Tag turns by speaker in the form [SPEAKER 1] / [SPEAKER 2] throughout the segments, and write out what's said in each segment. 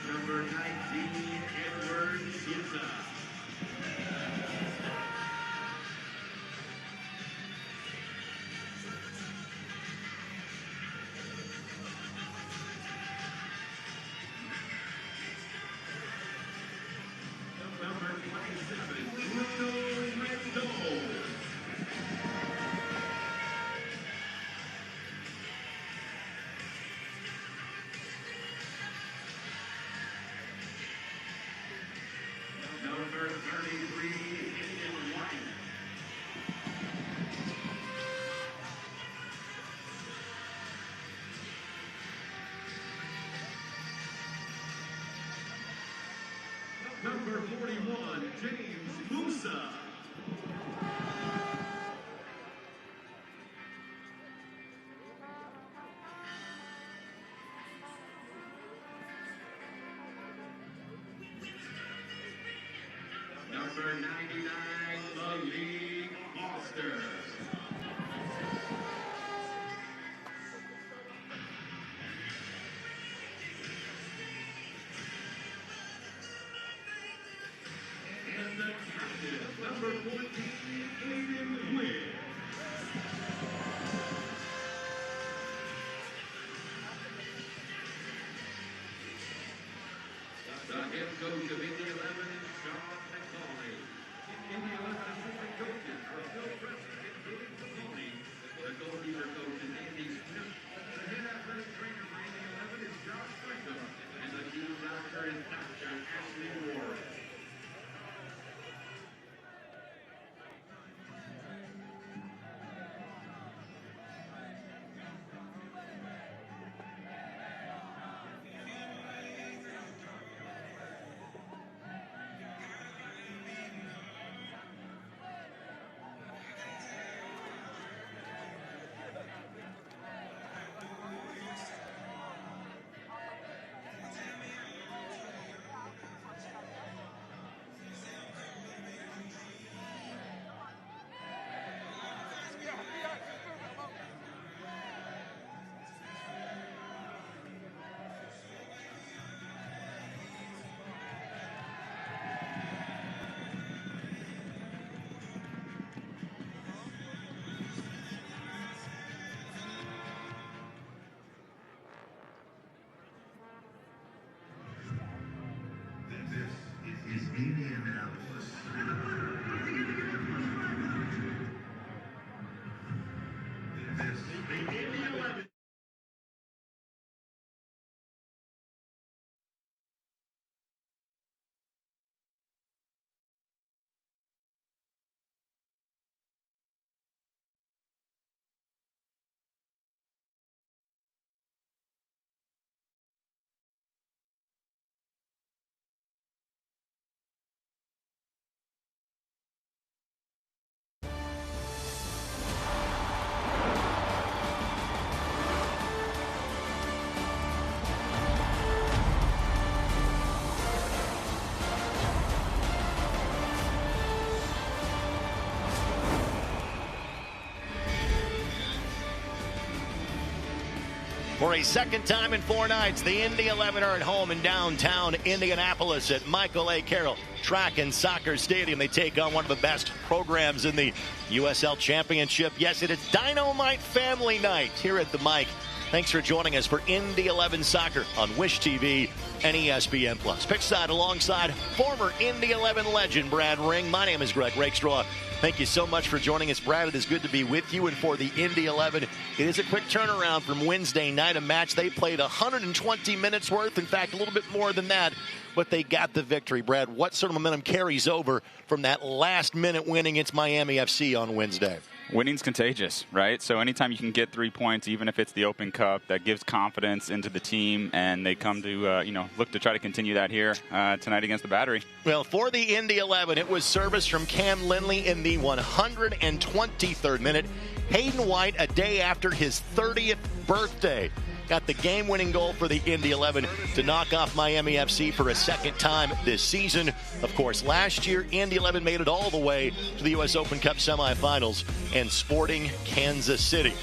[SPEAKER 1] Number 19, Edward Souza. Number 27, Bruno Rendon. Number 33, Indy White. Number 41, James Musa. Number 99, Malik Foster. And the captain, number 14, Aiden Wynn. The head coach of Indy 11, Sean Indy 11 assistant coaches are Phil Preston and David Mahoney. The goalkeeper coach is Andy Smith. The head athletic trainer for Indy 11 is Josh Gresham. And the team doctor is Dr. Ashley Ward.
[SPEAKER 2] This is Indianapolis. This is the Indy 11.
[SPEAKER 3] For a second time in 4 nights, the Indy 11 are at home in downtown Indianapolis at Michael A. Carroll Track and Soccer Stadium. They take on one of the best programs in the USL Championship. Yes, it is Dynamite Family Night here at the Mike. Thanks for joining us for Indy 11 Soccer on Wish TV and ESPN+. Pitchside alongside former Indy 11 legend Brad Ring. My name is Greg Rakestraw. Thank you so much for joining us, Brad. It is good to be with you. And for the Indy 11, it is a quick turnaround from Wednesday night, a match they played 120 minutes worth. In fact, a little bit more than that, but they got the victory. Brad, what sort of momentum carries over from that last-minute win against Miami FC on Wednesday?
[SPEAKER 4] Winning's contagious, right? So anytime you can get 3 points, even if it's the Open Cup, that gives confidence into the team, and they come to, look to try to continue that here tonight against the Battery.
[SPEAKER 3] Well, for the Indy 11, it was service from Cam Lindley in the 123rd minute. Hayden White, a day after his 30th birthday, got the game-winning goal for the Indy 11 to knock off Miami FC for a second time this season. Of course, last year, Indy 11 made it all the way to the U.S. Open Cup semifinals and Sporting Kansas City.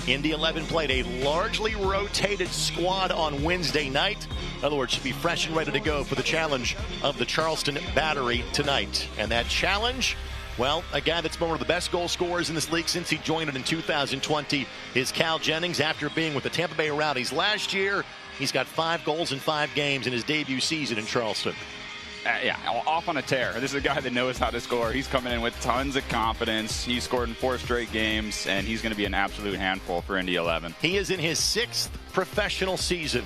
[SPEAKER 3] Indy 11 played a largely rotated squad on Wednesday night. In other words, should be fresh and ready to go for the challenge of the Charleston Battery tonight. And that challenge, well, a guy that's been one of the best goal scorers in this league since he joined it in 2020 is Cal Jennings. After being with the Tampa Bay Rowdies last year, he's got 5 goals in 5 games in his debut season in Charleston.
[SPEAKER 4] Yeah, off on a tear. This is a guy that knows how to score. He's coming in with tons of confidence. He's scored in 4 straight games, and he's going to be an absolute handful for Indy 11.
[SPEAKER 3] He is in his 6th professional season.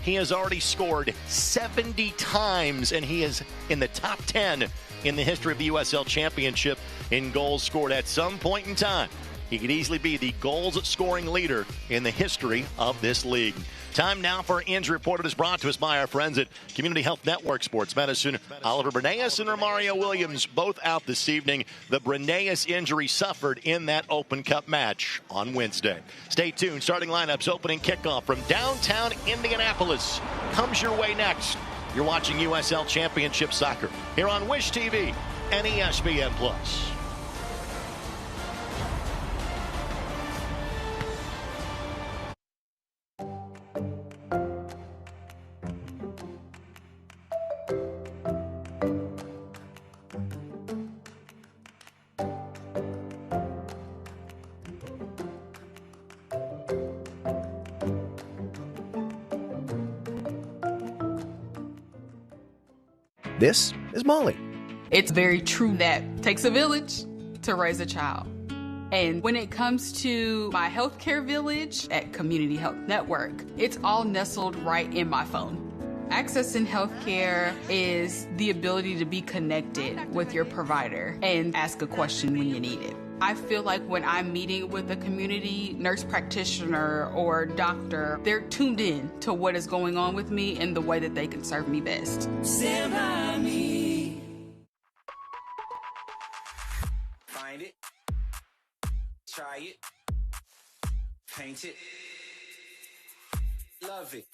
[SPEAKER 3] He has already scored 70 times, and he is in the top 10 in the history of the USL Championship in goals scored. At some point in time, he could easily be the goals scoring leader in the history of this league. Time now for our injury report. It is brought to us by our friends at Community Health Network Sports Medicine. Oliver Bernays and Romario Williams both out this evening. The Bernays injury suffered in that Open Cup match on Wednesday. Stay tuned. Starting lineups, opening kickoff from downtown Indianapolis comes your way next. You're watching USL Championship Soccer here on Wish TV and ESPN+.
[SPEAKER 5] This is Molly.
[SPEAKER 6] It's very true that it takes a village to raise a child. And when it comes to my healthcare village at Community Health Network, it's all nestled right in my phone. Accessing healthcare is the ability to be connected with your provider and ask a question when you need it. I feel like when I'm meeting with a community nurse practitioner or doctor, they're tuned in to what is going on with me and the way that they can serve me best.
[SPEAKER 7] Stand by me. Find it. Try it. Paint it. Love it.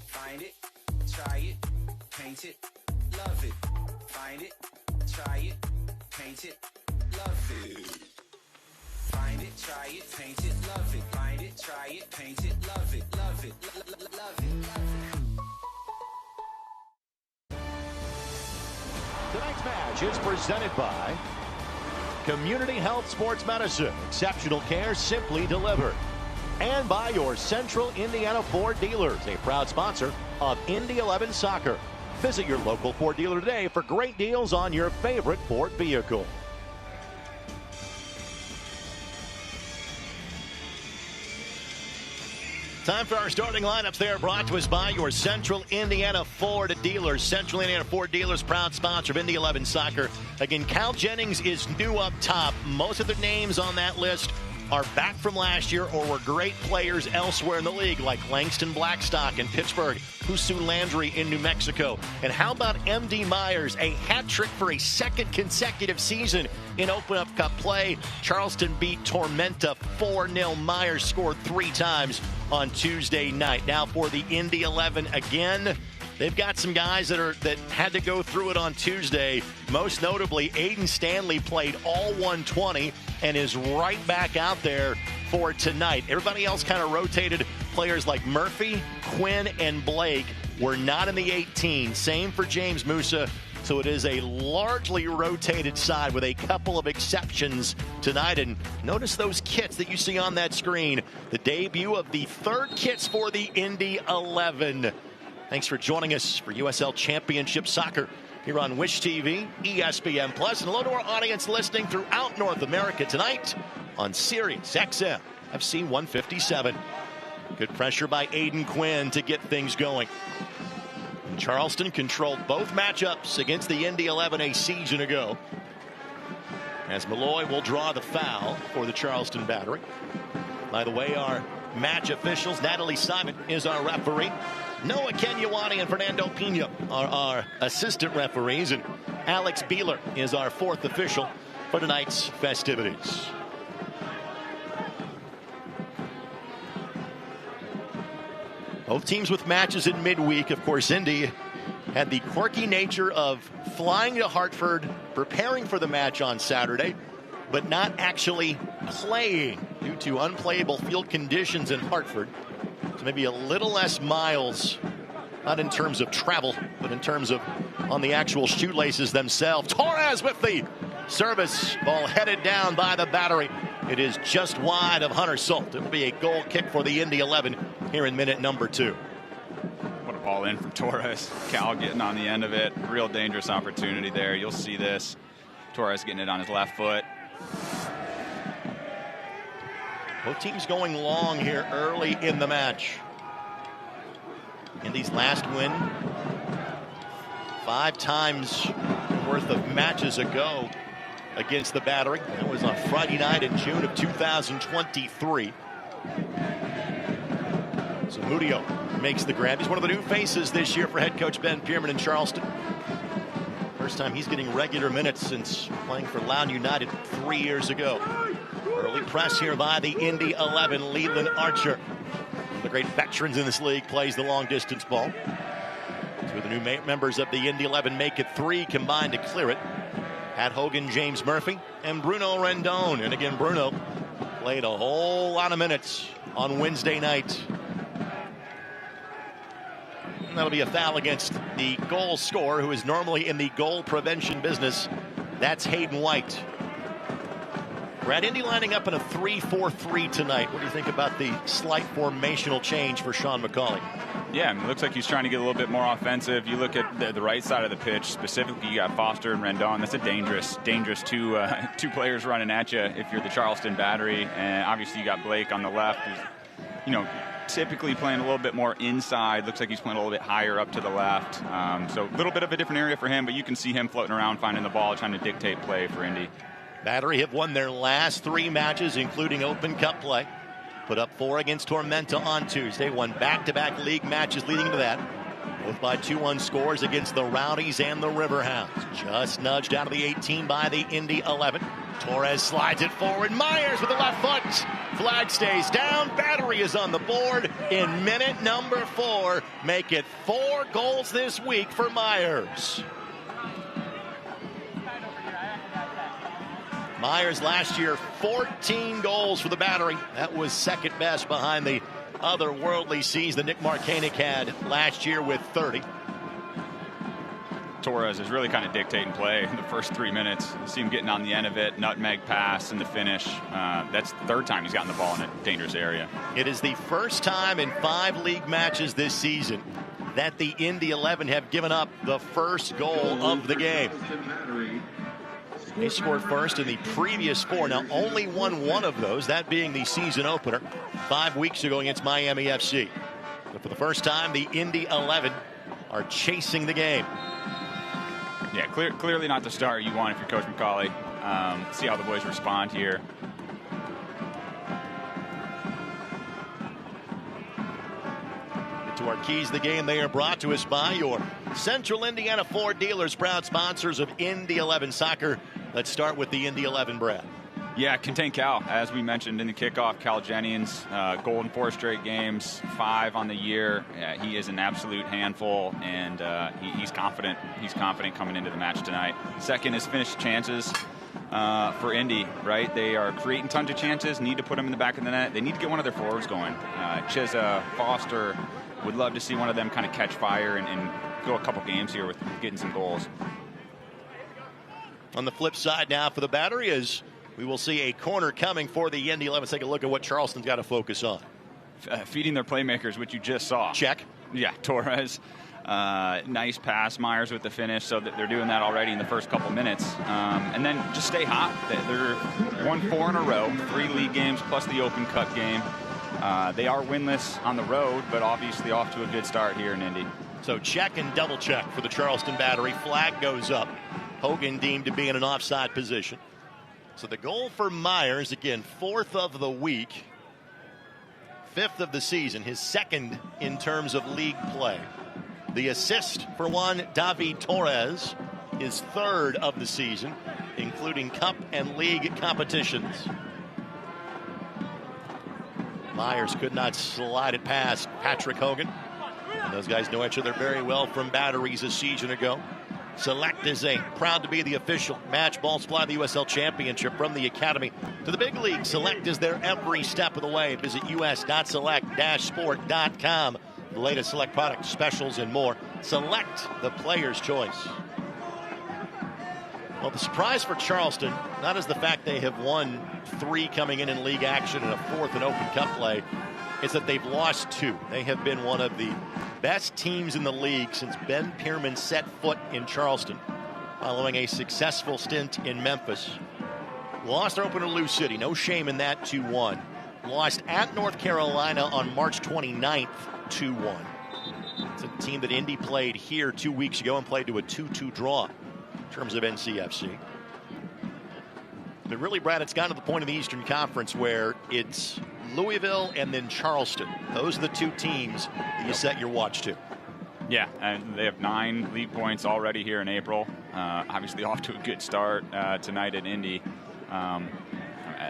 [SPEAKER 7] Find it. Try it. Paint it. Love it. Find it. Try it, paint it, love it. Find it, try it, paint it, love it. Find it, try it, paint it, love it, love it, love it.
[SPEAKER 3] Tonight's match is presented by Community Health Sports Medicine. Exceptional care simply delivered. And by your Central Indiana Ford dealers, a proud sponsor of Indy 11 Soccer. Visit your local Ford dealer today for great deals on your favorite Ford vehicle. Time for our starting lineups. They are brought to us by your Central Indiana Ford dealers. Central Indiana Ford dealers, proud sponsor of Indy 11 Soccer. Again, Cal Jennings is new up top. Most of the names on that list are back from last year or were great players elsewhere in the league, like Langston Blackstock in Pittsburgh, Husu Landry in New Mexico. And how about M.D. Myers, a hat trick for a second consecutive season in Open Up Cup play. Charleston beat Tormenta 4-0. Myers scored 3 times on Tuesday night. Now for the Indy 11 again. They've got some guys that had to go through it on Tuesday. Most notably, Aiden Stanley played all 120 and is right back out there for tonight. Everybody else kind of rotated. Players like Murphy, Quinn, and Blake were not in the 18. Same for James Musa. So it is a largely rotated side with a couple of exceptions tonight. And notice those kits that you see on that screen. The debut of the 3rd kits for the Indy 11. Thanks for joining us for USL Championship Soccer here on Wish TV, ESPN+, and hello to our audience listening throughout North America tonight on Sirius XM FC 157. Good pressure by Aiden Quinn to get things going. And Charleston controlled both matchups against the Indy 11 a season ago, as Malloy will draw the foul for the Charleston Battery. By the way, our match officials, Natalie Simon is our referee. Noah Kenyawani and Fernando Pina are our assistant referees, and Alex Beeler is our 4th official for tonight's festivities. Both teams with matches in midweek. Of course, Indy had the quirky nature of flying to Hartford, preparing for the match on Saturday, but not actually playing due to unplayable field conditions in Hartford. So maybe a little less miles, not in terms of travel, but in terms of on the actual shoelaces themselves. Torres with the service, ball headed down by the Battery. It is just wide of Hunter Salt. It will be a goal kick for the Indy 11 here in minute number 2.
[SPEAKER 4] What a ball in from Torres. Cal getting on the end of it. Real dangerous opportunity there. You'll see this. Torres getting it on his left foot.
[SPEAKER 3] Both teams going long here early in the match. Indy's last win 5 times worth of matches ago against the Battery. That was on Friday night in June of 2023. So Mudio makes the grab. He's one of the new faces this year for head coach Ben Pierman in Charleston. First time he's getting regular minutes since playing for Loudon United 3 years ago. Early press here by the Indy 11. Leland Archer, one of the great veterans in this league, plays the long distance ball. 2 of the new members of the Indy 11 make it 3 combined to clear it. Pat Hogan, James Murphy, and Bruno Rendon. And again, Bruno played a whole lot of minutes on Wednesday night. And that'll be a foul against the goal scorer, who is normally in the goal prevention business. That's Hayden White. Brad, Indy lining up in a 3-4-3 tonight. What do you think about the slight formational change for Sean McCauley?
[SPEAKER 4] Yeah, I mean, it looks like he's trying to get a little bit more offensive. You look at the right side of the pitch, specifically, you got Foster and Rendon. That's a dangerous two players running at you if you're the Charleston Battery. And obviously, you got Blake on the left, who's, typically playing a little bit more inside. Looks like he's playing a little bit higher up to the left. So a little bit of a different area for him, but you can see him floating around, finding the ball, trying to dictate play for Indy.
[SPEAKER 3] Battery have won their last 3 matches, including Open Cup play. Put up 4 against Tormenta on Tuesday. Won back-to-back league matches leading to that. Both by 2-1 scores against the Rowdies and the Riverhounds. Just nudged out of the 18 by the Indy 11. Torres slides it forward. Myers with the left foot. Flag stays down. Battery is on the board in minute number 4. Make it 4 goals this week for Myers. Myers last year, 14 goals for the Battery. That was second best behind the otherworldly seas that Nick Markanek had last year with 30.
[SPEAKER 4] Torres is really kind of dictating play in the first 3 minutes. You see him getting on the end of it, nutmeg pass in the finish. That's the 3rd time he's gotten the ball in a dangerous area. It
[SPEAKER 3] is the first time in 5 league matches this season that the Indy 11 have given up the first goal of the game. They scored first in the previous 4. Now only won 1 of those, that being the season opener 5 weeks ago against Miami FC. But for the first time, the Indy 11 are chasing the game.
[SPEAKER 4] Yeah, clearly not the start you want if you're Coach McCauley. See how the boys respond here.
[SPEAKER 3] To our keys of the game, they are brought to us by your Central Indiana Ford dealers, proud sponsors of Indy 11 soccer. Let's start with the Indy 11, Brad.
[SPEAKER 4] Yeah, contain Cal, as we mentioned in the kickoff. Cal Jennings, goal in 4 straight games, 5 on the year. He is an absolute handful, and he's confident. He's confident coming into the match tonight. Second is finished chances for Indy, right? They are creating tons of chances, need to put them in the back of the net. They need to get one of their forwards going. Chesa, Foster, would love to see one of them kind of catch fire and go a couple games here with getting some goals.
[SPEAKER 3] On the flip side now for the Battery is we will see a corner coming for the Indy 11. Let's take a look at what Charleston's got to focus on.
[SPEAKER 4] Feeding their playmakers, which you just saw.
[SPEAKER 3] Check.
[SPEAKER 4] Yeah, Torres. Nice pass. Myers with the finish, so that they're doing that already in the first couple minutes. And then just stay hot. They're won 4 in a row, 3 league games plus the Open Cup game. They are winless on the road, but obviously off to a good start here in Indy.
[SPEAKER 3] So check and double check for the Charleston Battery. Flag goes up. Hogan deemed to be in an offside position. So the goal for Myers, again, 4th of the week, 5th of the season, his 2nd in terms of league play. The assist for Juan David Torres, his 3rd of the season, including cup and league competitions. Myers could not slide it past Patrick Hogan. And those guys know each other very well from batteries a season ago. Select is proud to be the official match ball supply of the USL Championship. From the Academy to the big league, Select is there every step of the way. Visit us.select-sport.com. The latest Select product specials and more. Select, the player's choice. Well, the surprise for Charleston, not as the fact they have won 3 coming in league action and a 4th in Open Cup play, is that they've lost 2. They have been one of the best teams in the league since Ben Pierman set foot in Charleston, following a successful stint in Memphis. Lost their opener to Lou City, no shame in that, 2-1. Lost at North Carolina on March 29th, 2-1. It's a team that Indy played here 2 weeks ago and played to a 2-2 draw in terms of NCFC. But really, Brad, it's gotten to the point in the Eastern Conference where it's Louisville and then Charleston. Those are the 2 teams that you set your watch to.
[SPEAKER 4] Yeah, and they have 9 league points already here in April. Obviously off to a good start tonight at Indy.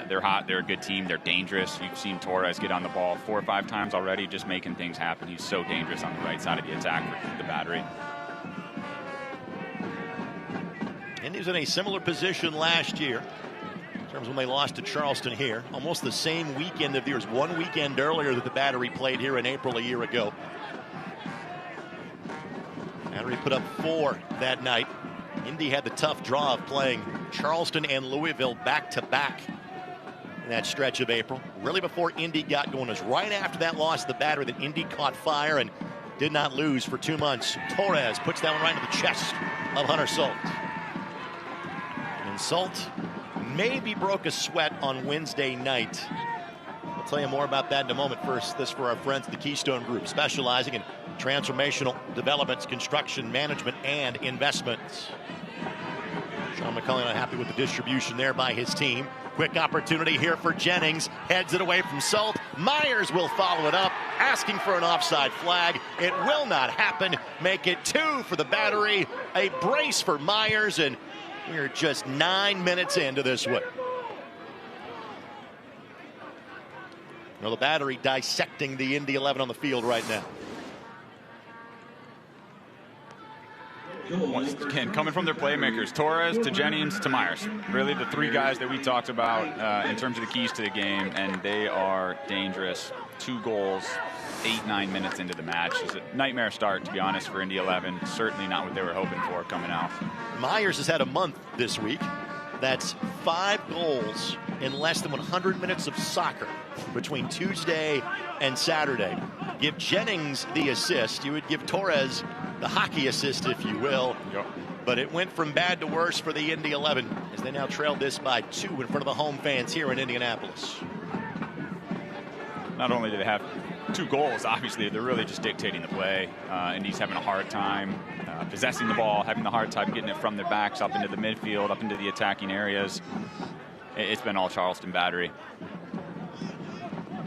[SPEAKER 4] They're hot. They're a good team. They're dangerous. You've seen Torres get on the ball 4 or 5 times already, just making things happen. He's so dangerous on the right side of the attack for the battery.
[SPEAKER 3] Indy's in a similar position last year in terms of when they lost to Charleston here. Almost the same weekend of the year. It was 1 weekend earlier that the Battery played here in April a year ago. Battery put up 4 that night. Indy had the tough draw of playing Charleston and Louisville back-to-back in that stretch of April. Really before Indy got going. It was right after that loss to the Battery that Indy caught fire and did not lose for 2 months. Torres puts that one right into the chest of Hunter Salt. And Salt maybe broke a sweat on Wednesday night. I'll tell you more about that in a moment. First, this for our friends at the Keystone Group, specializing in transformational developments, construction management, and investments. Sean McCulley not happy with the distribution there by his team. Quick opportunity here for Jennings. Heads it away from Salt. Myers will follow it up, asking for an offside flag. It will not happen. Make it 2 for the Battery. A brace for Myers, and we're just 9 minutes into this one. Well, the Battery dissecting the Indy 11 on the field right now.
[SPEAKER 4] Once again, coming from their playmakers, Torres to Jennings to Myers. Really the 3 guys that we talked about in terms of the keys to the game, and they are dangerous. 2 goals, 8-9 minutes into the match. It's a nightmare start, to be honest, for Indy 11. Certainly not what they were hoping for coming out.
[SPEAKER 3] Myers has had a month this week. That's 5 goals in less than 100 minutes of soccer between Tuesday and Saturday. Give Jennings the assist. You would give Torres the hockey assist, if you will.
[SPEAKER 4] Yep.
[SPEAKER 3] But it went from bad to worse for the Indy 11 as they now trail this by 2 in front of the home fans here in Indianapolis.
[SPEAKER 4] Not only do they have 2 goals, obviously, they're really just dictating the play. Indy's having a hard time possessing the ball, having a hard time getting it from their backs up into the midfield, up into the attacking areas. It's been all Charleston Battery.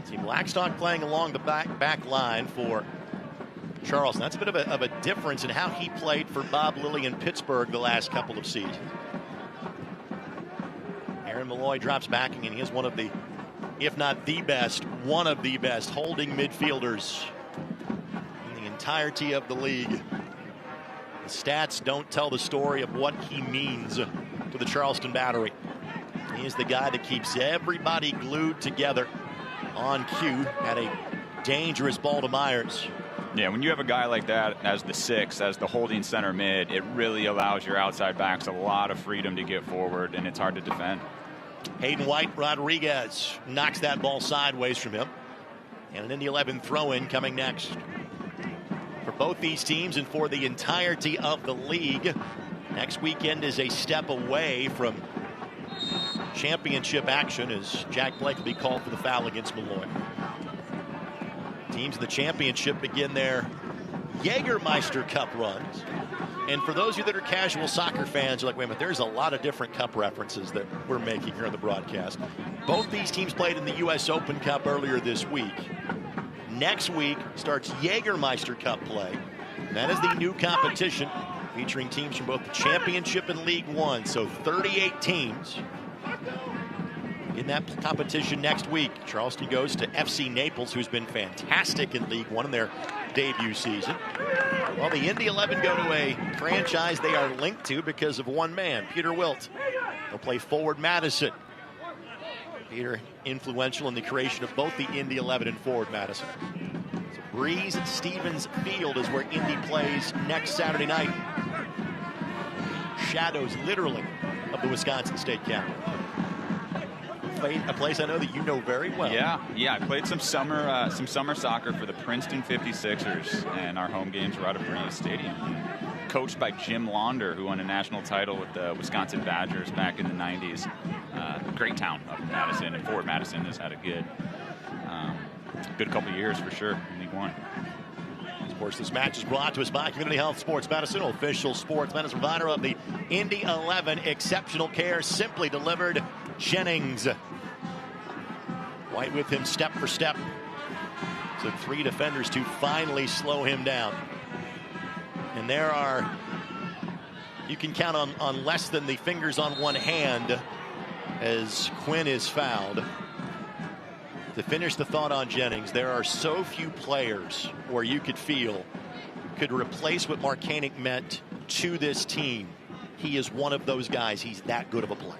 [SPEAKER 3] See Blackstock playing along the back line for Charleston. That's a bit of a difference in how he played for Bob Lilly in Pittsburgh the last couple of seasons. Aaron Malloy drops back, and he is one of the, if not the best, one of the best holding midfielders in the entirety of the league. The stats don't tell the story of what he means to the Charleston Battery. He is the guy that keeps everybody glued together on cue at a dangerous ball to Myers.
[SPEAKER 4] Yeah, when you have a guy like that as the 6, as the holding center mid, it really allows your outside backs a lot of freedom to get forward, and it's hard to defend.
[SPEAKER 3] Hayden White Rodriguez knocks that ball sideways from him. And an Indy 11 throw-in coming next. For both these teams and for the entirety of the league, next weekend is a step away from championship action as Jack Blake will be called for the foul against Malloy. Teams in the championship begin their Jägermeister Cup runs. And for those of you that are casual soccer fans, you're like, wait a minute, there's a lot of different cup references that we're making here on the broadcast. Both these teams played in the U.S. Open Cup earlier this week. Next week starts Jägermeister Cup play. And that is the new competition featuring teams from both the championship and League One. So 38 teams In that competition next week, Charleston goes to FC Naples, who's been fantastic in League One in their debut season. Well, the Indy 11 go to a franchise they are linked to because of one man, Peter Wilt. They'll play forward Madison. Peter, influential in the creation of both the Indy 11 and forward Madison. So Breeze Stevens Field is where Indy plays next Saturday night. Shadows, literally, of the Wisconsin State Capitol. A place I know that you know very well.
[SPEAKER 4] Yeah. I played some summer soccer for the Princeton 56ers, and our home games were out of Breeze Stadium. Coached by Jim Launder, who won a national title with the Wisconsin Badgers back in the 90s. Great town up in Madison, and Fort Madison has had a good couple of years for sure in League One.
[SPEAKER 3] Of course, this match is brought to us by Community Health Sports Medicine, official sports medicine provider of the Indy 11. Exceptional care, simply delivered. Jennings. White with him step for step. Took 3 defenders to finally slow him down. And there are, you can count on less than the fingers on one hand as Quinn is fouled. To finish the thought on Jennings, there are so few players where you could feel could replace what Mark Koenig meant to this team. He is one of those guys. He's that good of a player.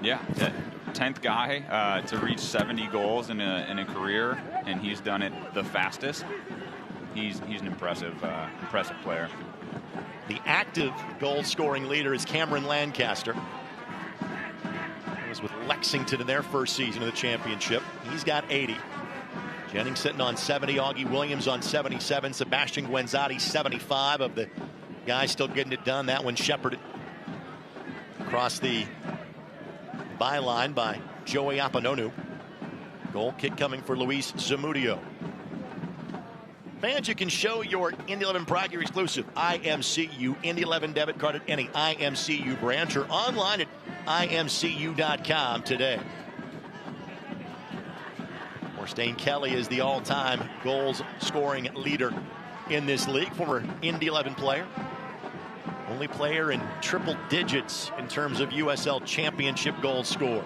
[SPEAKER 3] Yeah,
[SPEAKER 4] 10th guy to reach 70 goals in a career, and he's done it the fastest. He's an impressive player.
[SPEAKER 3] The active goal-scoring leader is Cameron Lancaster. He was with Lexington in their first season of the championship. He's got 80. Jennings sitting on 70. Augie Williams on 77. Sebastian Guenzati 75 of the guys still getting it done. That one shepherded across the byline by Joey Apononu. Goal kick coming for Luis Zamudio. Fans, you can show your Indy 11 Pride, your exclusive IMCU Indy 11 debit card at any IMCU branch or online at imcu.com today. Morstein Kelly is the all-time goals scoring leader in this league. Former Indy 11 player. Only player in triple digits in terms of USL Championship goals scored.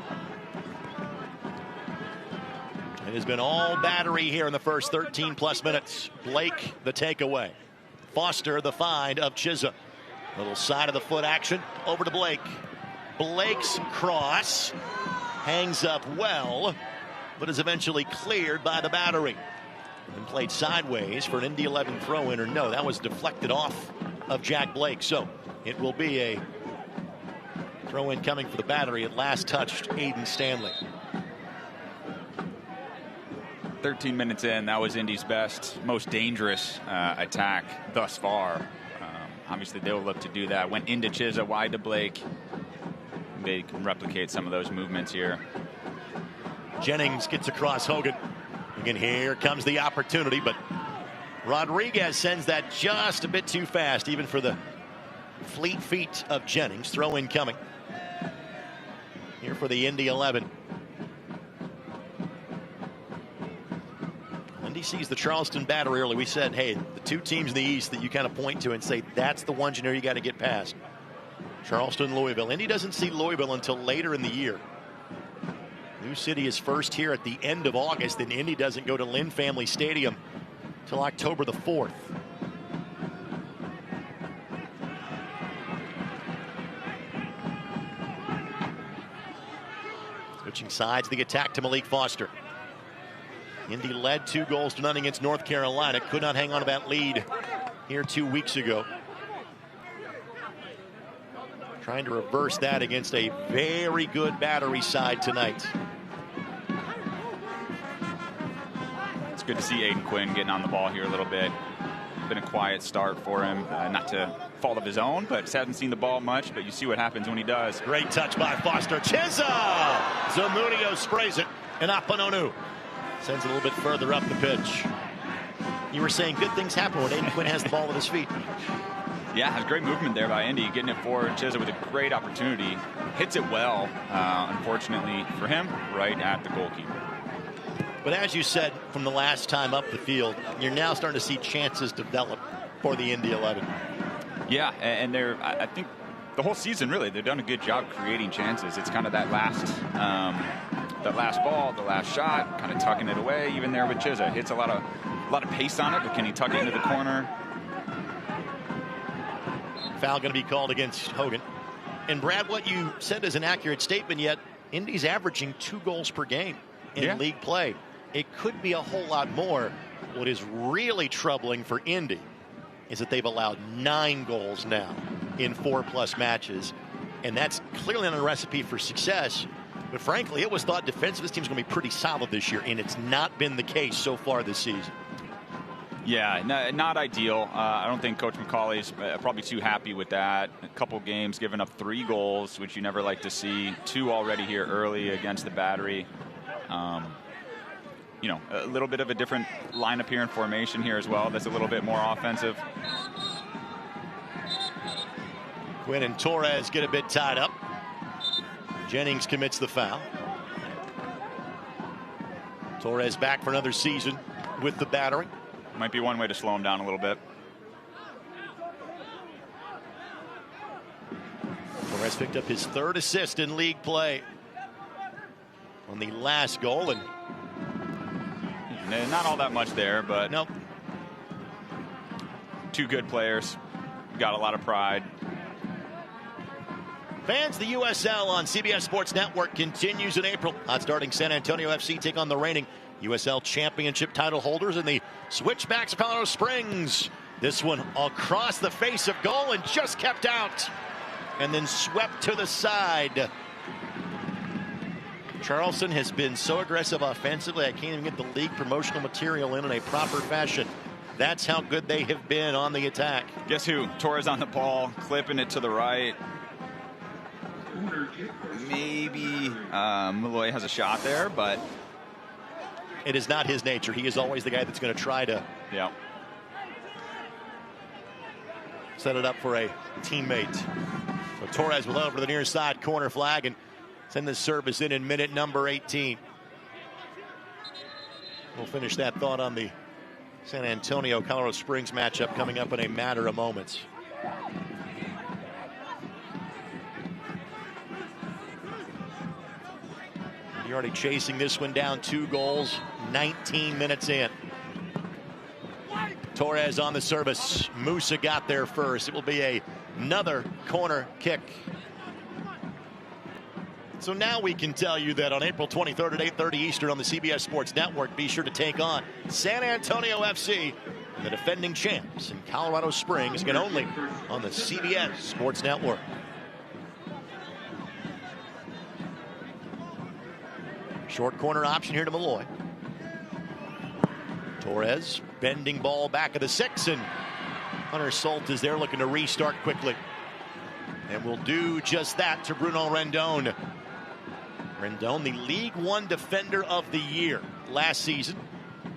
[SPEAKER 3] It has been all battery here in the first 13+ minutes. Blake, the takeaway. Foster, the find of Chisholm. Little side of the foot action over to Blake. Blake's cross hangs up well, but is eventually cleared by the battery. And played sideways for an Indy 11 throw-in, or no, that was deflected off of Jack Blake. So it will be a throw-in coming for the battery. It last touched Aiden Stanley.
[SPEAKER 4] 13 minutes in, that was Indy's best, most dangerous attack thus far. Obviously, they'll look to do that. Went into Chiza, wide to Blake. They can replicate some of those movements here.
[SPEAKER 3] Jennings gets across Hogan. Again, here comes the opportunity, but Rodriguez sends that just a bit too fast, even for the fleet feet of Jennings. Throw in coming here for the Indy 11. Indy sees the Charleston battery early. We said, hey, the two teams in the East that you kind of point to and say that's the ones you got to get past. Charleston, Louisville. Indy doesn't see Louisville until later in the year. New City is first here at the end of August, and Indy doesn't go to Lynn Family Stadium till October the 4th. Switching sides, the attack to Malik Foster. Indy led 2-0 against North Carolina. Could not hang on to that lead here 2 weeks ago. Trying to reverse that against a very good battery side tonight.
[SPEAKER 4] It's good to see Aiden Quinn getting on the ball here a little bit. Been a quiet start for him. Not to fault of his own, but hasn't seen the ball much, but you see what happens when he does.
[SPEAKER 3] Great touch by Foster. Chiza! Zamudio sprays it, and Apononu sends it a little bit further up the pitch. You were saying good things happen when Aiden Quinn has the ball at his feet.
[SPEAKER 4] Yeah, has great movement there by Indy, getting it forward. Chiza with a great opportunity. Hits it well, unfortunately for him, right at the goalkeeper.
[SPEAKER 3] But as you said from the last time up the field, you're now starting to see chances develop for the Indy 11.
[SPEAKER 4] Yeah, and they're, I think the whole season, really, they've done a good job creating chances. It's kind of that last ball, the last shot, kind of tucking it away. Even there with Chizza, hits a lot of pace on it, but can he tuck it into the corner?
[SPEAKER 3] Foul going to be called against Hogan. And Brad, what you said is an accurate statement, yet Indy's averaging 2 goals per game in league play. It could be a whole lot more. What is really troubling for Indy is that they've allowed 9 goals now in 4+ matches. And that's clearly not a recipe for success. But frankly, it was thought defensively this team's going to be pretty solid this year, and it's not been the case so far this season.
[SPEAKER 4] Yeah, not ideal. I don't think Coach McCauley's probably too happy with that. A couple games giving up 3 goals, which you never like to see. 2 already here early against the Battery. You know, a little bit of a different lineup here in formation here as well. That's a little bit more offensive.
[SPEAKER 3] Quinn and Torres get a bit tied up. Jennings commits the foul. Torres back for another season with the Battery.
[SPEAKER 4] Might be one way to slow him down a little bit.
[SPEAKER 3] Torres picked up his 3rd assist in league play on the last goal, and
[SPEAKER 4] not all that much there, but
[SPEAKER 3] nope.
[SPEAKER 4] 2 good players, got a lot of pride.
[SPEAKER 3] Fans, the USL on CBS Sports Network continues in April. Hot starting San Antonio FC take on the reigning USL Championship title holders in the Switchbacks of Colorado Springs. This one across the face of goal and just kept out and then swept to the side. Charleston has been so aggressive offensively, I can't even get the league promotional material in a proper fashion. That's how good they have been on the attack.
[SPEAKER 4] Guess who? Torres on the ball, clipping it to the right. Maybe Malloy has a shot there, but
[SPEAKER 3] it is not his nature. He is always the guy that's going to try to set it up for a teammate. So Torres will over to the near side corner flag and send the service in minute number 18. We'll finish that thought on the San Antonio Colorado Springs matchup coming up in a matter of moments. You're already chasing this one down 2 goals, 19 minutes in. Torres on the service. Musa got there first. It will be another corner kick. So now we can tell you that on April 23rd at 8:30 Eastern on the CBS Sports Network, be sure to take on San Antonio FC, the defending champs in Colorado Springs, again only on the CBS Sports Network. Short corner option here to Malloy. Torres bending ball back of the 6, and Hunter Solt is there looking to restart quickly. And will do just that to Bruno Rendon. Rendon, the League One Defender of the Year last season,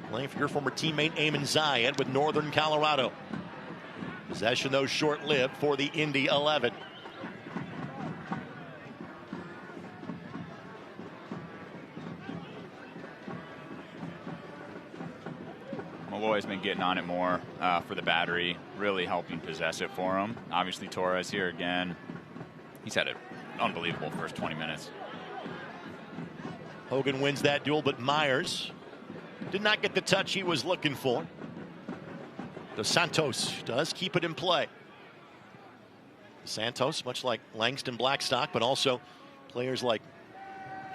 [SPEAKER 3] playing for your former teammate Eamon Zayed with Northern Colorado. Possession, though, short-lived for the Indy 11.
[SPEAKER 4] Malloy's been getting on it more for the Battery, really helping possess it for him. Obviously, Torres here again. He's had an unbelievable first 20 minutes.
[SPEAKER 3] Hogan wins that duel, but Myers did not get the touch he was looking for. Dos Santos does keep it in play. Santos, much like Langston Blackstock, but also players like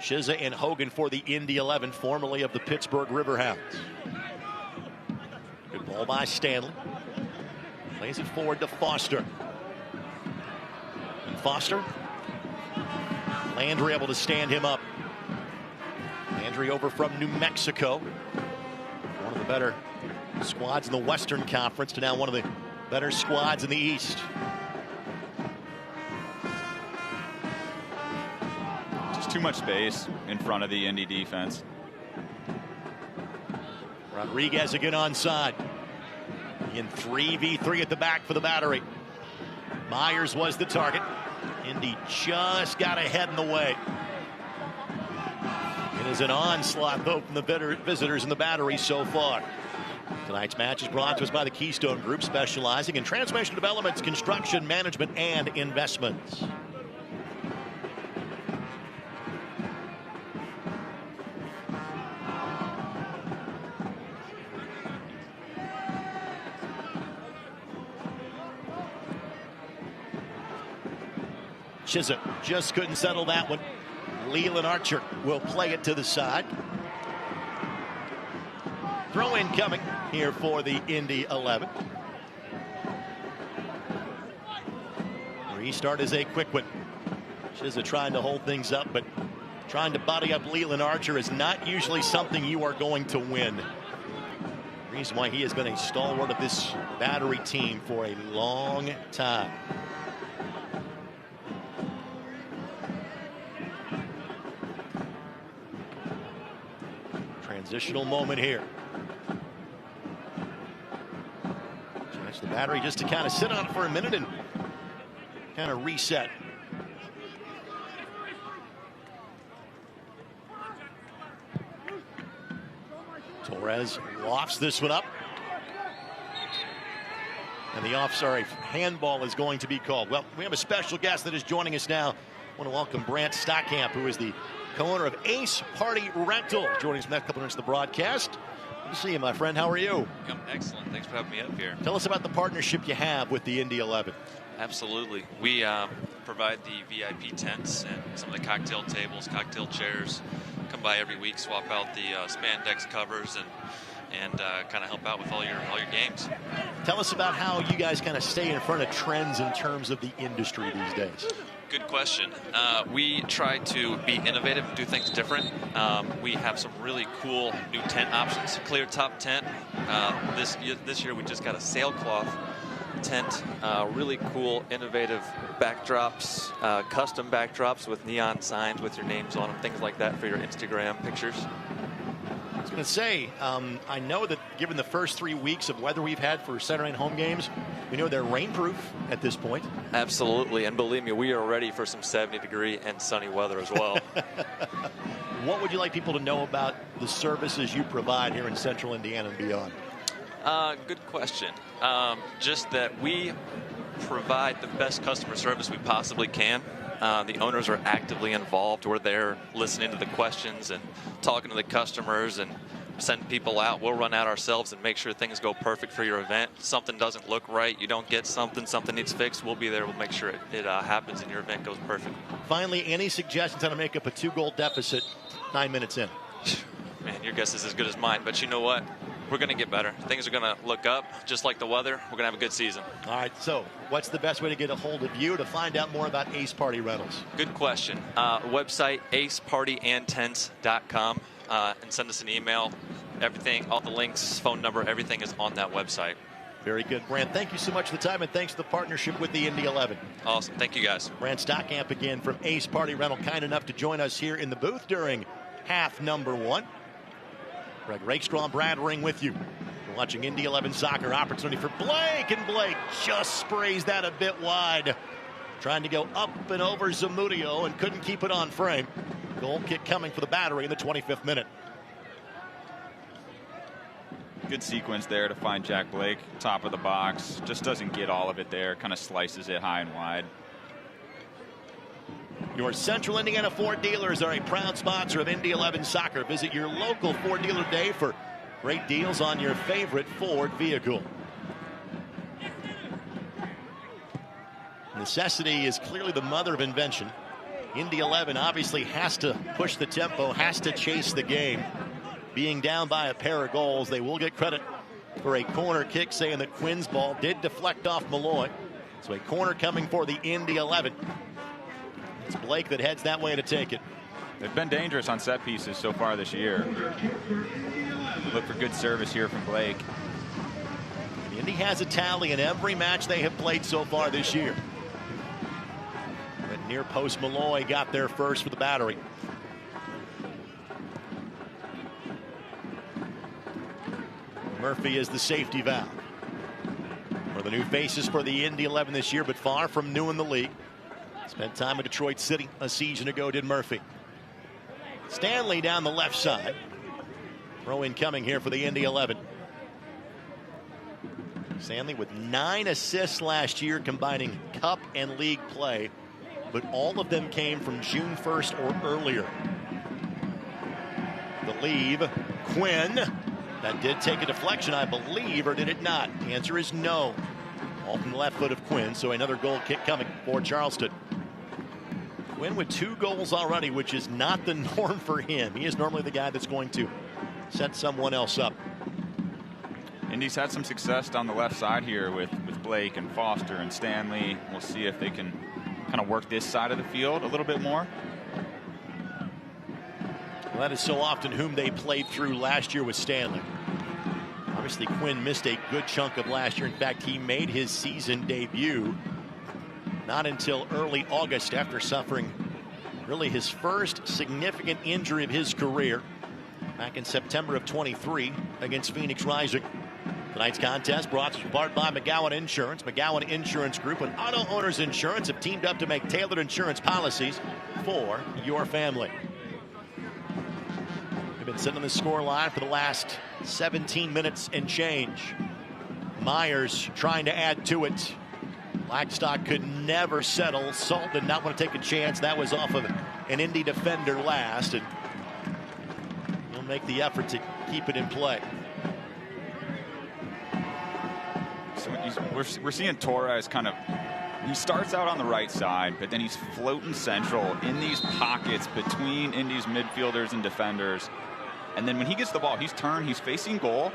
[SPEAKER 3] Chizza and Hogan for the Indy 11, formerly of the Pittsburgh Riverhounds. Good ball by Stanley. Plays it forward to Foster. And Foster, Landry able to stand him up. Landry over from New Mexico. One of the better squads in the Western Conference to now one of the better squads in the East.
[SPEAKER 4] Just too much space in front of the Indy defense.
[SPEAKER 3] Rodriguez again onside. In 3v3 at the back for the Battery. Myers was the target. Indy just got ahead in the way. It is an onslaught, though, from the visitors in the Battery so far. Tonight's match is brought to us by the Keystone Group, specializing in transmission developments, construction, management, and investments. Chisholm just couldn't settle that one. Leland Archer will play it to the side. Throw in coming here for the Indy 11. Restart is a quick one. Chisholm trying to hold things up, but trying to body up Leland Archer is not usually something you are going to win. Reason why he has been a stalwart of this battery team for a long time. Transitional moment here. Chance the battery just to kind of sit on it for a minute and kind of reset. Torres lofts this one up. And the handball is going to be called. Well, we have a special guest that is joining us now. I want to welcome Brant Stockamp, who is the co-owner of Ace Party Rental, joining us in a couple minutes of the broadcast. Good to see you, my friend. How are you?
[SPEAKER 8] I'm excellent. Thanks for having me up here.
[SPEAKER 3] Tell us about the partnership you have with the Indy 11.
[SPEAKER 8] Absolutely. We provide the VIP tents and some of the cocktail tables, cocktail chairs. Come by every week, swap out the spandex covers, and kind of help out with all your games.
[SPEAKER 3] Tell us about how you guys kind of stay in front of trends in terms of the industry these days.
[SPEAKER 8] Good question. We try to be innovative and do things different. We have some really cool new tent options. Clear top tent. This year we just got a sailcloth tent. Really cool, innovative backdrops, custom backdrops with neon signs with your names on them, things like that for your Instagram pictures.
[SPEAKER 3] I was going to say, I know that given the first 3 weeks of weather we've had for Saturday night home games, we know they're rainproof at this point.
[SPEAKER 8] Absolutely, and believe me, we are ready for some 70-degree and sunny weather as well.
[SPEAKER 3] What would you like people to know about the services you provide here in Central Indiana and beyond?
[SPEAKER 8] Good question. Just that we provide the best customer service we possibly can. The owners are actively involved. We're there listening to the questions and talking to the customers and send people out. We'll run out ourselves and make sure things go perfect for your event. Something doesn't look right, you don't get something needs fixed, we'll be there. We'll make sure it happens and your event goes perfect.
[SPEAKER 3] Finally, any suggestions how to make up a 2-goal deficit 9 minutes in?
[SPEAKER 8] Man, your guess is as good as mine, but you know what? We're going to get better. Things are going to look up, just like the weather. We're going to have a good season. All
[SPEAKER 3] right, so what's the best way to get a hold of you to find out more about Ace Party Rentals?
[SPEAKER 8] Good question. Website, acepartyandtents.com, and send us an email. Everything, all the links, phone number, everything is on that website.
[SPEAKER 3] Very good, Brant. Thank you so much for the time, and thanks for the partnership with the Indy 11.
[SPEAKER 8] Awesome. Thank you, guys.
[SPEAKER 3] Brant Stockamp again from Ace Party Rental, kind enough to join us here in the booth during half number 1. Greg Rakestraw, Brad Ring with you. We're watching Indy 11 soccer. Opportunity for Blake, and Blake just sprays that a bit wide. Trying to go up and over Zamudio and couldn't keep it on frame. Goal kick coming for the battery in the 25th minute.
[SPEAKER 4] Good sequence there to find Jack Blake, top of the box. Just doesn't get all of it there, kind of slices it high and wide.
[SPEAKER 3] Your Central Indiana Ford dealers are a proud sponsor of Indy 11 soccer. Visit your local Ford dealer day for great deals on your favorite Ford vehicle. Necessity is clearly the mother of invention. Indy 11 obviously has to push the tempo, has to chase the game. Being down by a pair of goals, they will get credit for a corner kick, saying that Quinn's ball did deflect off Malloy. So a corner coming for the Indy 11. It's Blake that heads that way to take it.
[SPEAKER 4] They've been dangerous on set pieces so far this year. Look for good service here from Blake.
[SPEAKER 3] Indy has a tally in every match they have played so far this year. But near post Malloy got there first for the battery. Murphy is the safety valve. One of the new faces for the Indy 11 this year, but far from new in the league. Spent time in Detroit City a season ago, did Murphy. Stanley down the left side. Throw in coming here for the Indy 11. Stanley with 9 assists last year, combining cup and league play, but all of them came from June 1st or earlier. The leave, Quinn. That did take a deflection, I believe, or did it not? The answer is no. All from the left foot of Quinn, so another goal kick coming for Charleston. Quinn with 2 goals already, which is not the norm for him. He is normally the guy that's going to set someone else up.
[SPEAKER 4] Indy's had some success down the left side here with Blake and Foster and Stanley. We'll see if they can kind of work this side of the field a little bit more.
[SPEAKER 3] Well, that is so often whom they played through last year with Stanley. Obviously, Quinn missed a good chunk of last year. In fact, he made his season debut not until early August after suffering really his first significant injury of his career back in September of 23 against Phoenix Rising. Tonight's contest brought to you in part by McGowan Insurance. McGowan Insurance Group and Auto Owners Insurance have teamed up to make tailored insurance policies for your family. We've been sitting on the score line for the last 17 minutes and change. Myers trying to add to it. Blackstock could never settle. Salt did not want to take a chance. That was off of an Indy defender last, and he'll make the effort to keep it in play.
[SPEAKER 4] So we're seeing Torres kind of, he starts out on the right side, but then he's floating central in these pockets between Indy's midfielders and defenders. And then when he gets the ball, he's turned, he's facing goal,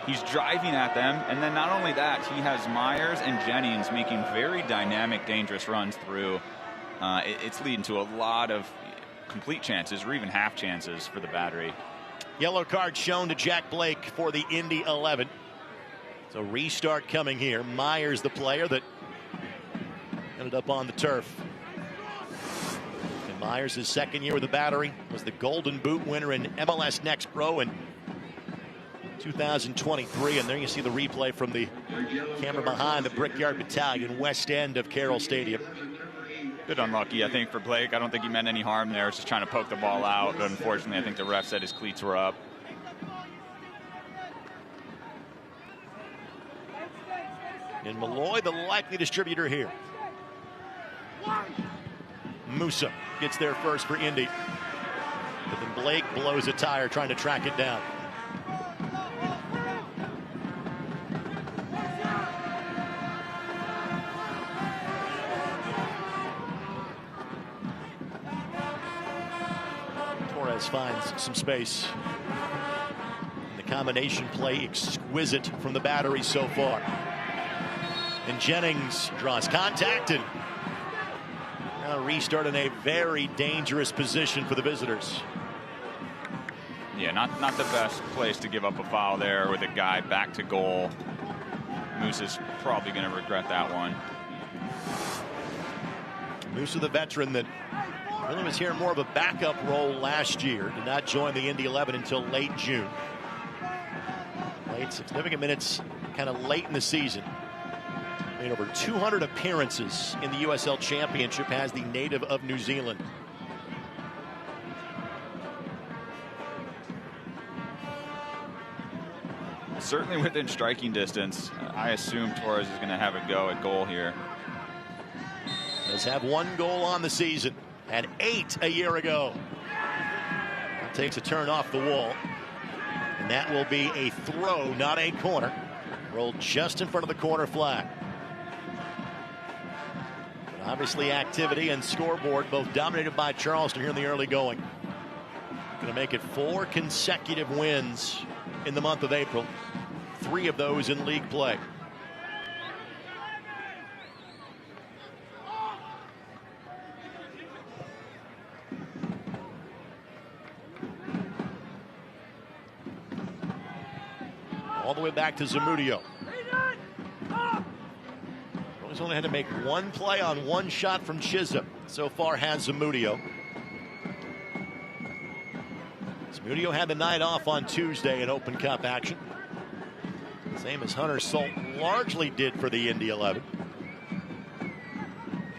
[SPEAKER 4] he's driving at them, and then not only that, he has Myers and Jennings making very dynamic, dangerous runs through. It's leading to a lot of complete chances or even half chances for the Battery.
[SPEAKER 3] Yellow card shown to Jack Blake for the Indy 11. So restart coming here. Myers, the player that ended up on the turf. And Myers, his second year with the Battery, was the Golden Boot winner in MLS Next Pro in 2023. And there you see the replay from the camera behind the Brickyard Battalion, west end of Carroll Stadium.
[SPEAKER 4] Bit unlucky, I think, for Blake. I don't think he meant any harm there. It's just trying to poke the ball out. But unfortunately, I think the ref said his cleats were up.
[SPEAKER 3] And Malloy, the likely distributor here. Musa gets there first for Indy. But then Blake blows a tire trying to track it down. Torres finds some space. And the combination play exquisite from the Battery so far. And Jennings draws contact and now restart in a very dangerous position for the visitors.
[SPEAKER 4] Yeah, not the best place to give up a foul there with a guy back to goal. Moose is probably going to regret that one.
[SPEAKER 3] Moose, the veteran that really was here more of a backup role last year, did not join the Indy 11 until late June. Played significant minutes kind of late in the season. Made over 200 appearances in the USL Championship as the native of New Zealand.
[SPEAKER 4] Certainly within striking distance. I assume Torres is going to have a go at goal here.
[SPEAKER 3] Does have 1 goal on the season. Had 8 a year ago. Takes a turn off the wall. And that will be a throw, not a corner. Rolled just in front of the corner flag. Obviously activity and scoreboard both dominated by Charleston here in the early going. Going to make it 4 consecutive wins in the month of April. 3 of those in league play. All the way back to Zamudio. He's only had to make 1 play on 1 shot from Chisholm. So far has Zamudio. Zamudio had the night off on Tuesday in Open Cup action. Same as Hunter Salt largely did for the Indy 11.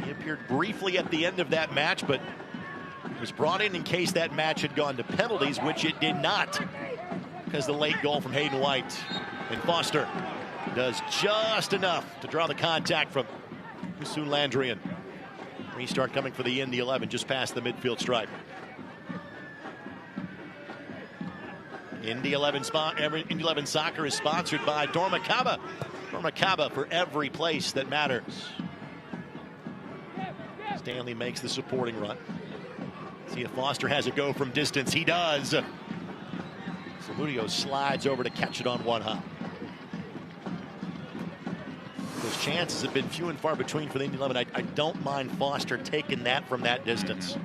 [SPEAKER 3] He appeared briefly at the end of that match, but was brought in case that match had gone to penalties, which it did not, because the late goal from Hayden White. And Foster Does just enough to draw the contact from Usun Landrian. Restart coming for the Indy 11 just past the midfield stripe. Indy 11 soccer is sponsored by Dormakaba. Dormakaba for every place that matters. Stanley makes the supporting run. See if Foster has a go from distance. He does. Saludio slides over to catch it on one hop. Those chances have been few and far between for the Indy 11. I don't mind Foster taking that from that distance.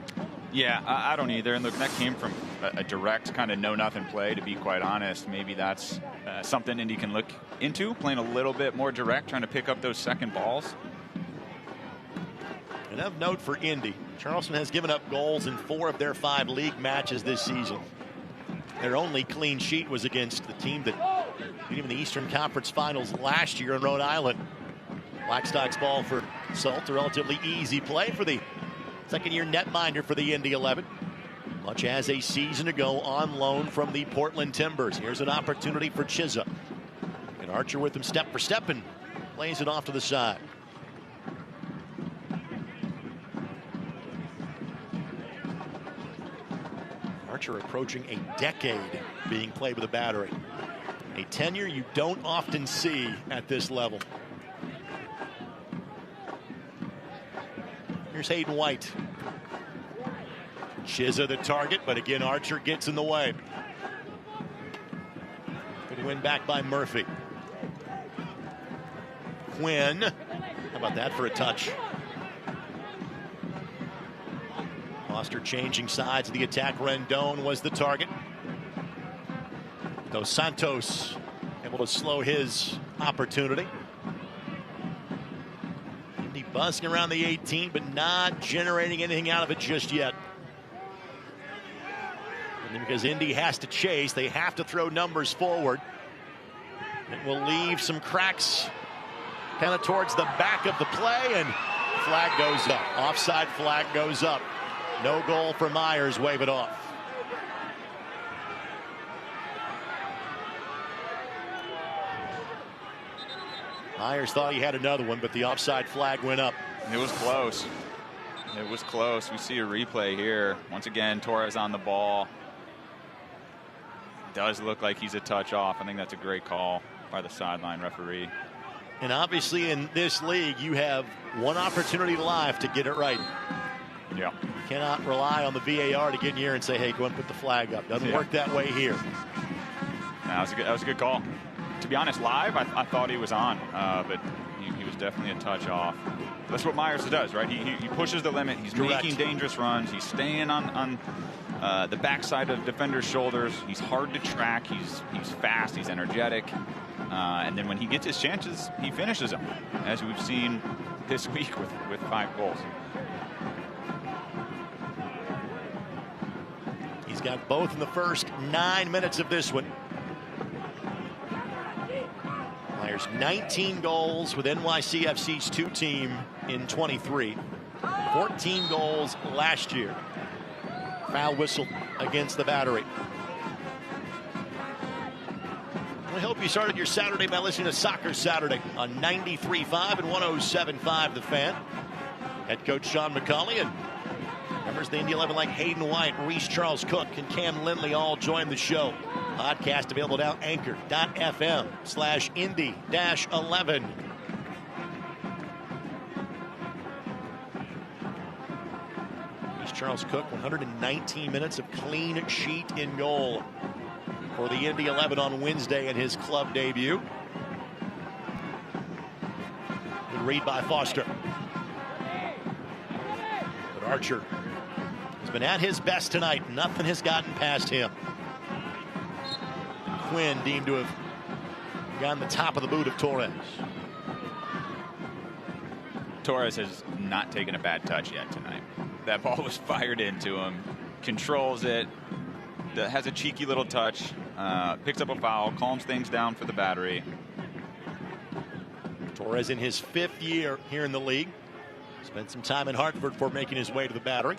[SPEAKER 4] Yeah, I don't either. And look, that came from a direct kind of know-nothing play, to be quite honest. Maybe that's something Indy can look into, playing a little bit more direct, trying to pick up those second balls.
[SPEAKER 3] And of note for Indy, Charleston has given up goals in 4 of their 5 league matches this season. Their only clean sheet was against the team that beat them in the Eastern Conference Finals last year in Rhode Island. Blackstock's ball for Salt, a relatively easy play for the second-year netminder for the Indy 11. Much as a season ago on loan from the Portland Timbers. Here's an opportunity for Chiza. And Archer with him step for step and plays it off to the side. Archer approaching a decade being played with a battery. A tenure you don't often see at this level. Here's Hayden White. Chiza the target, but again Archer gets in the way. Good win back by Murphy. Quinn. How about that for a touch? Foster changing sides of the attack. Rendon was the target. Dos Santos able to slow his opportunity. Indy buzzing around the 18, but not generating anything out of it just yet. And because Indy has to chase, they have to throw numbers forward. It will leave some cracks kind of towards the back of the play, and flag goes up. Offside flag goes up. No goal for Myers. Wave it off. Myers thought he had another one, but the offside flag went up.
[SPEAKER 4] It was close. It was close. We see a replay here. Once again, Torres on the ball. Does look like he's a touch off. I think that's a great call by the sideline referee.
[SPEAKER 3] And obviously in this league, you have one opportunity live to get it right.
[SPEAKER 4] Yeah.
[SPEAKER 3] You cannot rely on the VAR to get in here and say, hey, go and put the flag up. Doesn't work that way here.
[SPEAKER 4] No, that was a good call. To be honest, live, I thought he was on, but he was definitely a touch off. That's what Myers does, right? He pushes the limit. He's making dangerous runs. He's staying on the backside of defenders' shoulders. He's hard to track. He's fast. He's energetic. And then when he gets his chances, he finishes them, as we've seen this week with 5 goals.
[SPEAKER 3] He's got both in the first 9 minutes of this one. Myers 19 goals with NYCFC's 2 team in 23. 14 goals last year. Foul whistle against the battery. We hope you started your Saturday by listening to Soccer Saturday on 93.5 and 107.5 The Fan. Head coach Sean McCauley and members of the Indy 11 like Hayden White, Reese Charles Cook, and Cam Lindley all join the show. Podcast available now, anchor.fm/Indy-11. Reese Charles Cook, 119 minutes of clean sheet in goal for the Indy 11 on Wednesday in his club debut. Good read by Foster. But Archer has been at his best tonight. Nothing has gotten past him. Quinn deemed to have gotten the top of the boot of Torres.
[SPEAKER 4] Torres has not taken a bad touch yet tonight. That ball was fired into him. Controls it. Has a cheeky little touch. Picks up a foul. Calms things down for the battery.
[SPEAKER 3] Torres in his 5th year here in the league. Spent some time in Hartford before making his way to the battery.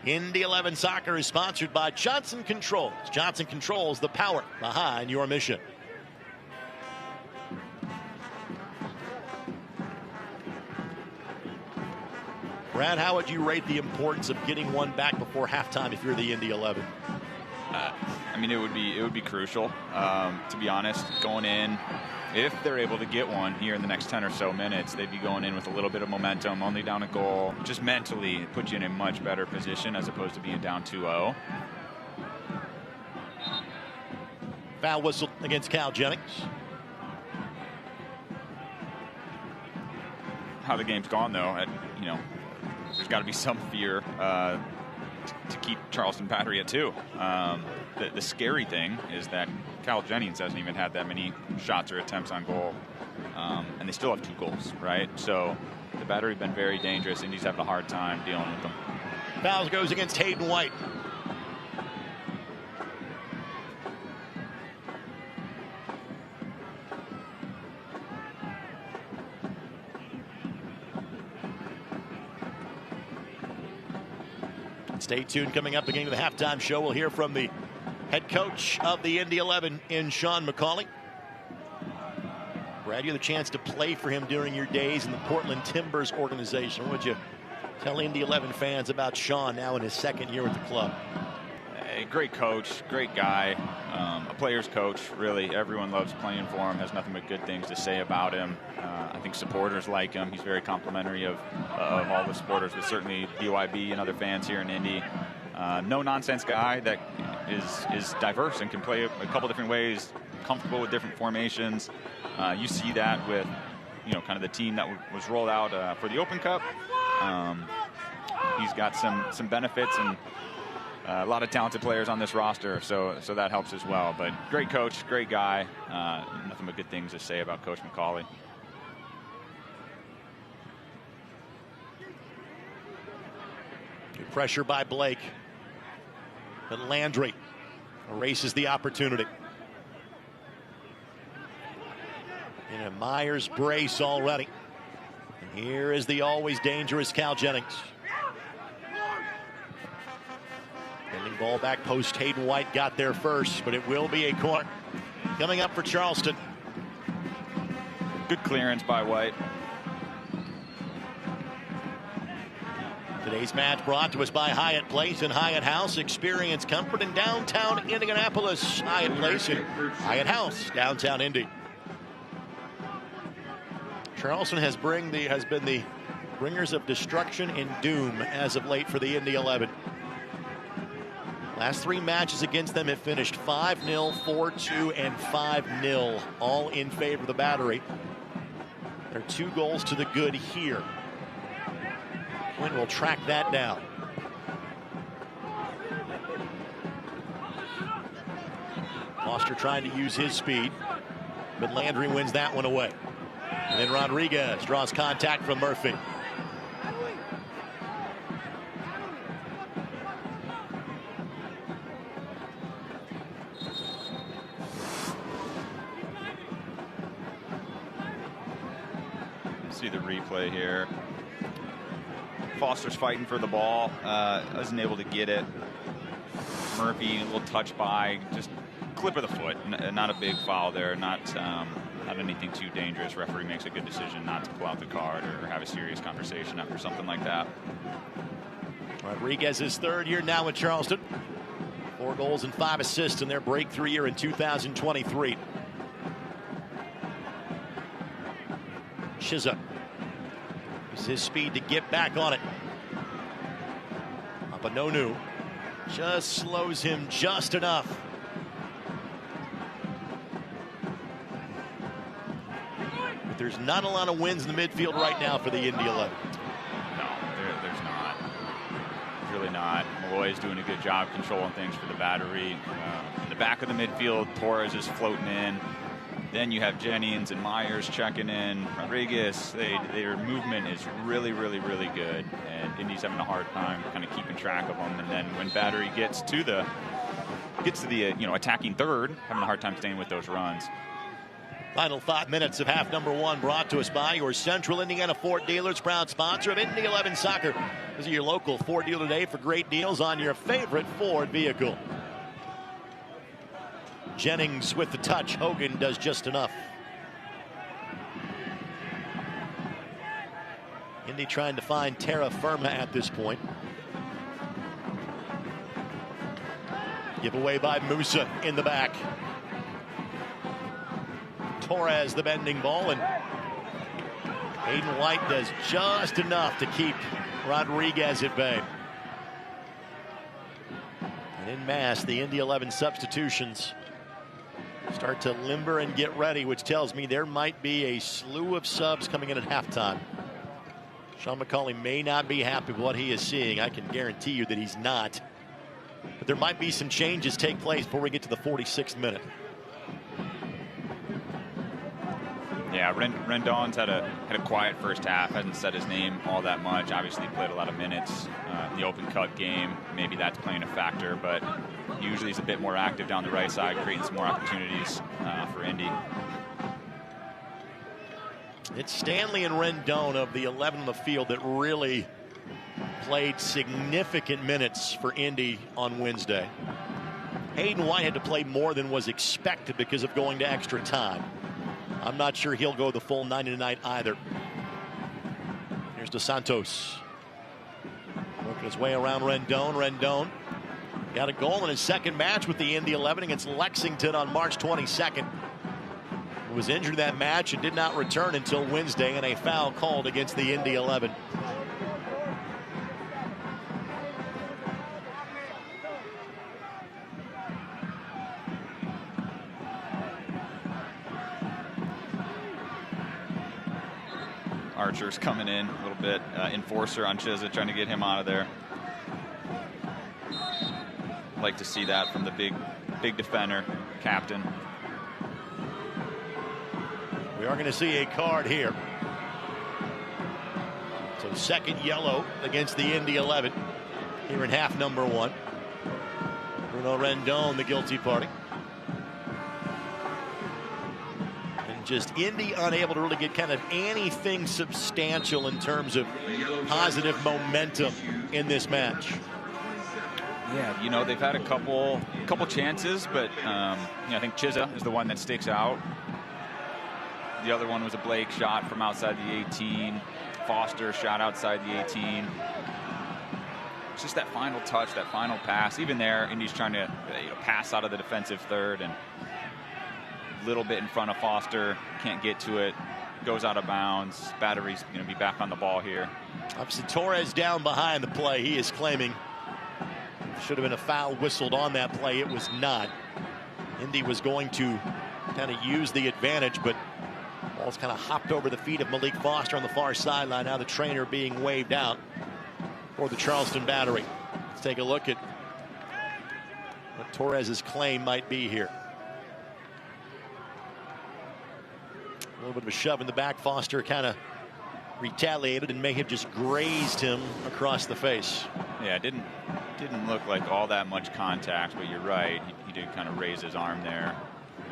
[SPEAKER 3] Indy 11 Soccer is sponsored by Johnson Controls. Johnson Controls, the power behind your mission. Brad, how would you rate the importance of getting one back before halftime if you're the Indy 11?
[SPEAKER 4] I mean, it would be crucial, to be honest. Going in, if they're able to get one here in the next 10 or so minutes, they'd be going in with a little bit of momentum, only down a goal. Just mentally, it puts you in a much better position as opposed to being down 2-0.
[SPEAKER 3] Foul whistle against Cal Jennings.
[SPEAKER 4] How the game's gone, though, you know, there's got to be some fear to keep Charleston Battery at 2. The scary thing is that Cal Jennings hasn't even had that many shots or attempts on goal, and they still have 2 goals, right? So the Battery have been very dangerous. Indy's having a hard time dealing with them.
[SPEAKER 3] Foul goes against Hayden White. Stay tuned. Coming up beginning of the halftime show, we'll hear from the head coach of the Indy 11 in Sean McCauley. Brad, you had the chance to play for him during your days in the Portland Timbers organization. What would you tell Indy 11 fans about Sean now in his 2nd year with the club?
[SPEAKER 4] A great coach, great guy, a player's coach. Really, everyone loves playing for him, has nothing but good things to say about him. I think supporters like him. He's very complimentary of all the supporters, but certainly BYB and other fans here in Indy. No-nonsense guy that is diverse and can play a couple different ways, comfortable with different formations. You see that with, you know, kind of the team that was rolled out for the Open Cup. He's got some benefits and a lot of talented players on this roster, so that helps as well. But great coach, great guy. Nothing but good things to say about Coach McCauley.
[SPEAKER 3] Good pressure by Blake. But Landry erases the opportunity. In a Myers brace already. And here is the always dangerous Cal Jennings. Bending ball back post. Hayden White got there first, but it will be a corner. Coming up for Charleston.
[SPEAKER 4] Good clearance by White.
[SPEAKER 3] Today's match brought to us by Hyatt Place and Hyatt House. Experience comfort in downtown Indianapolis. Hyatt Place and Hyatt House, downtown Indy. Charleston has been the bringers of destruction and doom as of late for the Indy 11. Last 3 matches against them have finished 5-0, 4-2, and 5-0, all in favor of the Battery. They're 2 goals to the good here. Quinn will track that down. Foster trying to use his speed, but Landry wins that one away. And then Rodriguez draws contact from Murphy.
[SPEAKER 4] See the replay here. Foster's fighting for the ball, wasn't able to get it. Murphy, a little touch by, just clip of the foot, not a big foul there, not anything too dangerous. Referee makes a good decision not to pull out the card or have a serious conversation after something like that.
[SPEAKER 3] Rodriguez's 3rd year now in Charleston. 4 goals and 5 assists in their breakthrough year in 2023. Chiza uses his speed to get back on it. Apanonu just slows him just enough. But there's not a lot of wins in the midfield right now for the Indy 11.
[SPEAKER 4] No, there's not. There's really not. Malloy's doing a good job controlling things for the Battery. In the back of the midfield, Torres is floating in. Then you have Jennings and Myers checking in. Rodriguez, their movement is really, really, really good. And Indy's having a hard time kind of keeping track of them. And then when Battery gets to the attacking third, having a hard time staying with those runs.
[SPEAKER 3] Final 5 minutes of half number 1 brought to us by your Central Indiana Ford dealers, proud sponsor of Indy 11 Soccer. Visit your local Ford dealer today for great deals on your favorite Ford vehicle. Jennings with the touch. Hogan does just enough. Indy trying to find terra firma at this point. Give away by Musa in the back. Torres the bending ball, and Hayden White does just enough to keep Rodriguez at bay. And in mass, the Indy 11 substitutions start to limber and get ready, which tells me there might be a slew of subs coming in at halftime. Sean McCauley may not be happy with what he is seeing. I can guarantee you that he's not. But there might be some changes take place before we get to the 46th minute.
[SPEAKER 4] Yeah, Rendon's had a quiet first half. Hasn't said his name all that much. Obviously played a lot of minutes. The Open Cup game, maybe that's playing a factor, but usually he's a bit more active down the right side, creating some more opportunities for Indy.
[SPEAKER 3] It's Stanley and Rendon of the 11 on the field that really played significant minutes for Indy on Wednesday. Hayden White had to play more than was expected because of going to extra time. I'm not sure he'll go the full 90 tonight either. Here's Dos Santos. Working his way around Rendon. Rendon got a goal in his second match with the Indy 11 against Lexington on March 22nd. He was injured in that match and did not return until Wednesday, and a foul called against the Indy 11.
[SPEAKER 4] Archer's coming in a little bit. Enforcer on Chiza, trying to get him out of there. Like to see that from the big defender, captain.
[SPEAKER 3] We are going to see a card here. So second yellow against the Indy 11 here in half number one. Bruno Rendon, the guilty party. And just Indy unable to really get kind of anything substantial in terms of positive momentum in this match.
[SPEAKER 4] Yeah, you know, they've had a couple chances, but I think Chiza is the one that sticks out. The other one was a Blake shot from outside the 18. Foster shot outside the 18. It's just that final touch, that final pass. Even there, Indy's trying to pass out of the defensive third and a little bit in front of Foster. Can't get to it. Goes out of bounds. Battery's going to be back on the ball here.
[SPEAKER 3] Obviously, Torres down behind the play. He is claiming should have been a foul whistled on that play. It was not. Indy was going to kind of use the advantage, but ball's kind of hopped over the feet of Malik Foster on the far sideline. Now the trainer being waved out for the Charleston battery. Let's take a look at what Torres's claim might be here. A little bit of a shove in the back. Foster kind of retaliated and may have just grazed him across the face.
[SPEAKER 4] Yeah, it didn't look like all that much contact, but you're right. He did kind of raise his arm there.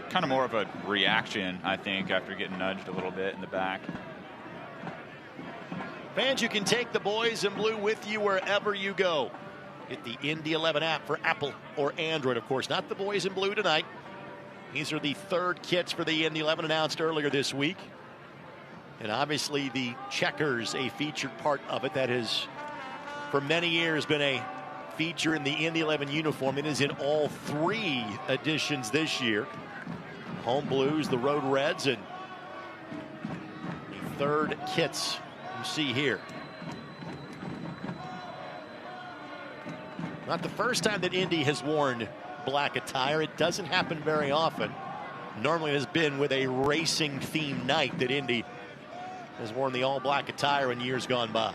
[SPEAKER 4] Kind of more of a reaction, I think, after getting nudged a little bit in the back.
[SPEAKER 3] Fans, you can take the boys in blue with you wherever you go. Get the Indy 11 app for Apple or Android, of course. Not the boys in blue tonight. These are the third kits for the Indy 11 announced earlier this week. And obviously the checkers, a featured part of it that has for many years been a feature in the Indy 11 uniform. It is in all three editions this year. Home blues, the road reds, and the third kits you see here. Not the first time that Indy has worn black attire. It doesn't happen very often. Normally it has been with a racing themed night that Indy has worn the all black attire in years gone by.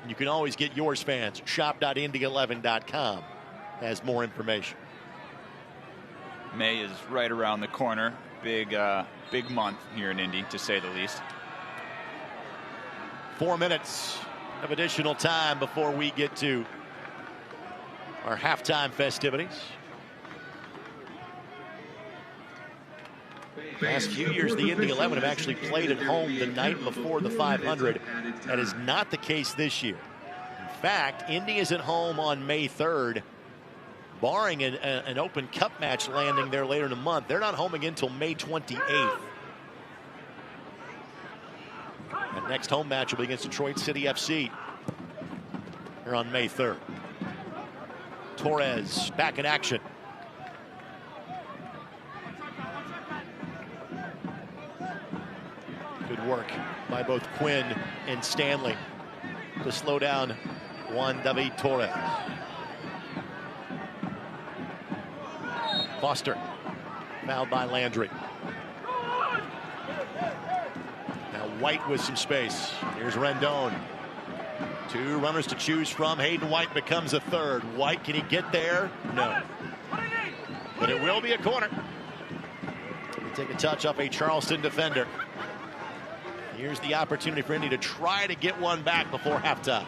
[SPEAKER 3] You can always get yours, fans. Shop.indy11.com has more information.
[SPEAKER 4] May is right around the corner. Big month here in Indy, to say the least.
[SPEAKER 3] 4 minutes of additional time before we get to our halftime festivities. Last few years, the Indy 11 have actually played at home the night before the 500. That is not the case this year. In fact, Indy is at home on May 3rd. Barring an Open Cup match landing there later in the month, they're not home again until May 28th. And Next home match will be against Detroit City FC here on May 3rd. Torres back in action. Good work by both Quinn and Stanley to slow down Juan David Torres. Foster fouled by Landry. Now White with some space. Here's Rendon. Two runners to choose from. Hayden White becomes a third. White, can he get there? No. But it will be a corner. He'll take a touch off a Charleston defender. Here's the opportunity for Indy to try to get one back before halftime.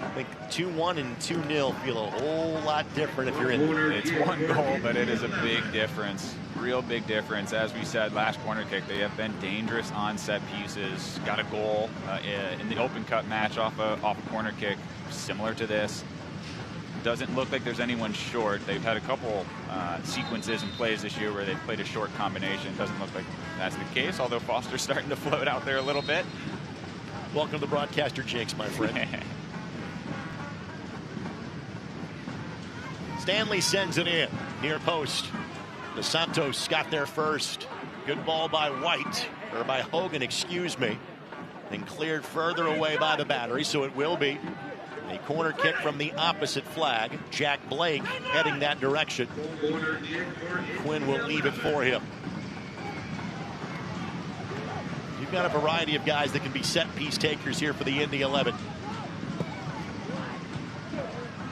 [SPEAKER 3] I think 2-1 and 2-0 feel a whole lot different if you're in.
[SPEAKER 4] It's one goal, but it is a big difference. Real big difference. As we said, last corner kick, they have been dangerous on set pieces. Got a goal in the Open Cup match off a corner kick, similar to this. Doesn't look like there's anyone short. They've had a couple sequences and plays this year where they've played a short combination. Doesn't look like that's the case, although Foster's starting to float out there a little bit.
[SPEAKER 3] Welcome to the broadcaster jinx, my friend. Stanley sends it in, near post. Dos Santos got there first. Good ball by White, or by Hogan, excuse me. And cleared further away by the battery, so it will be a corner kick from the opposite flag. Jack Blake heading that direction. Quinn will leave it for him. You've got a variety of guys that can be set piece takers here for the Indy 11.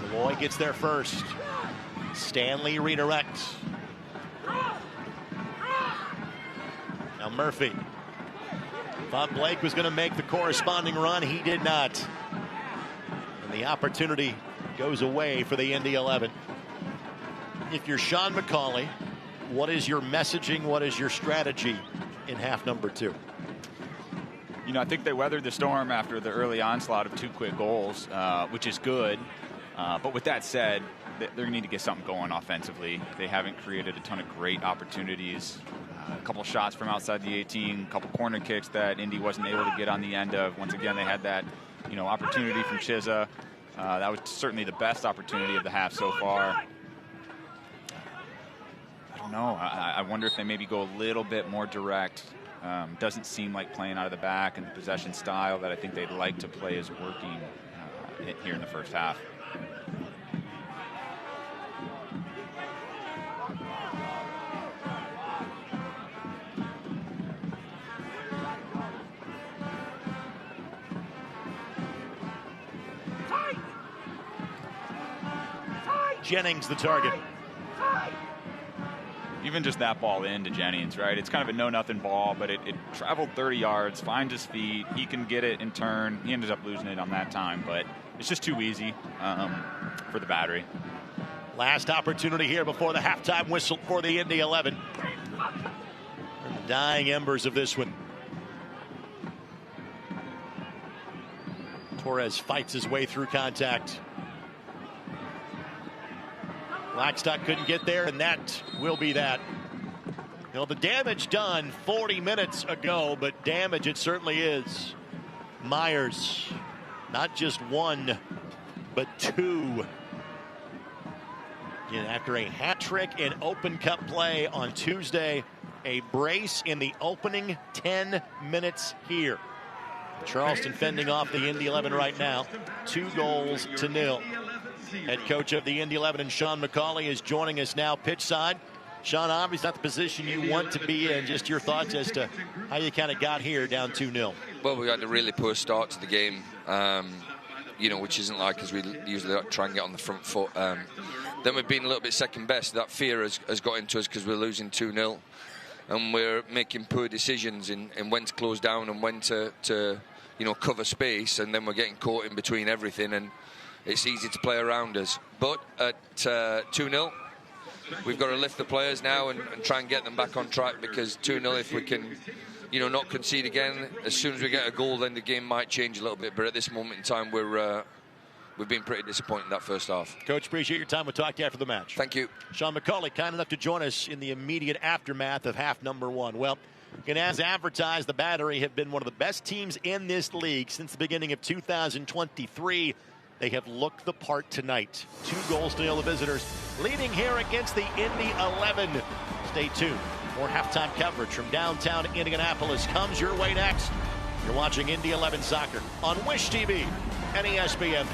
[SPEAKER 3] Malloy gets there first. Stanley redirects. Now Murphy. Thought Blake was going to make the corresponding run. He did not. And the opportunity goes away for the Indy 11. If you're Sean McCauley, what is your messaging? What is your strategy in half number 2?
[SPEAKER 4] You know, I think they weathered the storm after the early onslaught of 2 quick goals, which is good. But with that said, they're going to need to get something going offensively. They haven't created a ton of great opportunities. A couple shots from outside the 18, a couple corner kicks that Indy wasn't able to get on the end of. Once again, they had that, opportunity from Chiza. That was certainly the best opportunity of the half so far. I don't know. I wonder if they maybe go a little bit more direct. Doesn't seem like playing out of the back, and the possession style that I think they'd like to play is working here in the first half.
[SPEAKER 3] Jennings the target.
[SPEAKER 4] Even just that ball into Jennings, right? It's kind of a no-nothing ball, but it traveled 30 yards, finds his feet. He can get it in turn. He ended up losing it on that time, but it's just too easy for the battery.
[SPEAKER 3] Last opportunity here before the halftime whistle for the Indy 11. The dying embers of this one. Torres fights his way through contact. Blackstock couldn't get there, and that will be that. The damage done 40 minutes ago, but damage it certainly is. Myers, not just 1, but 2. And after a hat trick in Open Cup play on Tuesday, a brace in the opening 10 minutes here. Charleston fending off the Indy 11 right now, 2-0. Head coach of the Indy 11 and Sean McCauley is joining us now pitch side. Sean, obviously not the position you want to be in. Just your thoughts as to how you kind of got here down 2-0.
[SPEAKER 9] Well, we had a really poor start to the game, which isn't like because we usually try and get on the front foot. Then we've been a little bit second best. That fear has got into us because we're losing 2-0. And we're making poor decisions in when to close down and when to cover space. And then we're getting caught in between everything. And it's easy to play around us. But at 2-0, we've got to lift the players now and try and get them back on track, because 2-0, if we can, not concede again, as soon as we get a goal, then the game might change a little bit. But at this moment in time, we've been pretty disappointed in that first half.
[SPEAKER 3] Coach, appreciate your time. We'll talk to you after the match.
[SPEAKER 9] Thank you.
[SPEAKER 3] Sean McCauley, kind enough to join us in the immediate aftermath of half number 1. Well, And as advertised, the Battery have been one of the best teams in this league since the beginning of 2023. They have looked the part tonight. 2 goals to nil, the visitors leading here against the Indy 11. Stay tuned. More halftime coverage from downtown Indianapolis comes your way next. You're watching Indy 11 Soccer on Wish TV and ESPN+.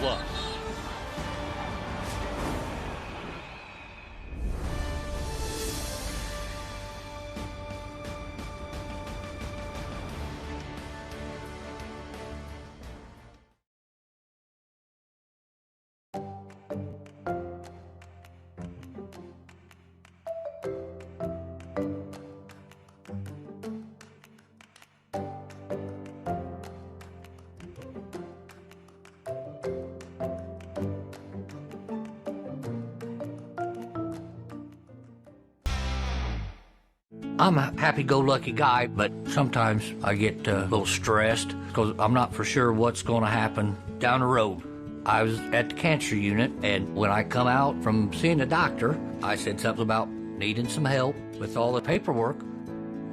[SPEAKER 10] I'm a happy-go-lucky guy, but sometimes I get a little stressed because I'm not for sure what's going to happen down the road. I was at the cancer unit, and when I come out from seeing the doctor, I said something about needing some help with all the paperwork.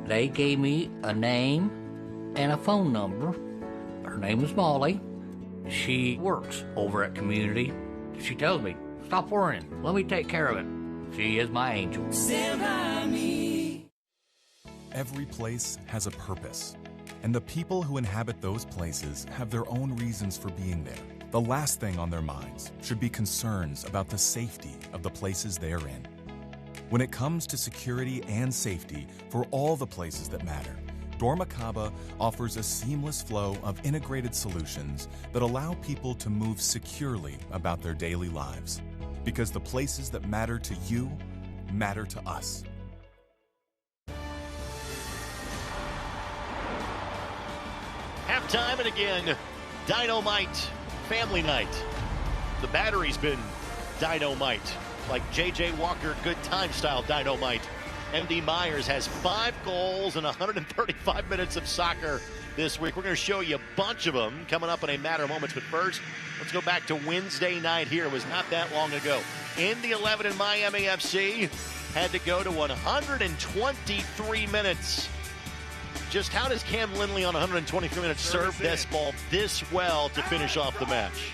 [SPEAKER 10] They gave me a name and a phone number. Her name is Molly. She works over at Community. She tells me, stop worrying, let me take care of it. She is my angel.
[SPEAKER 7] Stand by me.
[SPEAKER 11] Every place has a purpose, and the people who inhabit those places have their own reasons for being there. The last thing on their minds should be concerns about the safety of the places they are in. When it comes to security and safety for all the places that matter, Dormakaba offers a seamless flow of integrated solutions that allow people to move securely about their daily lives. Because the places that matter to you matter to us.
[SPEAKER 3] Halftime, and again, dynamite family night. The Battery's been dynamite, like J.J. Walker good time style dynamite. MD Myers has 5 goals and 135 minutes of soccer this week. We're going to show you a bunch of them coming up in a matter of moments. But first, let's go back to Wednesday night here. It was not that long ago. Indy 11 and Miami FC had to go to 123 minutes. Just how does Cam Lindley on 123 minutes serve this ball this well to finish off the match?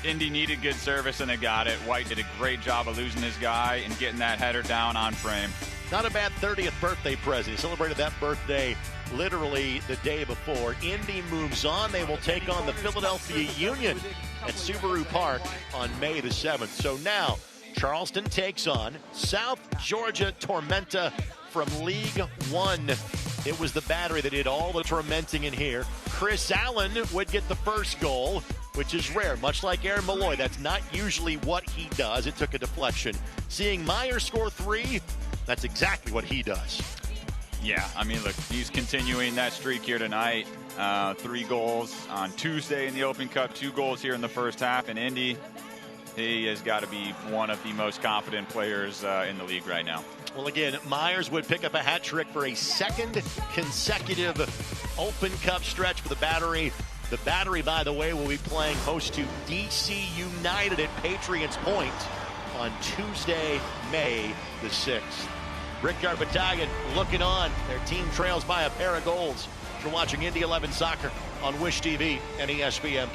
[SPEAKER 4] Indy needed good service, and they got it. White did a great job of losing his guy and getting that header down on frame.
[SPEAKER 3] Not a bad 30th birthday present. He celebrated that birthday literally the day before. Indy moves on. They will take on the Philadelphia Union at Subaru Park on May the 7th. So now Charleston takes on South Georgia Tormenta from League One. It was the Battery that did all the tormenting in here. Chris Allen would get the first goal, which is rare. Much like Aaron Malloy, that's not usually what he does. It took a deflection. Seeing Myers score 3, that's exactly what he does.
[SPEAKER 4] Yeah, I mean, look, he's continuing that streak here tonight. 3 goals on Tuesday in the Open Cup, 2 goals here in the first half. In Indy, he has got to be one of the most confident players in the league right now.
[SPEAKER 3] Well, again, Myers would pick up a hat trick for a 2nd consecutive Open Cup stretch for the Battery. The Battery, by the way, will be playing host to DC United at Patriots Point on Tuesday, May the 6th. Brickyard Battalion looking on. Their team trails by a pair of goals. You're watching Indy 11 Soccer on Wish TV and ESPN+.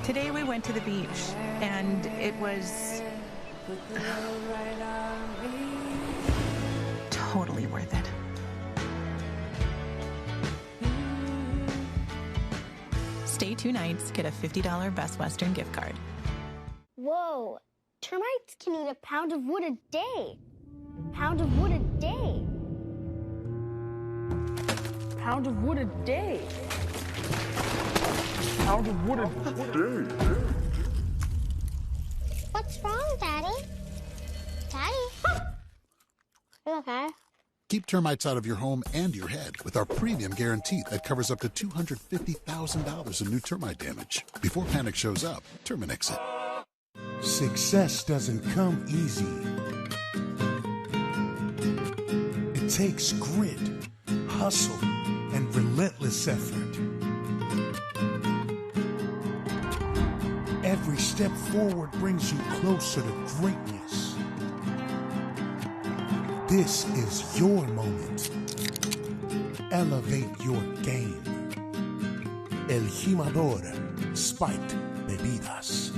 [SPEAKER 12] Today we went to the beach, and it was totally worth it. Stay 2 nights, get a $50 Best Western gift card.
[SPEAKER 13] Whoa, termites can eat a pound of wood a day. Pound of wood a day. Pound of wood a day. Pound of wood a day. What's wrong, Daddy? Daddy? You okay?
[SPEAKER 14] Keep termites out of your home and your head with our premium guarantee that covers up to $250,000 in new termite damage. Before panic shows up, Terminix it.
[SPEAKER 15] Success doesn't come easy. It takes grit, hustle, and relentless effort. Every step forward brings you closer to greatness. This is your moment. Elevate your game. El Jimador, Spiked Bebidas.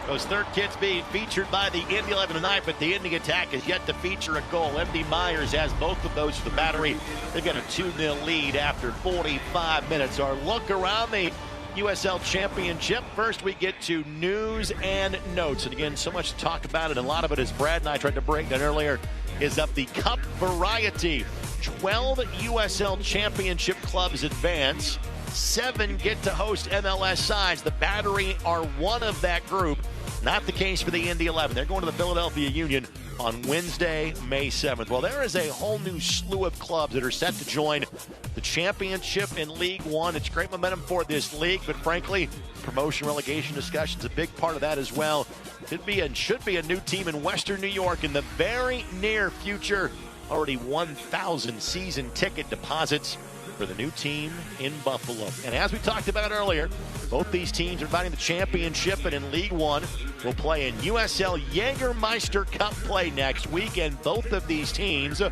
[SPEAKER 3] Those third kits being featured by the Indy 11 tonight, but the Indy attack is yet to feature a goal. MD Myers has both of those for the Battery. They've got a 2-0 lead after 45 minutes. Our look around the USL Championship. First, we get to news and notes. And again, so much to talk about, and a lot of it, as Brad and I tried to break down earlier, is of the cup variety. 12 USL Championship clubs advance. 7 get to host MLS sides. The Battery are one of that group. Not the case for the Indy 11. They're going to the Philadelphia Union on Wednesday, May 7th. Well, there is a whole new slew of clubs that are set to join the championship in League One. It's great momentum for this league, but frankly, promotion relegation discussions a big part of that as well. Could be and should be a new team in Western New York in the very near future. Already 1,000 season ticket deposits for the new team in Buffalo. And as we talked about earlier, both these teams are fighting the championship, and in League One will play in USL Jägermeister Cup play next week, and both of these teams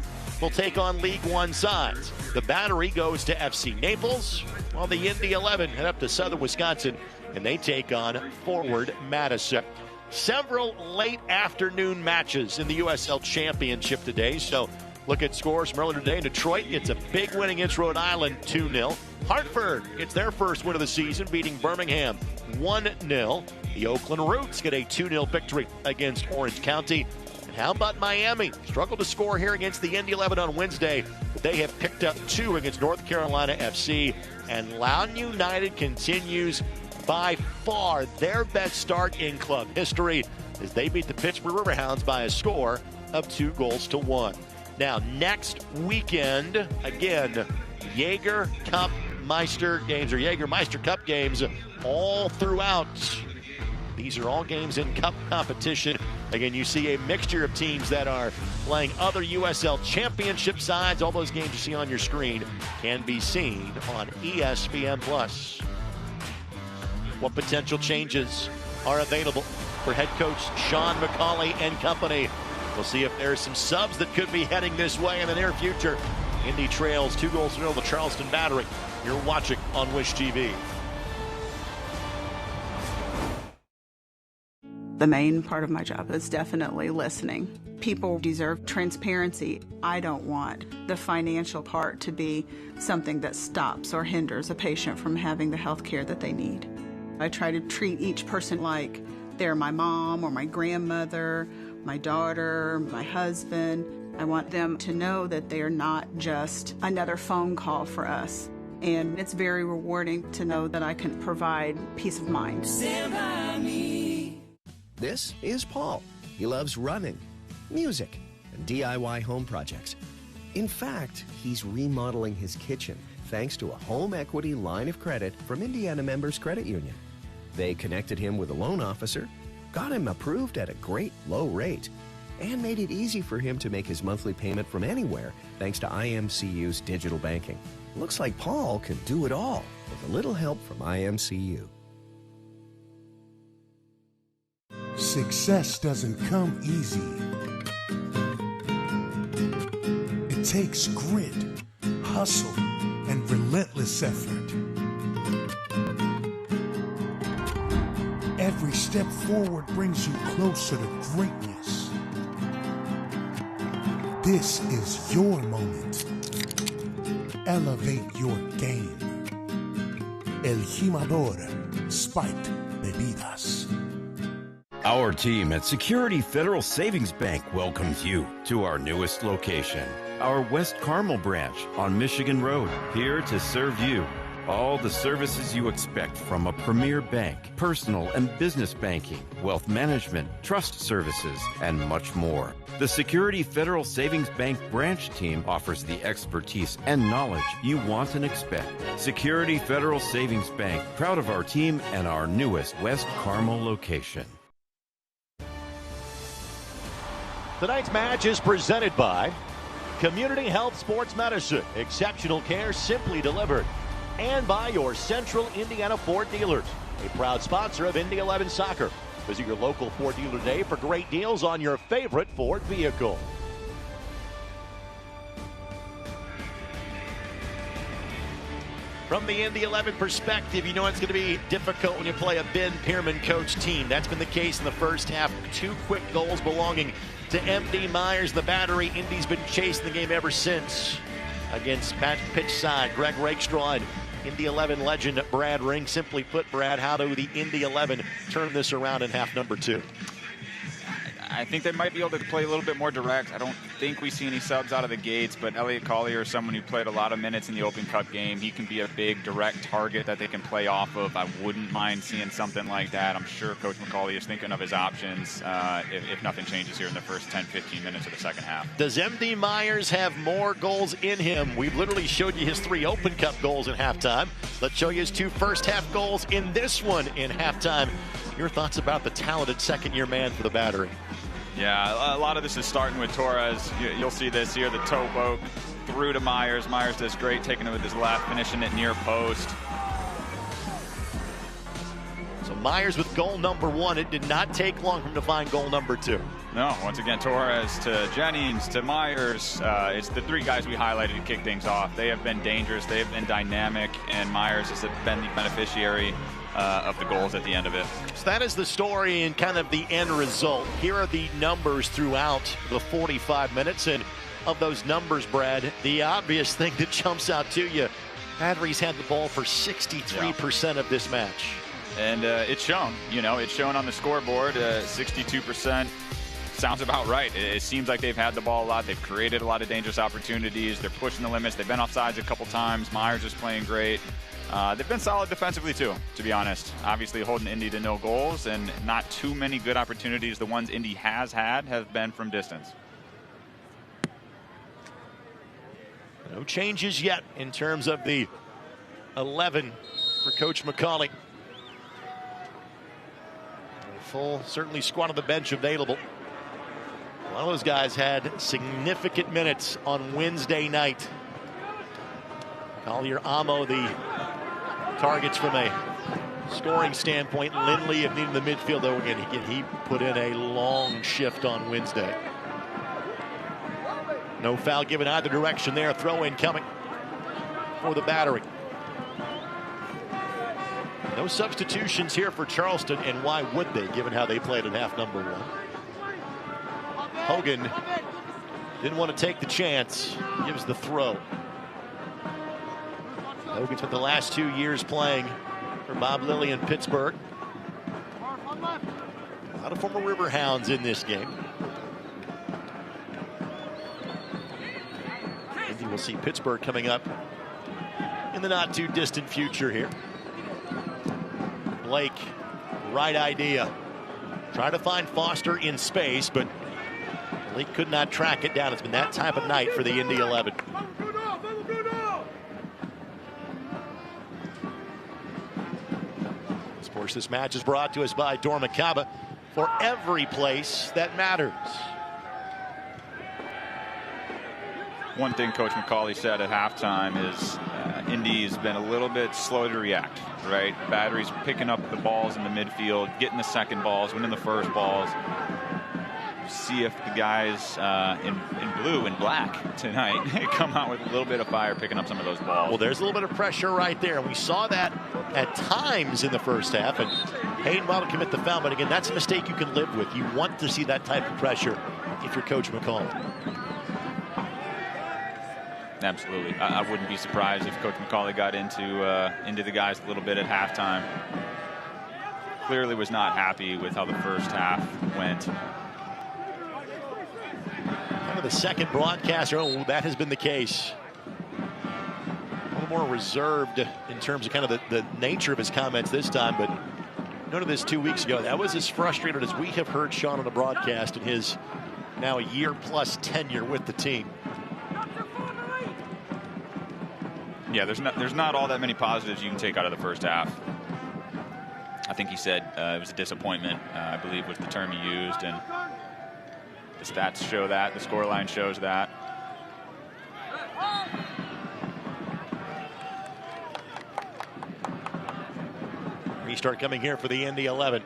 [SPEAKER 3] will take on League One sides. The Battery goes to FC Naples, while the Indy 11 head up to Southern Wisconsin, and they take on Forward Madison. Several late afternoon matches in the USL Championship today, so look at scores from earlier today. Detroit gets a big win against Rhode Island, 2-0. Hartford gets their first win of the season, beating Birmingham 1-0. The Oakland Roots get a 2-0 victory against Orange County. And how about Miami? Struggled to score here against the Indy 11 on Wednesday, but they have picked up 2 against North Carolina FC. And Loudoun United continues by far their best start in club history as they beat the Pittsburgh Riverhounds by a score of 2-1. Now, next weekend, again, Jaeger Cup Meister games, or Jägermeister Cup games, all throughout. These are all games in cup competition. Again, you see a mixture of teams that are playing other USL Championship sides. All those games you see on your screen can be seen on ESPN+. What potential changes are available for head coach Sean McCauley and company? We'll see if there's some subs that could be heading this way in the near future. Indy trails 2-0 the Charleston Battery. You're watching on Wish TV.
[SPEAKER 16] The main part of my job is definitely listening. People deserve transparency. I don't want the financial part to be something that stops or hinders a patient from having the health care that they need. I try to treat each person like they're my mom or my grandmother, my daughter, my husband. I want them to know that they are not just another phone call for us. And it's very rewarding to know that I can provide peace of mind.
[SPEAKER 5] Stand by me. This is Paul. He loves running, music, and DIY home projects. In fact, he's remodeling his kitchen thanks to a home equity line of credit from Indiana Members Credit Union. They connected him with a loan officer, got him approved at a great low rate, and made it easy for him to make his monthly payment from anywhere thanks to IMCU's digital banking. Looks like Paul can do it all with a little help from IMCU.
[SPEAKER 15] Success doesn't come easy. It takes grit, hustle, and relentless effort. Every step forward brings you closer to greatness. This is your moment. Elevate your game. El Jimador Spiked Bebidas.
[SPEAKER 17] Our team at Security Federal Savings Bank welcomes you to our newest location, our West Carmel branch on Michigan Road, here to serve you. All the services you expect from a premier bank, personal and business banking, wealth management, trust services, and much more. The Security Federal Savings Bank branch team offers the expertise and knowledge you want and expect. Security Federal Savings Bank, proud of our team and our newest West Carmel location.
[SPEAKER 3] Tonight's match is presented by Community Health Sports Medicine, exceptional care simply delivered, and by your Central Indiana Ford dealers, a proud sponsor of Indy 11 Soccer. Visit your local Ford dealer today for great deals on your favorite Ford vehicle. From the Indy 11 perspective, you know it's going to be difficult when you play a Ben Pierman coach team. That's been the case in the first half. 2 quick goals belonging to M.D. Myers, the battery. Indy's been chasing the game ever since against match pitch side Greg Rakestraw and Indy 11 legend Brad Ring. Simply put, Brad, how do the Indy 11 turn this around in half number 2?
[SPEAKER 4] I think they might be able to play a little bit more direct. I don't think we see any subs out of the gates, but Elliot Collier is someone who played a lot of minutes in the Open Cup game. He can be a big direct target that they can play off of. I wouldn't mind seeing something like that. I'm sure Coach McCauley is thinking of his options if nothing changes here in the first 10-15 minutes of the second half.
[SPEAKER 3] Does M.D. Myers have more goals in him? We've literally showed you his 3 Open Cup goals in halftime. Let's show you his 2 first-half goals in this one in halftime. Your thoughts about the talented second-year man for the battery?
[SPEAKER 4] Yeah, a lot of this is starting with Torres. You'll see this here, the toe poke through to Myers. Myers does great, taking it with his left, finishing it near post.
[SPEAKER 3] So Myers with goal number 1. It did not take long for him to find goal number 2.
[SPEAKER 4] No, once again, Torres to Jennings to Myers. It's the 3 guys we highlighted to kick things off. They have been dangerous, they have been dynamic, and Myers has been the beneficiary of the goals at the end of it.
[SPEAKER 3] So that is the story and kind of the end result. Here are the numbers throughout the 45 minutes. And of those numbers, Brad, the obvious thing that jumps out to you, Battery's had the ball for 63% of this match.
[SPEAKER 4] And it's shown, it's shown on the scoreboard, 62%. Sounds about right. It seems like they've had the ball a lot. They've created a lot of dangerous opportunities. They're pushing the limits. They've been offsides a couple times. Myers is playing great. They've been solid defensively too, to be honest. Obviously holding Indy to no goals and not too many good opportunities. The ones Indy has had have been from distance.
[SPEAKER 3] No changes yet in terms of the 11 for Coach McCauley. Full, certainly squad on the bench available. A lot of those guys had significant minutes on Wednesday night. Collier, Amo, the targets from a scoring standpoint. Lindley, if needed in the midfield, though, again, he put in a long shift on Wednesday. No foul given either direction there. Throw in coming for the battery. No substitutions here for Charleston, and why would they, given how they played in half number 1? Hogan didn't want to take the chance. Gives the throw. Hogan spent the last 2 years playing for Bob Lilly in Pittsburgh. A lot of former Riverhounds in this game. Indy will see Pittsburgh coming up in the not too distant future here. Blake, right idea. Try to find Foster in space, but Blake could not track it down. It's been that type of night for the Indy 11. Of course, this match is brought to us by Dormicaba for every place that matters.
[SPEAKER 4] One thing Coach McCauley said at halftime is Indy's been a little bit slow to react, right? Battery's picking up the balls in the midfield, getting the second balls, winning the first balls. see if the guys in blue and black tonight come out with a little bit of fire picking up some of those balls.
[SPEAKER 3] Well, there's a little bit of pressure right there. We saw that at times in the first half, and Hayden Wild commit the foul, but again, that's a mistake you can live with. You want to see that type of pressure if you're Coach McCauley.
[SPEAKER 4] Absolutely. I wouldn't be surprised if Coach McCauley got into the guys a little bit at halftime. Clearly was not happy with how the first half went.
[SPEAKER 3] Kind of the second broadcaster, that has been the case. A little more reserved in terms of kind of the nature of his comments this time, but none of this 2 weeks ago. That was as frustrated as we have heard Sean on the broadcast in his now a year-plus tenure with the team.
[SPEAKER 4] Yeah, there's not all that many positives you can take out of the first half. I think he said it was a disappointment, I believe was the term he used, and the stats show that, the scoreline shows that.
[SPEAKER 3] Restart coming here for the Indy 11.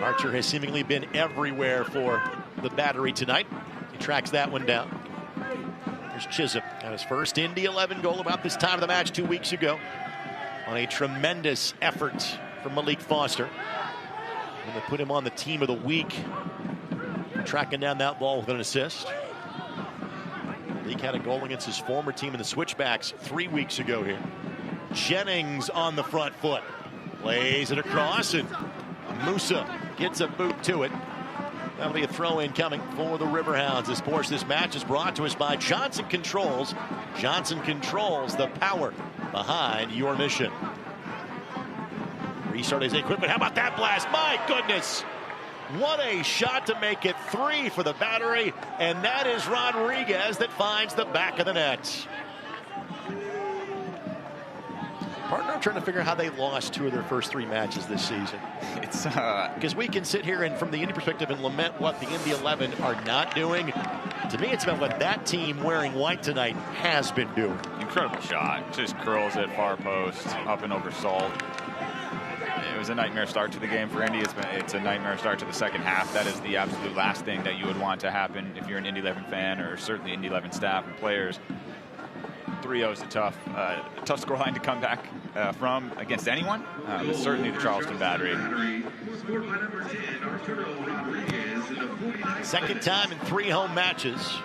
[SPEAKER 3] Archer has seemingly been everywhere for the Battery tonight. He tracks that one down. Here's Chisholm at his first Indy 11 goal about this time of the match 2 weeks ago on a tremendous effort from Malik Foster. And they put him on the team of the week, tracking down that ball with an assist. Malik had a goal against his former team in the Switchbacks 3 weeks ago here. Jennings on the front foot. Lays it across, and Musa gets a boot to it. That'll be a throw-in coming for the Riverhounds. This portion of this match is brought to us by Johnson Controls. Johnson controls the power behind your mission. Restart his equipment. How about that blast? My goodness! What a shot to make it 3 for the Battery. And that is Rodriguez that finds the back of the net. Partner, I'm trying to figure out how they lost 2 of their first 3 matches this season.
[SPEAKER 4] It's
[SPEAKER 3] because we can sit here and from the Indy perspective and lament what the Indy 11 are not doing. To me, it's about what that team wearing white tonight has been doing.
[SPEAKER 4] Incredible shot. Just curls it far post, up and over Salt. It was a nightmare start to the game for Indy. It's a nightmare start to the second half. That is the absolute last thing that you would want to happen if you're an Indy 11 fan, or certainly Indy 11 staff and players. 3-0 is a tough scoreline to come back from against anyone, but certainly the Charleston Battery.
[SPEAKER 3] Second time in 3 home matches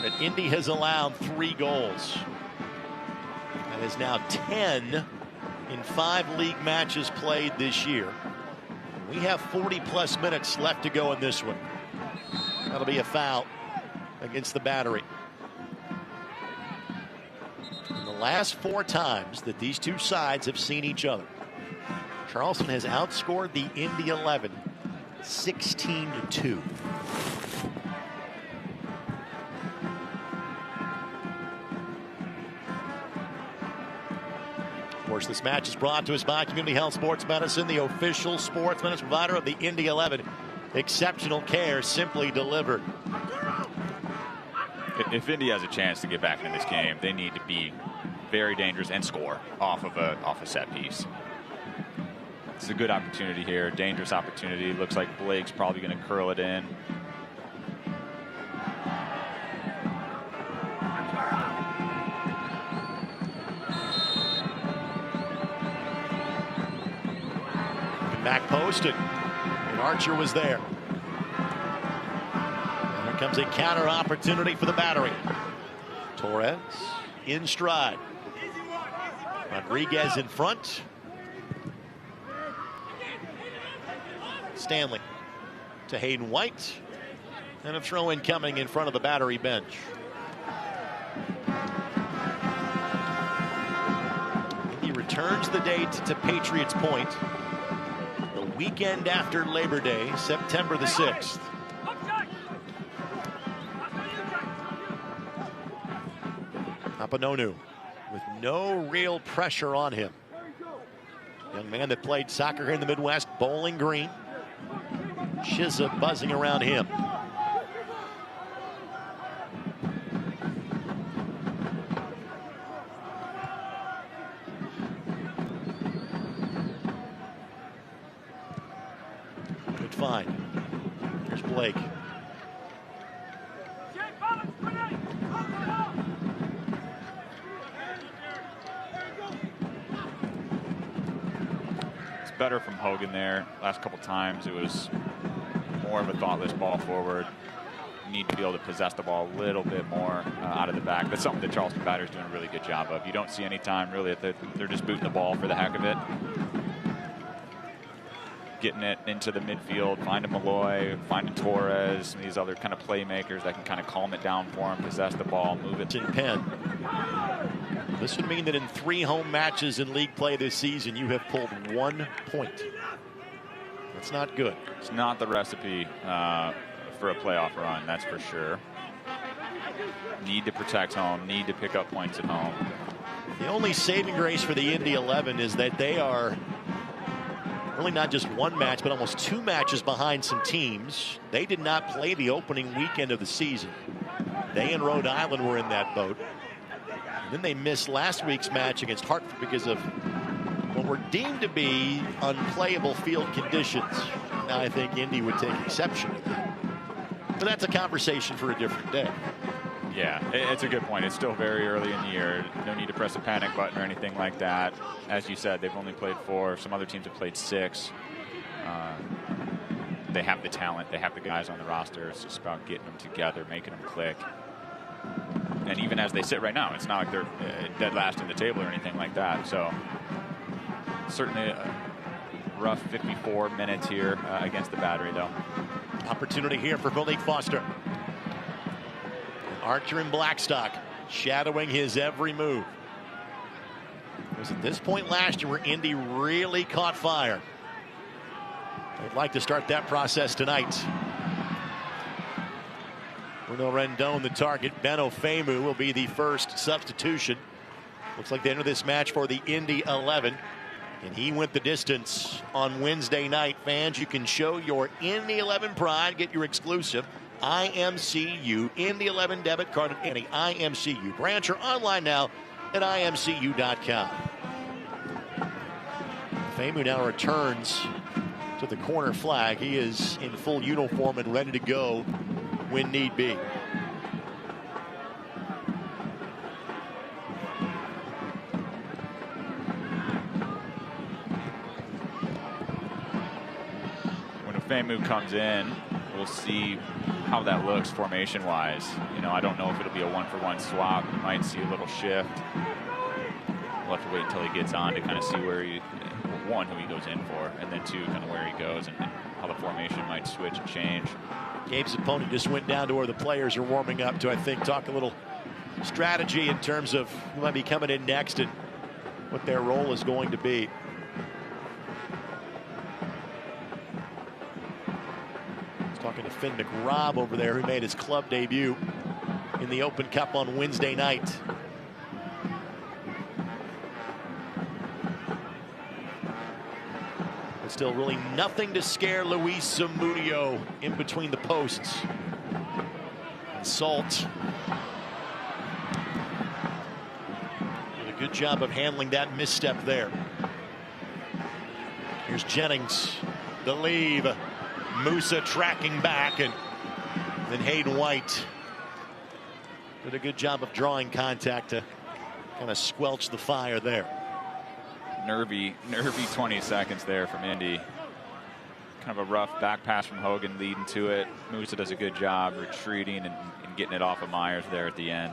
[SPEAKER 3] that Indy has allowed 3 goals. That is now 10 in 5 league matches played this year. We have 40-plus minutes left to go in this one. That'll be a foul against the Battery. In the last 4 times that these two sides have seen each other, Charleston has outscored the Indy 11 16-2. Of course, this match is brought to us by Community Health Sports Medicine, the official sports medicine provider of the Indy 11. Exceptional care simply delivered.
[SPEAKER 4] If Indy has a chance to get back into this game, they need to be very dangerous and score off a set piece. It's a good opportunity here, dangerous opportunity. Looks like Blake's probably going to curl it in.
[SPEAKER 3] Back post, and Archer was there. And here comes a counter opportunity for the Battery. Torres in stride. Rodriguez in front. Stanley to Hayden White. And a throw-in coming in front of the Battery bench. He returns the date to Patriots Point. The weekend after Labor Day, September the 6th. Apanonu with no real pressure on him. Young man that played soccer here in the Midwest, Bowling Green. Chizza buzzing around him. would find. Here's Blake.
[SPEAKER 4] It's better from Hogan there. Last couple times it was more of a thoughtless ball forward. You need to be able to possess the ball a little bit more out of the back. That's something the Charleston batter's doing a really good job of. You don't see any time really that they're just booting the ball for the heck of it. Getting it into the midfield, finding Malloy, finding Torres, and these other kind of playmakers that can kind of calm it down for him, possess the ball, move it.
[SPEAKER 3] In Penn. This would mean that in 3 home matches in league play this season, you have pulled 1 point. That's not good.
[SPEAKER 4] It's not the recipe for a playoff run, that's for sure. Need to protect home, need to pick up points at home.
[SPEAKER 3] The only saving grace for the Indy 11 is that they are really not just 1 match, but almost 2 matches behind some teams. They did not play the opening weekend of the season. They and Rhode Island were in that boat. And then they missed last week's match against Hartford because of what were deemed to be unplayable field conditions. Now I think Indy would take exception to that. But that's a conversation for a different day.
[SPEAKER 4] Yeah, it's a good point. It's still very early in the year. No need to press a panic button or anything like that. As you said, they've only played 4. Some other teams have played 6. They have the talent. They have the guys on the roster. It's just about getting them together, making them click. And even as they sit right now, it's not like they're dead last in the table or anything like that. So certainly a rough 54 minutes here against the battery, though.
[SPEAKER 3] Opportunity here for Malik Foster. Archer in Blackstock, shadowing his every move. It was at this point last year where Indy really caught fire. They'd like to start that process tonight. Bruno Rendon, the target. Ben Ofemu will be the first substitution. Looks like they enter this match for the Indy 11. And he went the distance on Wednesday night. Fans, you can show your Indy 11 pride. Get your exclusive IMCU Indy 11 debit card at any IMCU branch or online now at imcu.com. Famu now returns to the corner flag. He is in full uniform and ready to go when need be.
[SPEAKER 4] Famu comes in, we'll see how that looks formation wise. You know, I don't know if it'll be a 1-for-1 swap. You might see a little shift. We'll have to wait until he gets on to kind of see where he, 1, who he goes in for, and then 2, kind of where he goes and how the formation might switch and change.
[SPEAKER 3] Gabe's opponent just went down to where the players are warming up to, I think, talk a little strategy in terms of who might be coming in next and what their role is going to be. Talking to Finn McRobb over there, who made his club debut in the Open Cup on Wednesday night. But still really nothing to scare Luis Zamudio in between the posts. And Salt did a good job of handling that misstep there. Here's Jennings, the leave. Musa tracking back, and then Hayden White did a good job of drawing contact to kind of squelch the fire there.
[SPEAKER 4] Nervy 20 seconds there from Indy. Kind of a rough back pass from Hogan leading to it. Musa does a good job retreating and getting it off of Myers there at the end.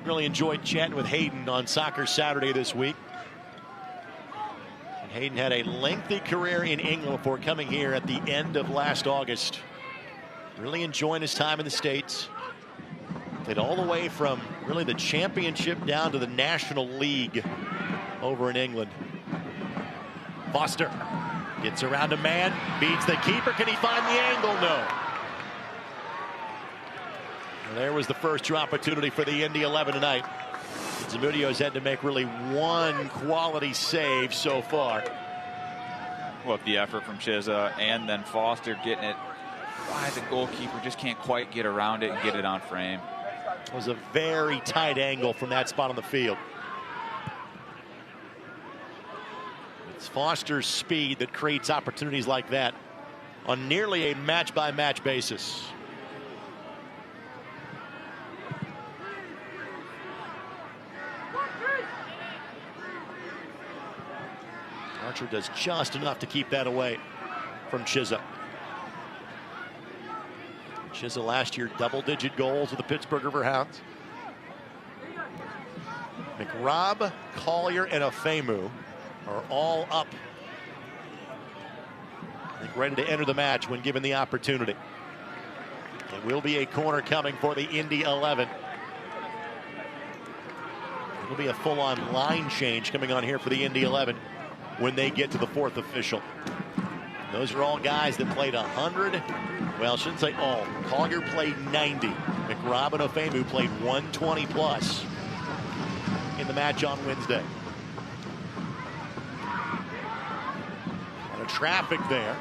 [SPEAKER 3] Really enjoyed chatting with Hayden on Soccer Saturday this week. Hayden had a lengthy career in England before coming here at the end of last August. Really enjoying his time in the States. Played all the way from really the championship down to the National League over in England. Foster gets around a man, beats the keeper. Can he find the angle? No. And there was the first true opportunity for the Indy 11 tonight. Zamudio's had to make really 1 quality save so far.
[SPEAKER 4] Look, the effort from Chiza and then Foster getting it by the goalkeeper. Just can't quite get around it and get it on frame.
[SPEAKER 3] It was a very tight angle from that spot on the field. It's Foster's speed that creates opportunities like that on nearly a match-by-match basis. Archer does just enough to keep that away from Chiza. Chiza last year, double-digit goals with the Pittsburgh Riverhounds. McRobb, Collier, and Afemu are all up. I think ready to enter the match when given the opportunity. It will be a corner coming for the Indy 11. It'll be a full-on line change coming on here for the Indy 11 when they get to the fourth official. Those are all guys that played 100. Well, I shouldn't say all. Collier played 90. McRobb and Afemu played 120 plus in the match on Wednesday. A lot of traffic there.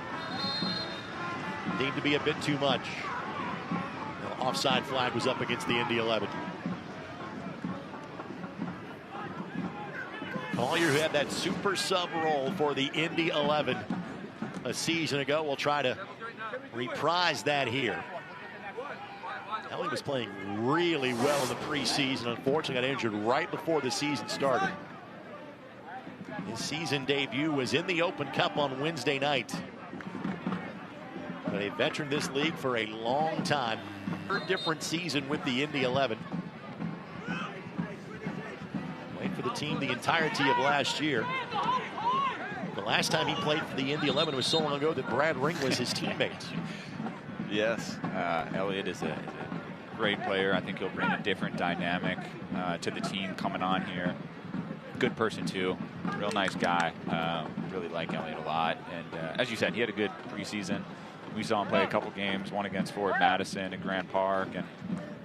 [SPEAKER 3] Deemed to be a bit too much. The offside flag was up against the Indy 11. Collier, who had that super sub role for the Indy 11 a season ago, will try to reprise that here. Ellie was playing really well in the preseason. Unfortunately, got injured right before the season started. His season debut was in the Open Cup on Wednesday night. But a veteran this league for a long time. Third different season with the Indy 11. Played for the team the entirety of last year. The last time he played for the Indy 11 was so long ago that Brad Ring was his teammate.
[SPEAKER 4] Yes, Elliott is a great player. I think he'll bring a different dynamic to the team coming on here. Good person too, real nice guy. Really like Elliott a lot. And as you said, he had a good preseason. We saw him play a couple games, one against Ford Madison at Grand Park, and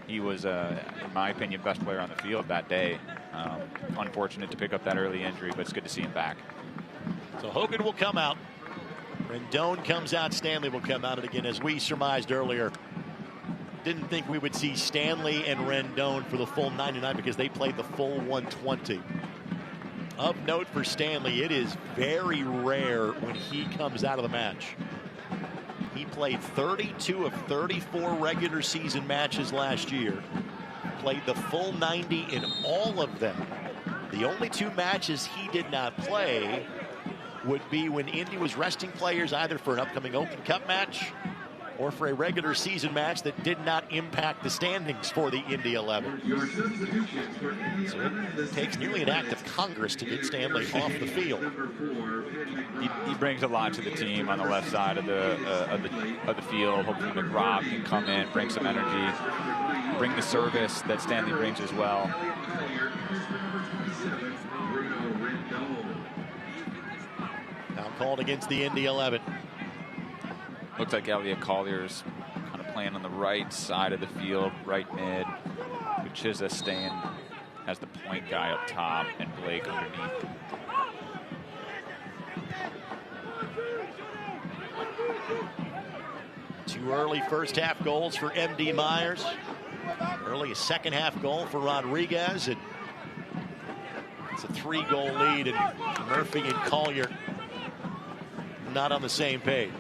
[SPEAKER 4] he was, in my opinion, best player on the field that day. Unfortunate to pick up that early injury, but it's good to see him back.
[SPEAKER 3] So Hogan will come out. Rendon comes out. Stanley will come out. And again, as we surmised earlier, didn't think we would see Stanley and Rendon for the full 99 because they played the full 120. Of note for Stanley, it is very rare when he comes out of the match. He played 32 of 34 regular season matches last year. Played the full 90 in all of them. The only two matches he did not play would be when Indy was resting players either for an upcoming Open Cup match or for a regular season match that did not impact the standings for the Indy 11. So it takes nearly an act of Congress to get Stanley off the field.
[SPEAKER 4] He brings a lot to the team on the left side of the field. Hopefully McRobb can come in, bring some energy, bring the service that Stanley brings as well.
[SPEAKER 3] Now called against the Indy 11.
[SPEAKER 4] Looks like Elliott Collier's kind of playing on the right side of the field, right mid. Chiza staying as the point guy up top and Blake underneath.
[SPEAKER 3] Two early first half goals for MD Myers. Early second half goal for Rodriguez. And it's a 3-goal lead, and Murphy and Collier not on the same page.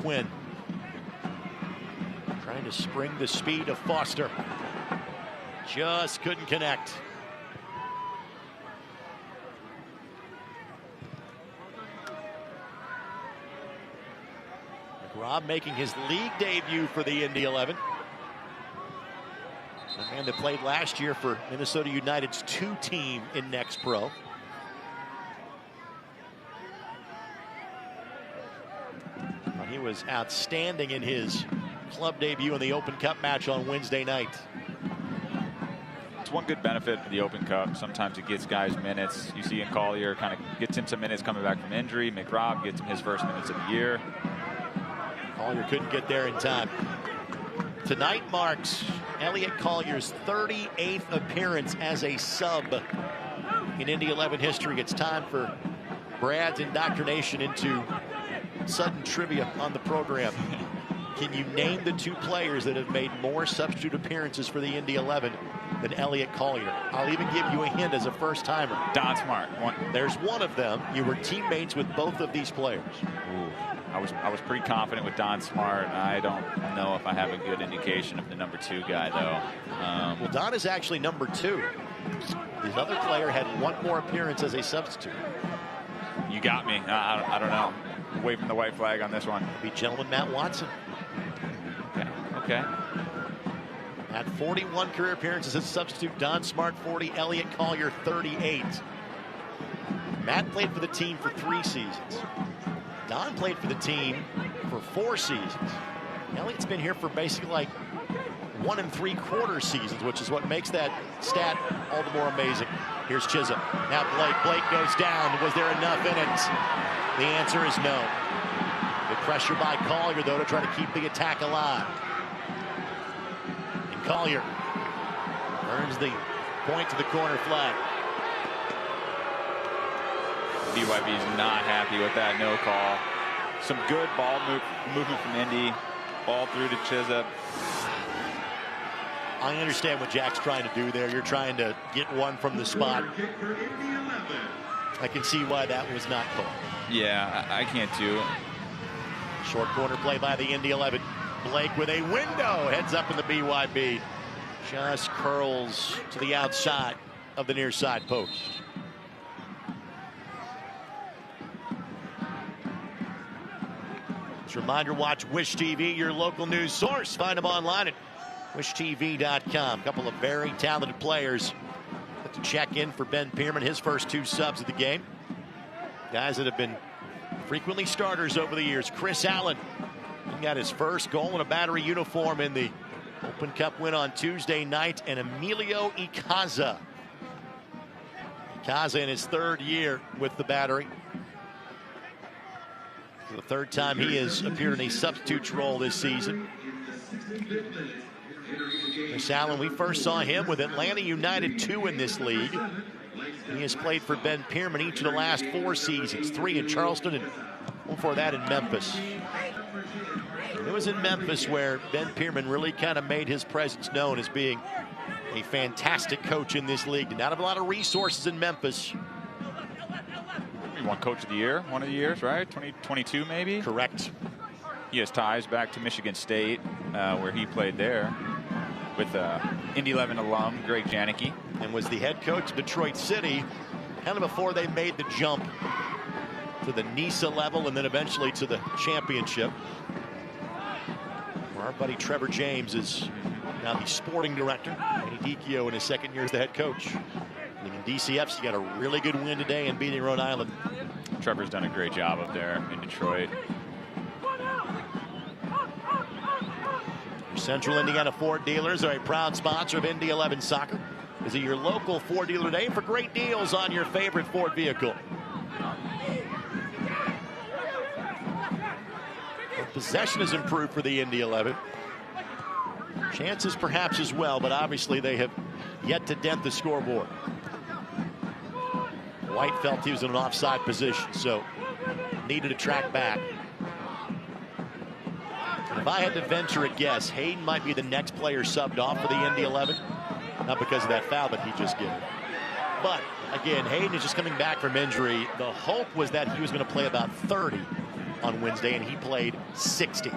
[SPEAKER 3] Quinn trying to spring the speed of Foster. Just couldn't connect. McRobb making his league debut for the Indy 11. A man that played last year for Minnesota United's 2 team in Next Pro. He was outstanding in his club debut in the Open Cup match on Wednesday night.
[SPEAKER 4] It's one good benefit of the Open Cup. Sometimes it gets guys minutes. You see in Collier kind of gets him some minutes coming back from injury. McRobb gets him his first minutes of the year.
[SPEAKER 3] Collier couldn't get there in time. Tonight marks Elliott Collier's 38th appearance as a sub in Indy 11 history. It's time for Brad's indoctrination into sudden trivia on the program. Can you name the 2 players that have made more substitute appearances for the Indy 11 than Elliot Collier? I'll even give you a hint as a first-timer.
[SPEAKER 4] Don Smart.
[SPEAKER 3] There's one of them. You were teammates with both of these players.
[SPEAKER 4] Ooh. I was pretty confident with Don Smart. I don't know if I have a good indication of the number 2 guy, though.
[SPEAKER 3] Well, Don is actually number 2. The other player had 1 more appearance as a substitute.
[SPEAKER 4] You got me. I don't know. Waving the white flag on this one.
[SPEAKER 3] Be gentleman Matt Watson.
[SPEAKER 4] Okay.
[SPEAKER 3] At 41 career appearances as a substitute, Don Smart 40, Elliot Collier 38. Matt played for the team for 3 seasons. Don played for the team for 4 seasons. Elliot's been here for basically like 1 3/4 seasons, which is what makes that stat all the more amazing. Here's Chisholm. Now Blake goes down. Was there enough in it? The answer is no. Good pressure by Collier, though, to try to keep the attack alive. And Collier earns the point to the corner flag.
[SPEAKER 4] BYB is not happy with that no call. Some good ball movement from Indy. Ball through to Chisholm.
[SPEAKER 3] I understand what Jack's trying to do there. You're trying to get one from the spot. I can see why that was not called.
[SPEAKER 4] Yeah, I can't too.
[SPEAKER 3] Short corner play by the Indy 11. Blake with a window. Heads up in the BYB. Just curls to the outside of the near side post. Just a reminder, watch Wish TV, your local news source. Find them online at wishtv.com. A couple of very talented players to check in for Ben Pierman, his first 2 subs of the game. Guys that have been frequently starters over the years. Chris Allen, he got his first goal in a Battery uniform in the Open Cup win on Tuesday night. And Emilio Icaza. Icaza in his 3rd year with the Battery. For the 3rd time he has appeared in a substitute role this season. Chris Allen, we first saw him with Atlanta United 2 in this league. He has played for Ben Pierman each of the last 4 seasons, 3 in Charleston and one before that in Memphis. And it was in Memphis where Ben Pierman really kind of made his presence known as being a fantastic coach in this league. Did not have a lot of resources in Memphis.
[SPEAKER 4] He won Coach of the Year, one of the years, right? 2022 maybe?
[SPEAKER 3] Correct.
[SPEAKER 4] He has ties back to Michigan State, where he played there with Indy 11 alum Greg Janicki.
[SPEAKER 3] And was the head coach of Detroit City kind of before they made the jump to the NISA level and then eventually to the championship. Our buddy Trevor James is now the sporting director. Manny Dicchio in his 2nd year as the head coach. And in DCF's got a really good win today in beating Rhode Island.
[SPEAKER 4] Trevor's done a great job up there in Detroit.
[SPEAKER 3] Central Indiana Ford dealers are a proud sponsor of Indy 11 soccer. Visit your local Ford dealer today for great deals on your favorite Ford vehicle. Well, possession has improved for the Indy 11. Chances perhaps as well, but obviously they have yet to dent the scoreboard. White felt he was in an offside position, so needed to track back. And if I had to venture a guess, Hayden might be the next player subbed off for the Indy 11. Not because of that foul that he just gave. But, again, Hayden is just coming back from injury. The hope was that he was going to play about 30 on Wednesday, and he played 60.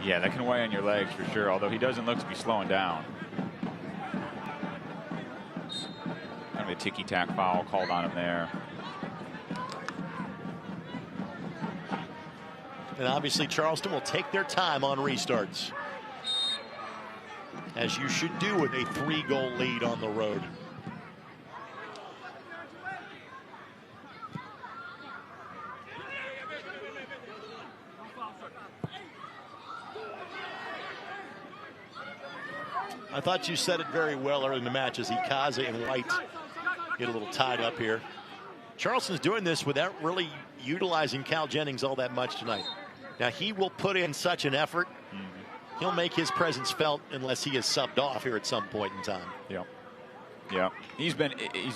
[SPEAKER 4] Yeah, that can weigh on your legs for sure, although he doesn't look to be slowing down. Kind of a ticky-tack foul called on him there.
[SPEAKER 3] And obviously Charleston will take their time on restarts, as you should do with a 3-goal lead on the road. I thought you said it very well early in the match as Icaza and White get a little tied up here. Charleston's doing this without really utilizing Cal Jennings all that much tonight. Now, he will put in such an effort. He'll make his presence felt unless he is subbed off here at some point in time.
[SPEAKER 4] Yep. Yeah, he's been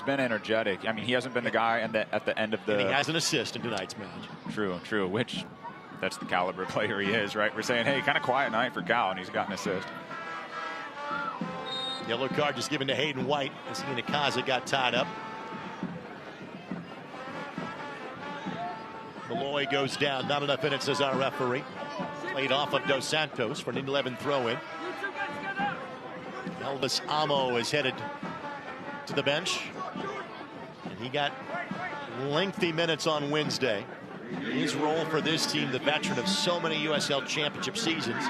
[SPEAKER 4] energetic. I mean, he hasn't been the guy at the end of the.
[SPEAKER 3] And he has an assist in tonight's match.
[SPEAKER 4] True. Which, that's the caliber player he is, right? We're saying, hey, kind of quiet night for Cal, and he's got an assist.
[SPEAKER 3] Yellow card just given to Hayden White as he and Ikaza got tied up. Malloy goes down. Not enough in it, says our referee. Played off of Dos Santos for an 11 throw-in. Elvis Amo is headed to the bench. And he got lengthy minutes on Wednesday. His role for this team, the veteran of so many USL Championship seasons,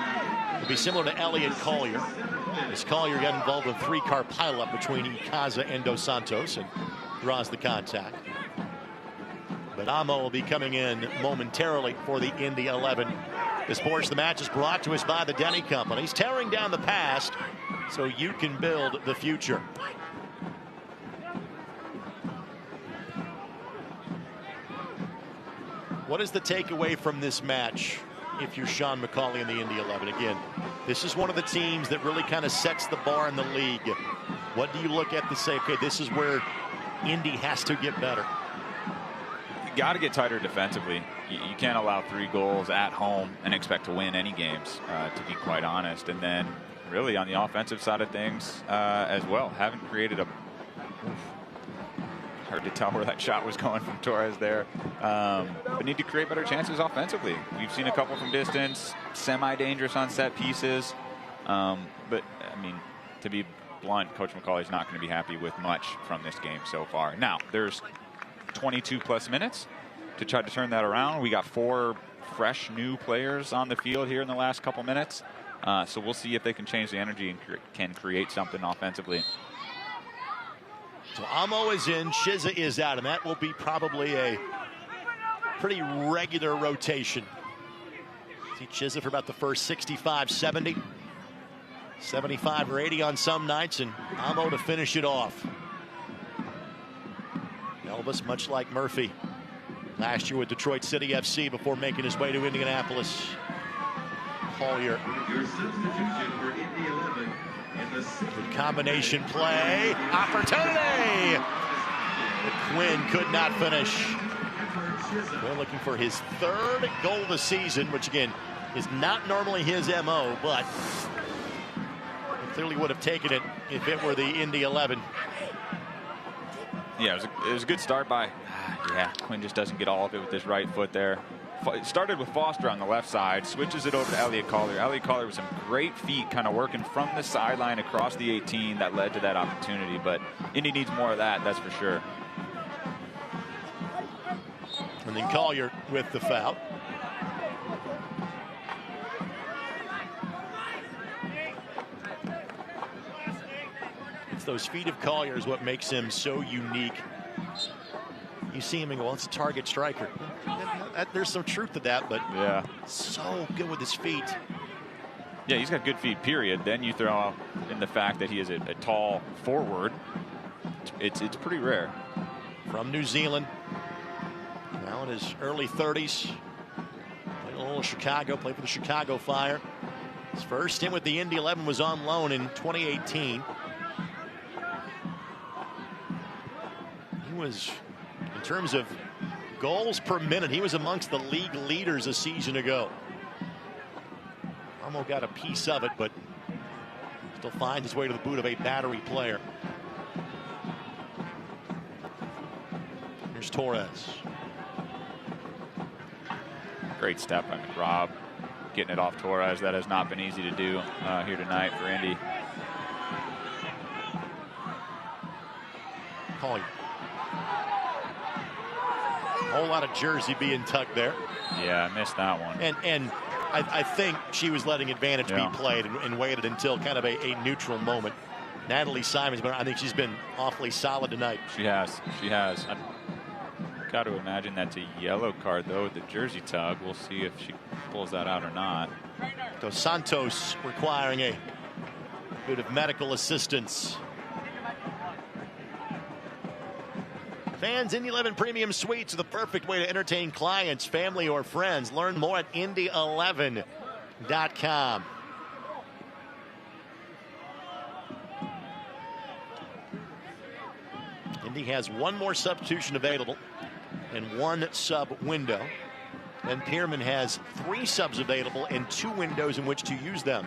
[SPEAKER 3] will be similar to Elliot Collier. As Collier got involved in a 3-car pileup between Ikaza and Dos Santos and draws the contact. But Amo will be coming in momentarily for the Indy 11. This portion of the match is brought to us by the Denny Company. He's tearing down the past so you can build the future. What is the takeaway from this match if you're Sean McCauley in the Indy 11? Again, this is one of the teams that really kind of sets the bar in the league. What do you look at to say, okay, this is where Indy has to get better?
[SPEAKER 4] You got to get tighter defensively. You can't allow 3 goals at home and expect to win any games, to be quite honest. And then really on the offensive side of things as well, haven't created a... Hard to tell where that shot was going from Torres there. But need to create better chances offensively. We've seen a couple from distance, semi-dangerous on set pieces. But, I mean, to be blunt, Coach McCauley's not going to be happy with much from this game so far. Now, there's 22-plus minutes to try to turn that around. We got 4 fresh new players on the field here in the last couple minutes. So we'll see if they can change the energy and can create something offensively.
[SPEAKER 3] So Amo is in, Chiza is out, and that will be probably a pretty regular rotation. See Chiza for about the first 65, 70, 75 or 80 on some nights, and Amo to finish it off. Elvis, much like Murphy last year with Detroit City FC before making his way to Indianapolis. Collier.
[SPEAKER 1] Your substitution for Indy 11.
[SPEAKER 3] Good combination play. Opportunity! But Quinn could not finish. We're looking for his 3rd goal of the season, which again is not normally his MO, but he clearly would have taken it if it were the Indy 11.
[SPEAKER 4] Yeah, it was a good start by, Quinn just doesn't get all of it with his right foot there. It started with Foster on the left side, switches it over to Elliot Collier. Elliot Collier with some great feet kind of working from the sideline across the 18 that led to that opportunity, but Indy needs more of that, that's for sure.
[SPEAKER 3] And then Collier with the foul. It's those feet of Collier is what makes him so unique. You see him and go, well, it's a target striker. There's some truth to that, but
[SPEAKER 4] yeah,
[SPEAKER 3] so good with his feet.
[SPEAKER 4] Yeah, he's got good feet, period. Then you throw in the fact that he is a tall forward. It's pretty rare.
[SPEAKER 3] From New Zealand, now in his early 30s. Played a little Chicago, played for the Chicago Fire. His first stint with the Indy 11 was on loan in 2018. He was, in terms of goals per minute, he was amongst the league leaders a season ago. Almost got a piece of it, but still finds his way to the boot of a Battery player. Here's Torres.
[SPEAKER 4] Great step by McRobb, getting it off Torres. That has not been easy to do here tonight for Indy.
[SPEAKER 3] Collier. A whole lot of jersey being tucked there.
[SPEAKER 4] Yeah, I missed that one.
[SPEAKER 3] And I think she was letting advantage be played and waited until kind of a neutral moment. Natalie Simons, but I think she's been awfully solid tonight.
[SPEAKER 4] She has. I've got to imagine that's a yellow card, though, with the jersey tug. We'll see if she pulls that out or not.
[SPEAKER 3] Dos Santos requiring a bit of medical assistance. Fans, Indy 11 Premium Suites are the perfect way to entertain clients, family, or friends. Learn more at Indy11.com. Indy has one more substitution available and one sub window. And Pierman has 3 subs available and 2 windows in which to use them.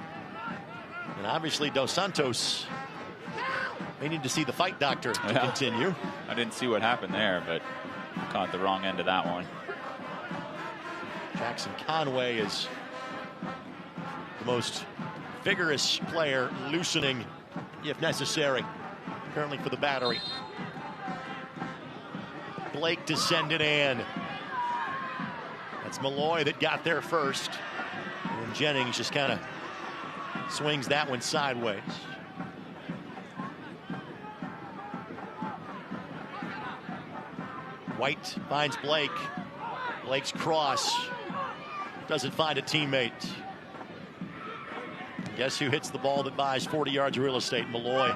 [SPEAKER 3] And obviously Dos Santos may need to see the fight doctor to continue.
[SPEAKER 4] I didn't see what happened there, but caught the wrong end of that one.
[SPEAKER 3] Jackson Conway is the most vigorous player, loosening if necessary, currently for the Battery. Blake to send it in. That's Malloy that got there first. And Jennings just kind of swings that one sideways. White finds Blake. Blake's cross doesn't find a teammate. Guess who hits the ball that buys 40 yards of real estate? Malloy.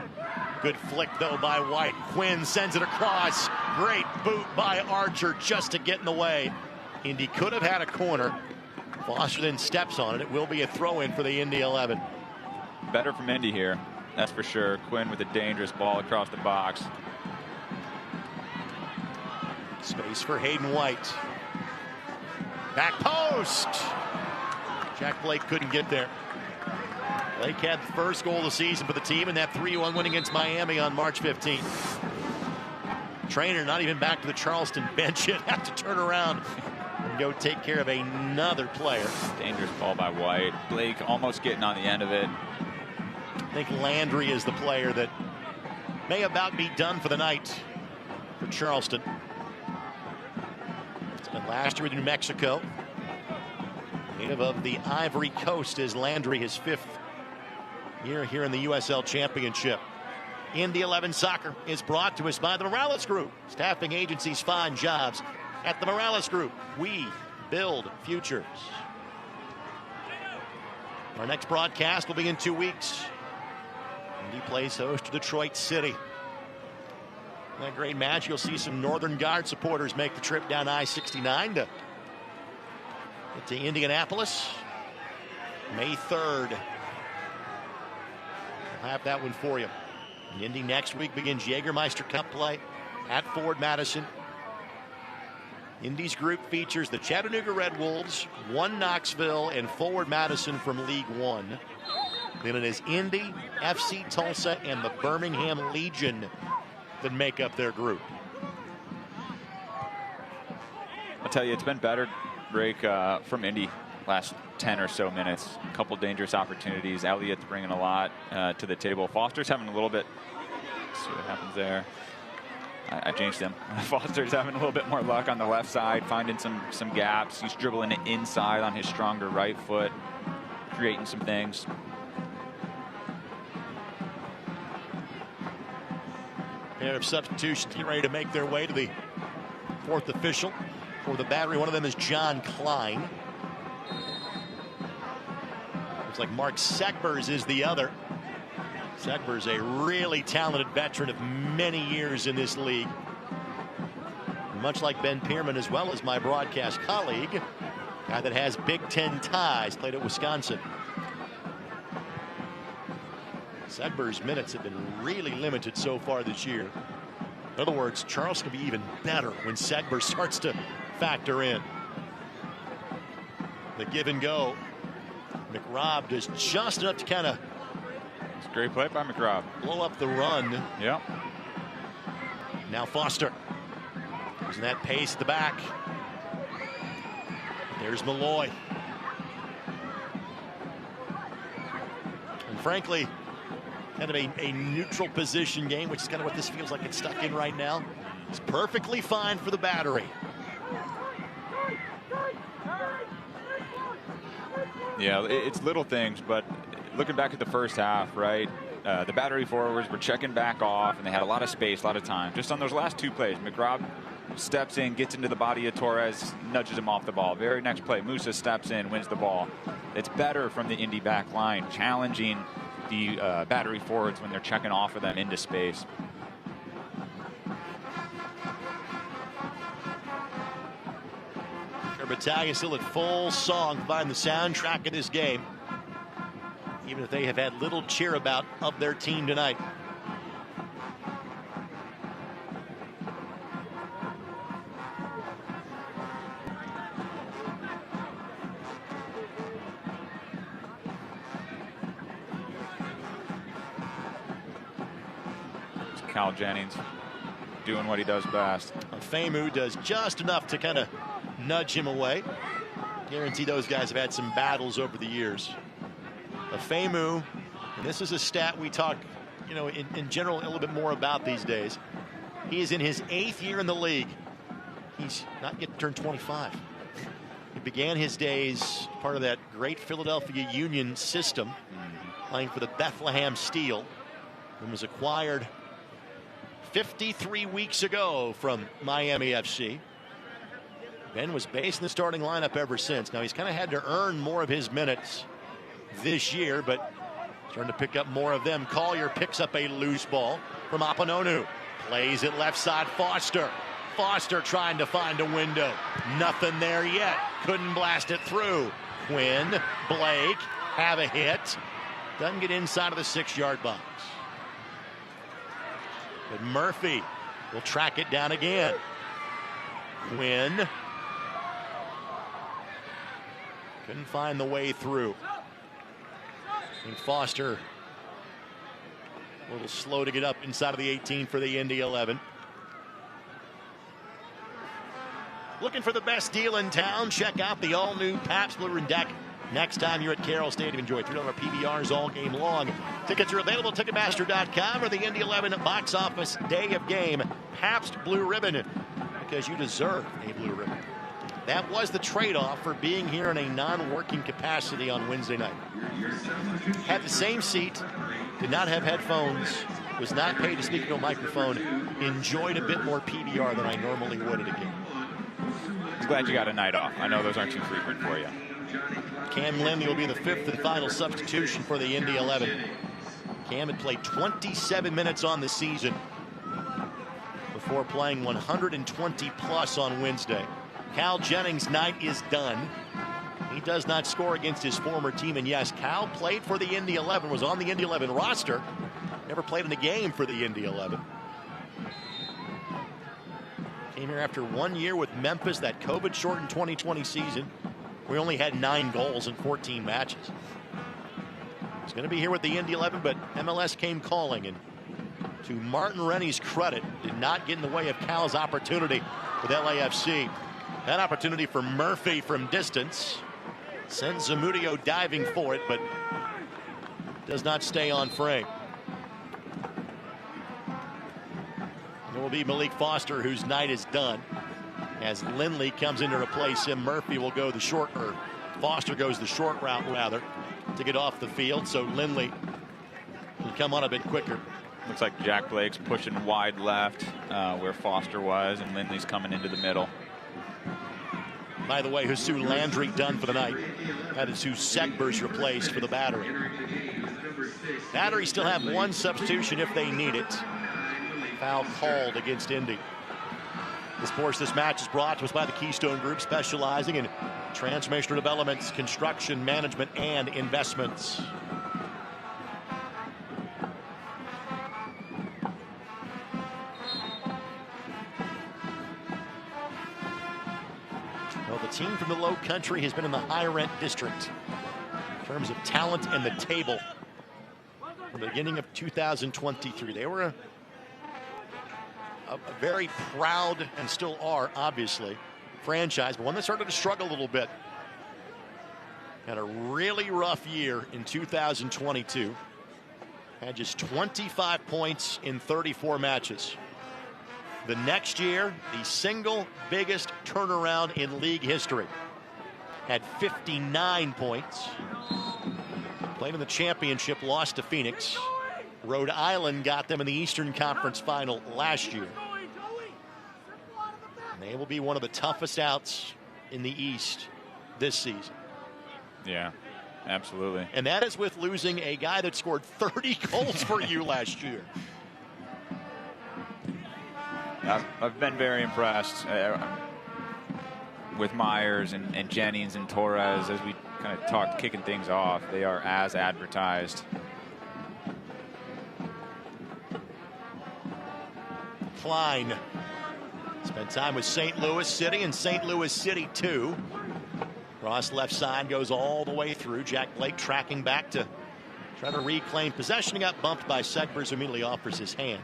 [SPEAKER 3] Good flick, though, by White. Quinn sends it across. Great boot by Archer just to get in the way. Indy could have had a corner. Foster then steps on it. It will be a throw-in for the Indy 11.
[SPEAKER 4] Better from Indy here, that's for sure. Quinn with a dangerous ball across the box.
[SPEAKER 3] Space for Hayden White. Back post. Jack Blake couldn't get there. Blake had the first goal of the season for the team in that 3-1 win against Miami on March 15th. Trainer not even back to the Charleston bench yet. Have to turn around and go take care of another player.
[SPEAKER 4] Dangerous ball by White. Blake almost getting on the end of it.
[SPEAKER 3] I think Landry is the player that may about be done for the night for Charleston. Spent last year with New Mexico. Native of the Ivory Coast is Landry, his 5th year here in the USL Championship. Indy 11 Soccer is brought to us by the Morales Group. Staffing agencies find jobs at the Morales Group. We build futures. Our next broadcast will be in 2 weeks. Indy plays host to Detroit City. That great match, you'll see some Northern Guard supporters make the trip down I-69 to get to Indianapolis. May 3rd. We'll have that one for you. And Indy next week begins Jägermeister Cup play at Ford Madison. Indy's group features the Chattanooga Red Wolves, 1 Knoxville, and Forward Madison from League One. Then it is Indy, FC Tulsa, and the Birmingham Legion that make up their group.
[SPEAKER 4] I'll tell you, it's been better break from Indy last 10 or so minutes. A couple dangerous opportunities. Elliott's bringing a lot to the table. Foster's having a little bit. Let's see what happens there. I changed him. Foster's having a little bit more luck on the left side, finding some gaps. He's dribbling it inside on his stronger right foot, creating some things.
[SPEAKER 3] Pair of substitutions getting ready to make their way to the 4th official for the Battery. One of them is John Klein. Looks like Mark Segbers is the other. Segbers, a really talented veteran of many years in this league. Much like Ben Pierman, as well as my broadcast colleague, guy that has Big Ten ties, played at Wisconsin. Segbers' minutes have been really limited so far this year. In other words, Charles can be even better when Segbers starts to factor in. The give and go. McRobb does just enough to kind of.
[SPEAKER 4] It's a great play by McRobb.
[SPEAKER 3] Blow up the run.
[SPEAKER 4] Yep.
[SPEAKER 3] Now Foster. Using that pace at the back. There's Malloy. And frankly, kind of a neutral position game, which is kind of what this feels like it's stuck in right now. It's perfectly fine for the Battery.
[SPEAKER 4] Yeah, it's little things, but looking back at the first half, right, the Battery forwards were checking back off, and they had a lot of space, a lot of time. Just on those last 2 plays, McRobb steps in, gets into the body of Torres, nudges him off the ball. Very next play, Musa steps in, wins the ball. It's better from the Indy back line, challenging the Battery forwards when they're checking off of them into space.
[SPEAKER 3] Battaglia still at full song, find the soundtrack of this game, even if they have had little cheer about of their team tonight.
[SPEAKER 4] Cal Jennings doing what he does best.
[SPEAKER 3] Femu does just enough to kind of nudge him away. Guarantee those guys have had some battles over the years. Femu, and this is a stat we talk, you know, in general a little bit more about these days. He is in his 8th year in the league. He's not yet turned 25. He began his days part of that great Philadelphia Union system, playing for the Bethlehem Steel, and was acquired 53 weeks ago from Miami FC. Ben was based in the starting lineup ever since. Now he's kind of had to earn more of his minutes this year, but starting to pick up more of them. Collier picks up a loose ball from Apononu. Plays it left side, Foster. Foster trying to find a window. Nothing there yet. Couldn't blast it through. Quinn, Blake have a hit. Doesn't get inside of the 6-yard box. But Murphy will track it down again. Quinn couldn't find the way through. And Foster a little slow to get up inside of the 18 for the Indy 11. Looking for the best deal in town? Check out the all-new Pabst Blue Ribbon Deck. Next time you're at Carroll Stadium, enjoy $3 PBRs all game long. Tickets are available at Ticketmaster.com or the Indy 11 box office day of game. Pabst Blue Ribbon, because you deserve a blue ribbon. That was the trade-off for being here in a non-working capacity on Wednesday night. Had the same seat, did not have headphones, was not paid to speak into a microphone, enjoyed a bit more PBR than I normally would at a game.
[SPEAKER 4] I'm glad you got a night off. I know those aren't too frequent for you.
[SPEAKER 3] Cam Lindley will be the 5th and final substitution for the Indy 11. Cam had played 27 minutes on the season before playing 120 plus on Wednesday. Cal Jennings' night is done. He does not score against his former team, and yes, Cal played for the Indy 11, was on the Indy 11 roster, never played in a game for the Indy 11. Came here after 1 year with Memphis, that COVID-shortened 2020 season. We only had 9 goals in 14 matches. He's going to be here with the Indy 11, but MLS came calling, and to Martin Rennie's credit, did not get in the way of Cal's opportunity with LAFC. That opportunity for Murphy from distance. Sends Zamudio diving for it, but does not stay on frame. It will be Malik Foster, whose night is done. As Lindley comes in to replace him, Murphy will go the short, or Foster goes the short route rather, to get off the field. So Lindley can come on a bit quicker.
[SPEAKER 4] Looks like Jack Blake's pushing wide left where Foster was, and Lindley's coming into the middle.
[SPEAKER 3] By the way, Jesus Landry done for the night. That is who Segbers replaced for the Battery. Battery still have one substitution if they need it. Foul called against Indy. This match is brought to us by the Keystone Group, specializing in transformational developments, construction, management, and investments. Well, the team from the Low Country has been in the high rent district in terms of talent and the table from the beginning of 2023. They were a very proud, and still are, obviously, franchise, but one that started to struggle a little bit. Had a really rough year in 2022. Had just 25 points in 34 matches. The next year, the single biggest turnaround in league history. Had 59 points. Played in the championship, lost to Phoenix. Rhode Island got them in the Eastern Conference Final last year. And they will be one of the toughest outs in the East this season.
[SPEAKER 4] Yeah, absolutely.
[SPEAKER 3] And that is with losing a guy that scored 30 goals for you last year.
[SPEAKER 4] I've been very impressed with Myers and Jennings and Torres as we kind of talked, kicking things off. They are as advertised.
[SPEAKER 3] Klein spent time with St. Louis City and St. Louis City 2. Cross left side goes all the way through. Jack Blake tracking back to try to reclaim possession. Got bumped by Segbers, who immediately offers his hand.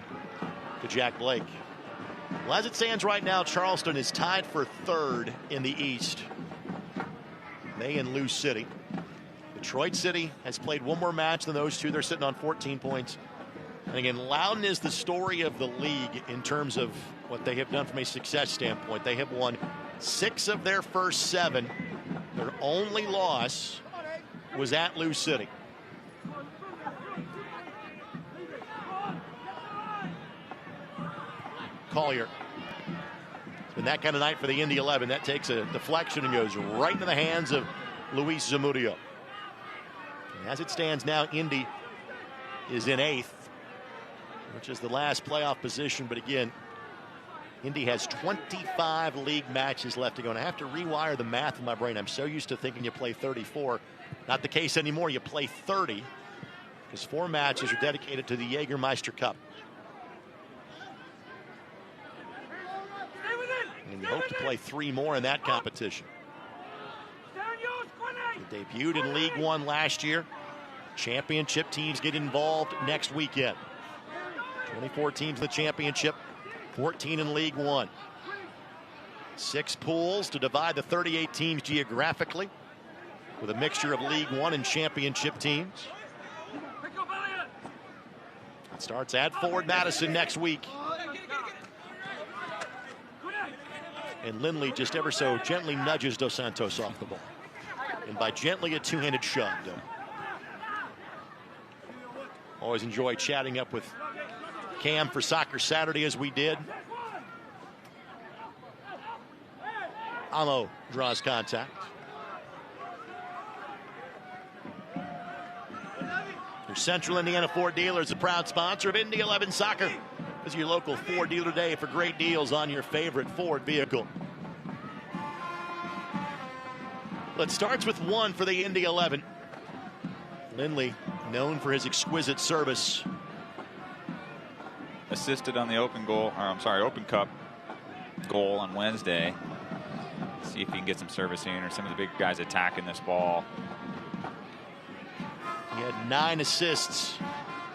[SPEAKER 3] to Jack Blake. Well, as it stands right now, Charleston is tied for third in the East. They and Lou City. Detroit City has played one more match than those two. They're sitting on 14 points. And again, Loudon is the story of the league in terms of what they have done from a success standpoint. They have won 6 of their first 7. Their only loss was at Lou City. Collier. It's been that kind of night for the Indy 11. That takes a deflection and goes right into the hands of Luis Zamudio. And as it stands now, Indy is in 8th, which is the last playoff position. But again, Indy has 25 league matches left to go. And I have to rewire the math in my brain. I'm so used to thinking you play 34. Not the case anymore. You play 30 because 4 matches are dedicated to the Jägermeister Cup. And you hope to play 3 more in that competition. They debuted in League One last year. Championship teams get involved next weekend. 24 teams in the championship, 14 in League One. 6 pools to divide the 38 teams geographically, with a mixture of League One and championship teams. It starts at Ford Madison next week. And Lindley just ever so gently nudges Dos Santos off the ball. And by gently, a 2-handed shove. Always enjoy chatting up with Cam for Soccer Saturday, as we did. Amo draws contact. Your Central Indiana Ford dealer is a proud sponsor of Indy 11 Soccer. Visit your local Ford dealer today for great deals on your favorite Ford vehicle. Well, it starts with 1 for the Indy 11. Lindley, known for his exquisite service.
[SPEAKER 4] Assisted on the open cup goal on Wednesday. See if he can get some service in, or some of the big guys attacking this ball.
[SPEAKER 3] He had 9 assists,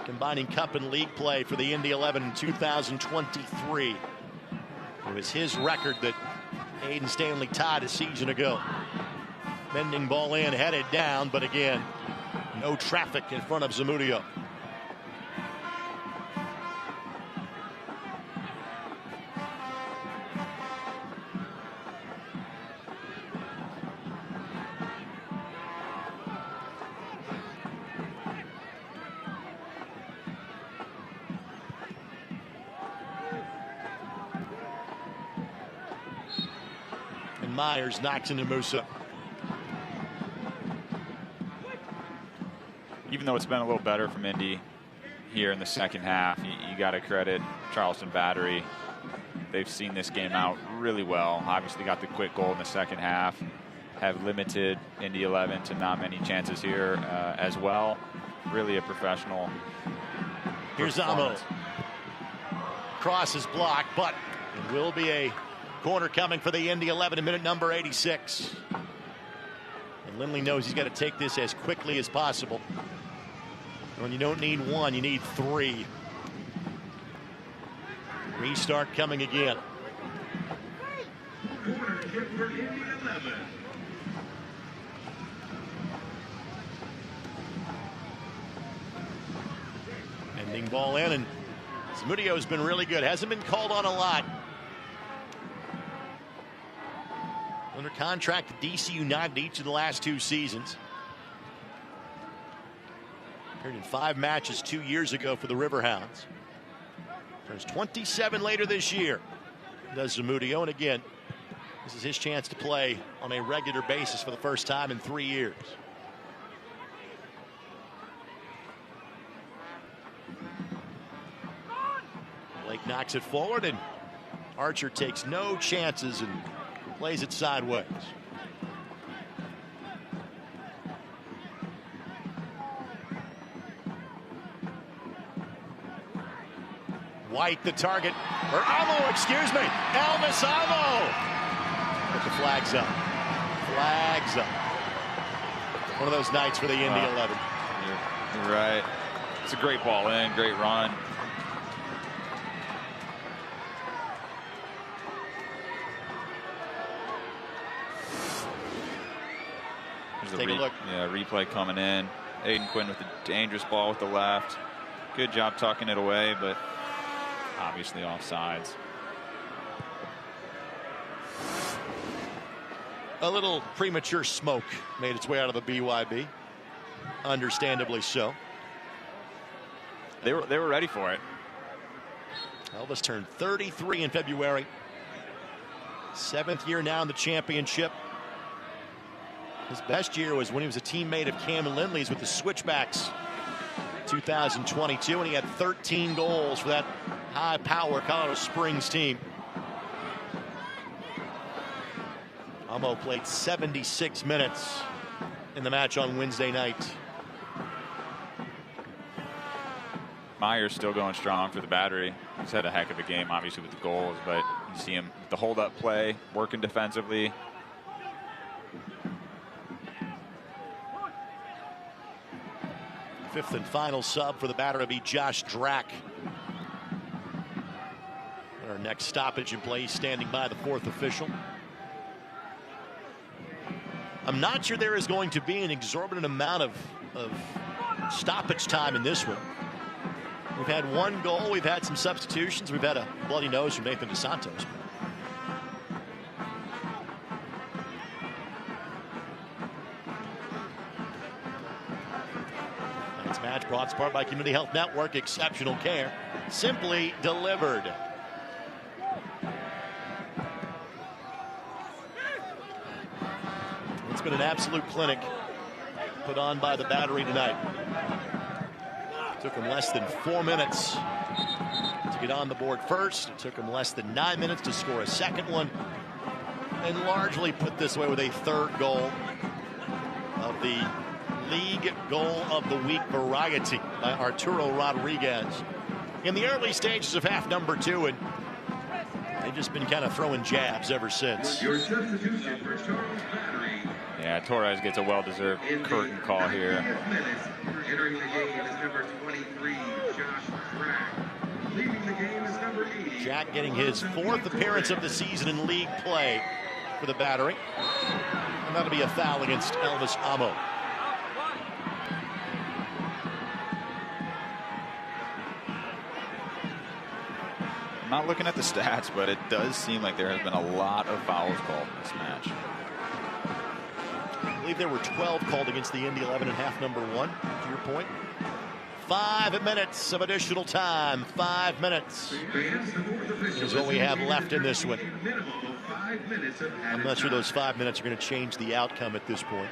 [SPEAKER 3] combining cup and league play for the Indy 11 in 2023. It was his record that Aiden Stanley tied a season ago. Bending ball in, headed down, but again, no traffic in front of Zamudio. And Myers knocks into Musa.
[SPEAKER 4] Even though it's been a little better from Indy here in the second half, you got to credit Charleston Battery. They've seen this game out really well. Obviously got the quick goal in the second half. Have limited Indy 11 to not many chances here as well. Really a professional.
[SPEAKER 3] Here's Amo. Cross is blocked, but it will be a corner coming for the Indy 11 in minute number 86. And Lindley knows he's got to take this as quickly as possible. When you don't need 1, you need 3. Restart coming again.
[SPEAKER 2] Corner kick for Indy 11.
[SPEAKER 3] Ending ball in, and Zamudio's been really good. Hasn't been called on a lot. Under contract to DC United each of the last 2 seasons. Appeared in 5 matches 2 years ago for the Riverhounds. Turns 27 later this year. Does Zamudio, and again, this is his chance to play on a regular basis for the first time in 3 years. Blake knocks it forward, and Archer takes no chances and plays it sideways. White the target, or Amo, excuse me, Elvis Amo. But the flag's up. Flag's up. One of those nights for the Indy 11.
[SPEAKER 4] You're right. It's a great ball in, great run.
[SPEAKER 3] Take a look.
[SPEAKER 4] Yeah, replay coming in. Aiden Quinn with a dangerous ball with the left. Good job tucking it away, but obviously offsides.
[SPEAKER 3] A little premature smoke made its way out of the BYB. Understandably so.
[SPEAKER 4] They were ready for it.
[SPEAKER 3] Elvis turned 33 in February. 7th year now in the championship. His best year was when he was a teammate of Cam Lindley's with the Switchbacks. 2022, and he had 13 goals for that high-power Colorado Springs team. Amo played 76 minutes in the match on Wednesday night.
[SPEAKER 4] Meyer's still going strong for the Battery. He's had a heck of a game, obviously, with the goals, but you see him with the hold-up play, working defensively.
[SPEAKER 3] Fifth and final sub for the Battery will be Josh Drack. Our next stoppage in play, standing by the 4th official. I'm not sure there is going to be an exorbitant amount of stoppage time in this one. We've had 1 goal, we've had some substitutions, we've had a bloody nose from Nathan DeSantos. Tonight's match brought to part by Community Health Network. Exceptional care, simply delivered. It's been an absolute clinic put on by the Battery tonight. Took him less than 4 minutes to get on the board first. It took him less than 9 minutes to score a second one, and largely put this away with a 3rd goal of the league goal of the week variety by Arturo Rodriguez in the early stages of half number 2, and they've just been kind of throwing jabs ever since.
[SPEAKER 1] Your substitution for Charles Battery.
[SPEAKER 4] Yeah, Torres gets a well-deserved curtain call here.
[SPEAKER 1] Entering the game is number 23, Josh Drack. Leaving the game is number 80.
[SPEAKER 3] Jack getting his 4th appearance of the season in league play for the Battery. And that'll be a foul against Elvis Amo.
[SPEAKER 4] I'm not looking at the stats, but it does seem like there has been a lot of fouls called in this match.
[SPEAKER 3] I believe there were 12 called against the Indy 11 in half number 1, to your point. 5 minutes of additional time. 5 minutes is what we have left in this one. I'm not sure those 5 minutes are going to change the outcome at this point.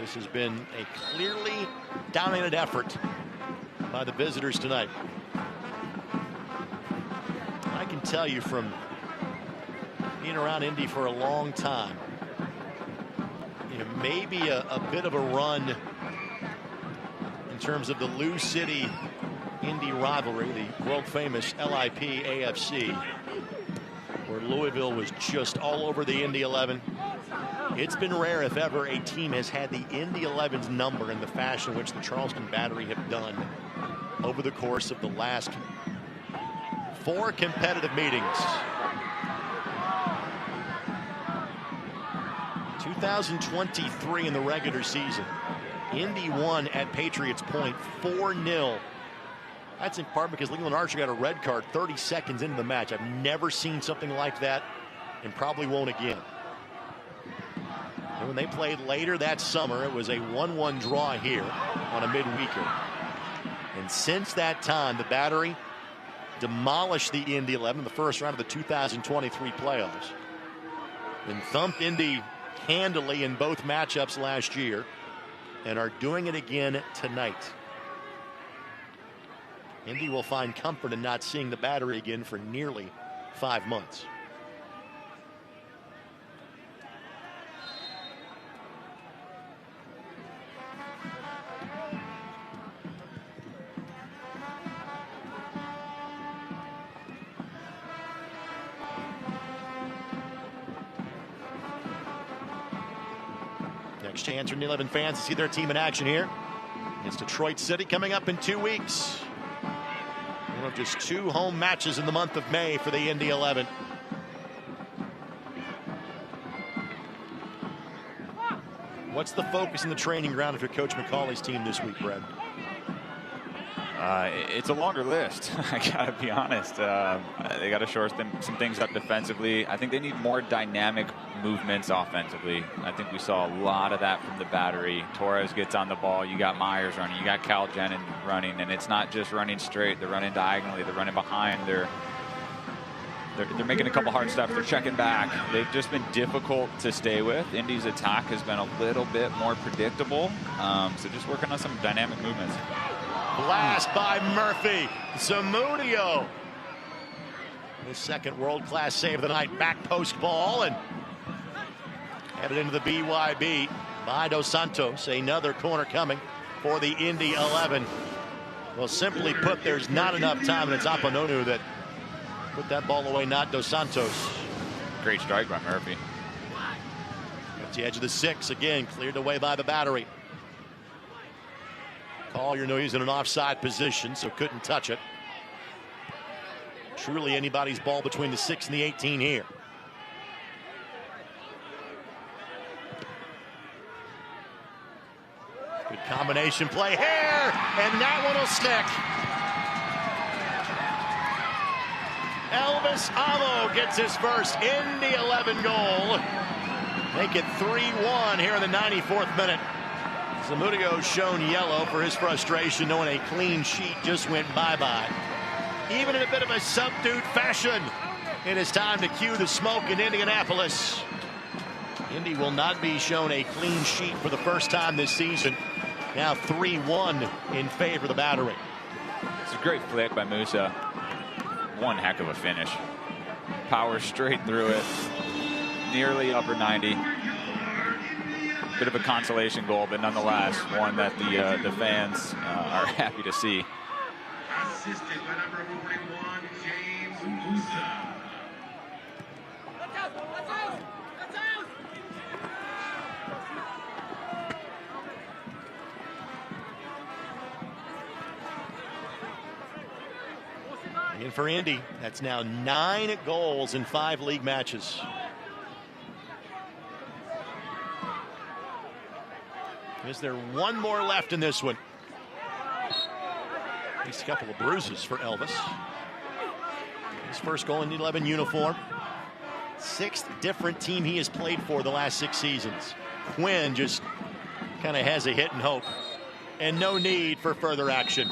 [SPEAKER 3] This has been a clearly dominated effort by the visitors tonight. I can tell you from being around Indy for a long time, maybe a bit of a run in terms of the Lou City Indy rivalry, the world famous LIP AFC, where Louisville was just all over the Indy 11. It's been rare, if ever, a team has had the Indy 11's number in the fashion in which the Charleston Battery have done over the course of the last 4 competitive meetings. 2023 in the regular season, Indy won at Patriots Point 4-0. That's in part because Leland Archer got a red card 30 seconds into the match. I've never seen something like that, and probably won't again. And when they played later that summer, it was a 1-1 draw here on a midweeker. And since that time, the Battery demolished the Indy 11 in the first round of the 2023 playoffs. And thumped Indy handily in both matchups last year, and are doing it again tonight. Indy will find comfort in not seeing the Battery again for nearly 5 months. Next chance for the 11 fans to see their team in action here. It's Detroit City coming up in 2 weeks. One of just 2 home matches in the month of May for the Indy 11. What's the focus in the training ground of your Coach McCauley's team this week, Brad?
[SPEAKER 4] It's a longer list. I gotta be honest. They gotta shore some things up defensively. I think they need more dynamic movements offensively. I think we saw a lot of that from the battery. Torres gets on the ball. You got Myers running. You got Cal Jenin running, and it's not just running straight. They're running diagonally. They're running behind. They're making a couple hard steps. They're checking back. They've just been difficult to stay with. Indy's attack has been a little bit more predictable. So just working on some dynamic movements.
[SPEAKER 3] Blast by Murphy. Zamudio. His second world-class save of the night. Back post ball and headed into the BYB by Dos Santos. Another corner coming for the Indy 11. Well, simply put, there's not enough time, and it's Apononu that put that ball away, not Dos Santos.
[SPEAKER 4] Great strike by Murphy.
[SPEAKER 3] At the edge of the 6 again, cleared away by the battery. Collier knew he's in an offside position, so couldn't touch it. Truly anybody's ball between the 6 and the 18 here. Good combination play here, and that one will stick. Elvis Amo gets his first Indy 11 goal. Make it 3-1 here in the 94th minute. Zamudio shown yellow for his frustration, knowing a clean sheet just went bye-bye. Even in a bit of a subdued fashion, it is time to cue the smoke in Indianapolis. Indy will not be shown a clean sheet for the first time this season. Now 3-1 in favor of the battery.
[SPEAKER 4] It's a great flick by Musa. One heck of a finish. Power straight through it. Nearly upper 90. Bit of a consolation goal, but nonetheless one that the fans are happy to see.
[SPEAKER 2] Assisted by number 41, James Musa.
[SPEAKER 3] And for Indy, that's now 9 goals in 5 league matches. Is there one more left in this one? At least a couple of bruises for Elvis. His first goal in the 11 uniform. 6th different team he has played for the last 6 seasons. Quinn just kind of has a hit and hope. And no need for further action.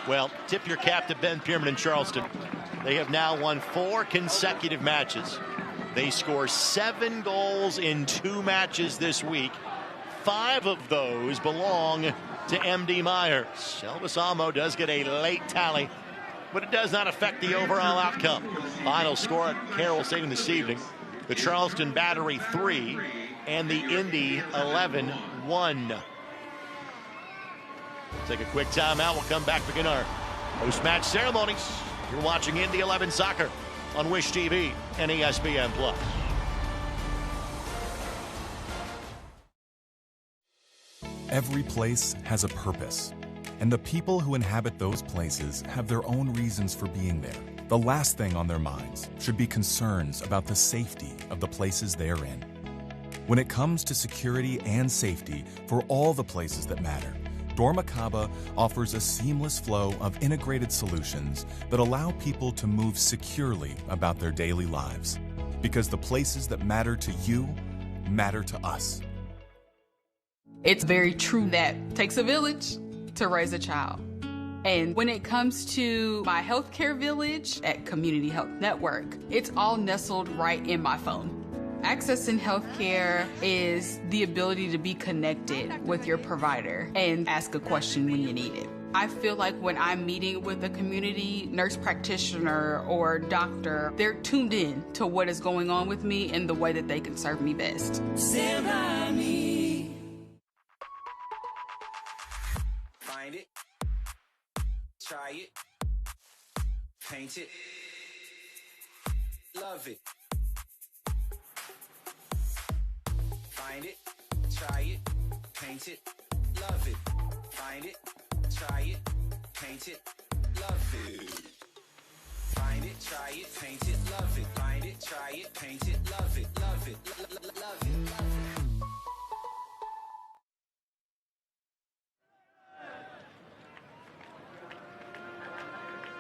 [SPEAKER 3] Well, tip your cap to Ben Pierman in Charleston. They have now won 4 consecutive matches. They score 7 goals in 2 matches this week. 5 of those belong to MD Myers. Elvis Amo does get a late tally, but it does not affect the overall outcome. Final score at Carroll Stadium this evening: the Charleston Battery 3 and the Indy 11 1. Take a quick timeout. We'll come back, begin our post-match ceremonies. You're watching Indy 11 Soccer on Wish TV and ESPN+.
[SPEAKER 11] Every place has a purpose, and the people who inhabit those places have their own reasons for being there. The last thing on their minds should be concerns about the safety of the places they're in. When it comes to security and safety for all the places that matter, Dormakaba offers a seamless flow of integrated solutions that allow people to move securely about their daily lives. Because the places that matter to you matter to us.
[SPEAKER 6] It's very true that it takes a village to raise a child. And when it comes to my healthcare village at Community Health Network, it's all nestled right in my phone. Accessing healthcare is the ability to be connected with your provider and ask a question when you need it. I feel like when I'm meeting with a community nurse practitioner or doctor, they're tuned in to what is going on with me and the way that they can serve me best.
[SPEAKER 7] Stand by me. Find it. Try it. Paint it. Love it. Find it. Try it. Paint it. Love it. Find it. Try it. Paint it. Love it. Find it. Try it. Paint it. Love it. Find it. Try it. Paint it. Love it. Love it. Love it. Love it.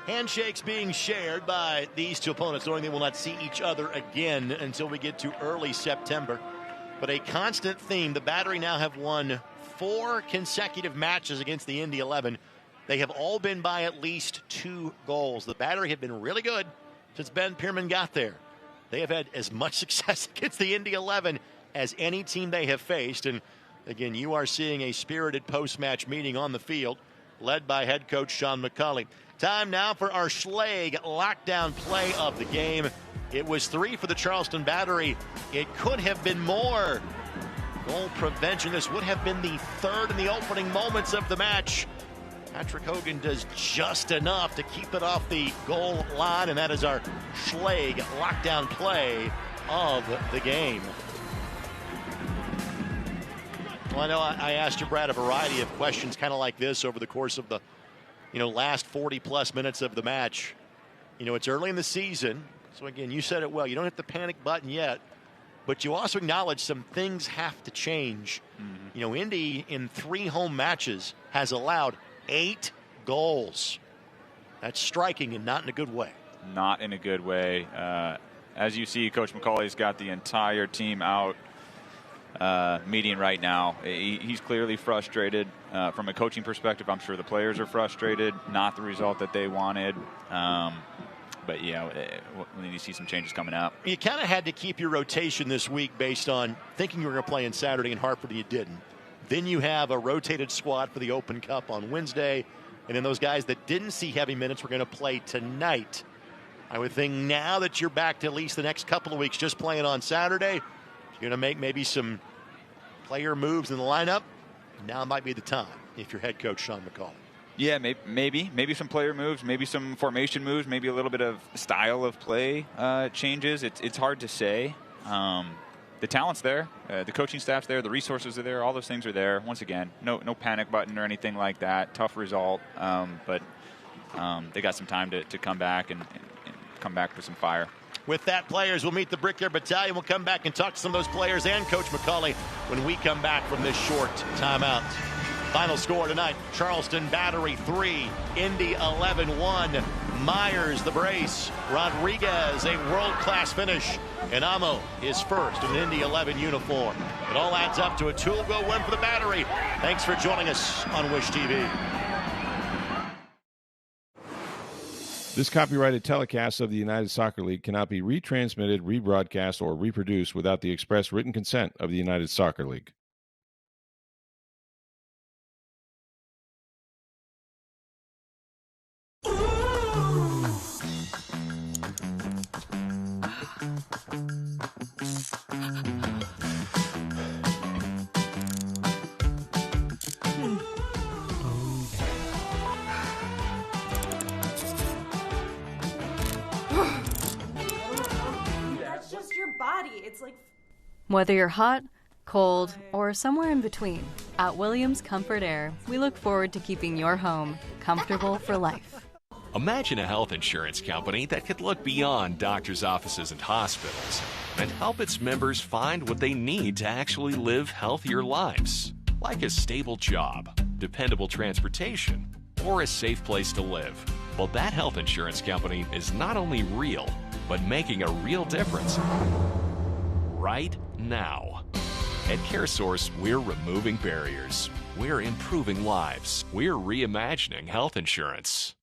[SPEAKER 3] Handshakes being shared by these two opponents, knowing they will not see each other again until we get to early September. But a constant theme, the Battery now have won 4 consecutive matches against the Indy 11. They have all been by at least 2 goals. The Battery have been really good since Ben Pierman got there. They have had as much success against the Indy 11 as any team they have faced. And again, you are seeing a spirited post-match meeting on the field, led by head coach Sean McCauley. Time now for our Schlag lockdown play of the game. It was 3 for the Charleston Battery. It could have been more. Goal prevention. This would have been the 3rd in the opening moments of the match. Patrick Hogan does just enough to keep it off the goal line, and that is our Schlag lockdown play of the game. Well, I know I asked you, Brad, a variety of questions kind of like this over the course of the last 40-plus minutes of the match. It's early in the season, so again, you said it well. You don't hit the panic button yet, but you also acknowledge some things have to change. Mm-hmm. Indy, in 3 home matches, has allowed 8 goals. That's striking and not in a good way.
[SPEAKER 4] Not in a good way. As you see, Coach McCauley's got the entire team out meeting right now. He's clearly frustrated from a coaching perspective. I'm sure the players are frustrated. Not the result that they wanted. But yeah, we need to see some changes coming up.
[SPEAKER 3] You kind of had to keep your rotation this week based on thinking you were going to play in Saturday in Hartford, and you didn't. Then you have a rotated squad for the Open Cup on Wednesday, and then those guys that didn't see heavy minutes were going to play tonight. I would think now that you're back to at least the next couple of weeks just playing on Saturday, you're going to make maybe some player moves in the lineup. Now might be the time if you're head coach Sean McCauley.
[SPEAKER 4] Yeah, maybe some player moves, maybe some formation moves, maybe a little bit of style of play changes. It's hard to say. The talent's there, the coaching staff's there, the resources are there, all those things are there. Once again, no panic button or anything like that. Tough result, but they got some time to come back and come back with some fire.
[SPEAKER 3] With that, players will meet the Brickyard Battalion. We'll come back and talk to some of those players and Coach McCauley when we come back from this short timeout. Final score tonight, Charleston Battery 3, Indy 11-1. Myers the brace, Rodriguez a world-class finish, and Amo is first in an Indy 11 uniform. It all adds up to a 2-goal win for the Battery. Thanks for joining us on Wish TV.
[SPEAKER 18] This copyrighted telecast of the United Soccer League cannot be retransmitted, rebroadcast, or reproduced without the express written consent of the United Soccer League.
[SPEAKER 19] That's just your body. It's like...
[SPEAKER 20] Whether you're hot, cold, or somewhere in between, at Williams Comfort Air, we look forward to keeping your home comfortable for life.
[SPEAKER 21] Imagine a health insurance company that could look beyond doctors' offices and hospitals and help its members find what they need to actually live healthier lives, like a stable job, dependable transportation, or a safe place to live. Well, that health insurance company is not only real, but making a real difference right now. At CareSource, we're removing barriers. We're improving lives. We're reimagining health insurance.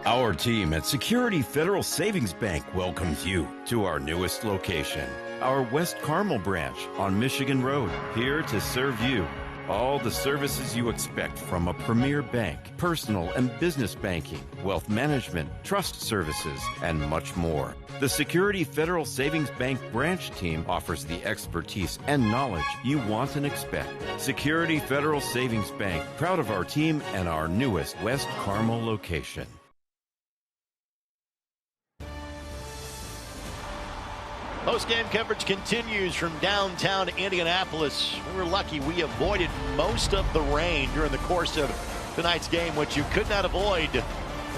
[SPEAKER 17] Our team at Security Federal Savings Bank welcomes you to our newest location, our West Carmel branch on Michigan Road, here to serve you. All the services you expect from a premier bank, personal and business banking, wealth management, trust services, and much more. The Security Federal Savings Bank branch team offers the expertise and knowledge you want and expect. Security Federal Savings Bank, proud of our team and our newest West Carmel location.
[SPEAKER 3] Post-game coverage continues from downtown Indianapolis. We were lucky we avoided most of the rain during the course of tonight's game. What you could not avoid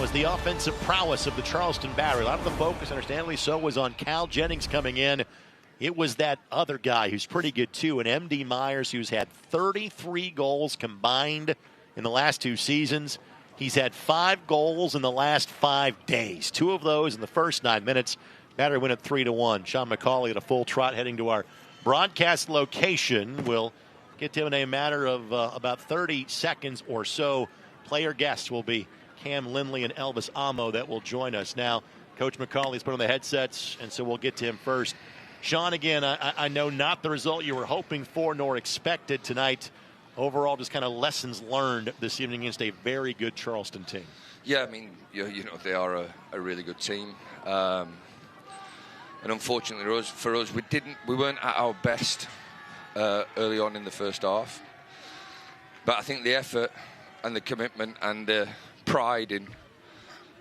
[SPEAKER 3] was the offensive prowess of the Charleston Battery. A lot of the focus, understandably so, was on Cal Jennings coming in. It was that other guy who's pretty good too, and M.D. Myers, who's had 33 goals combined in the last 2 seasons. He's had 5 goals in the last 5 days. 2 of those in the first 9 minutes. Battery win at 3-1. Sean McCauley at a full trot heading to our broadcast location. We'll get to him in a matter of about 30 seconds or so. Player guests will be Cam Lindley and Elvis Amo that will join us. Now, Coach McCauley's put on the headsets, and so we'll get to him first. Sean, again, I know not the result you were hoping for nor expected tonight. Overall, just kind of lessons learned this evening against a very good Charleston team.
[SPEAKER 9] Yeah, I mean, you know, they are a really good team. And unfortunately for us, we weren't at our best early on in the first half. But I think the effort and the commitment and the pride in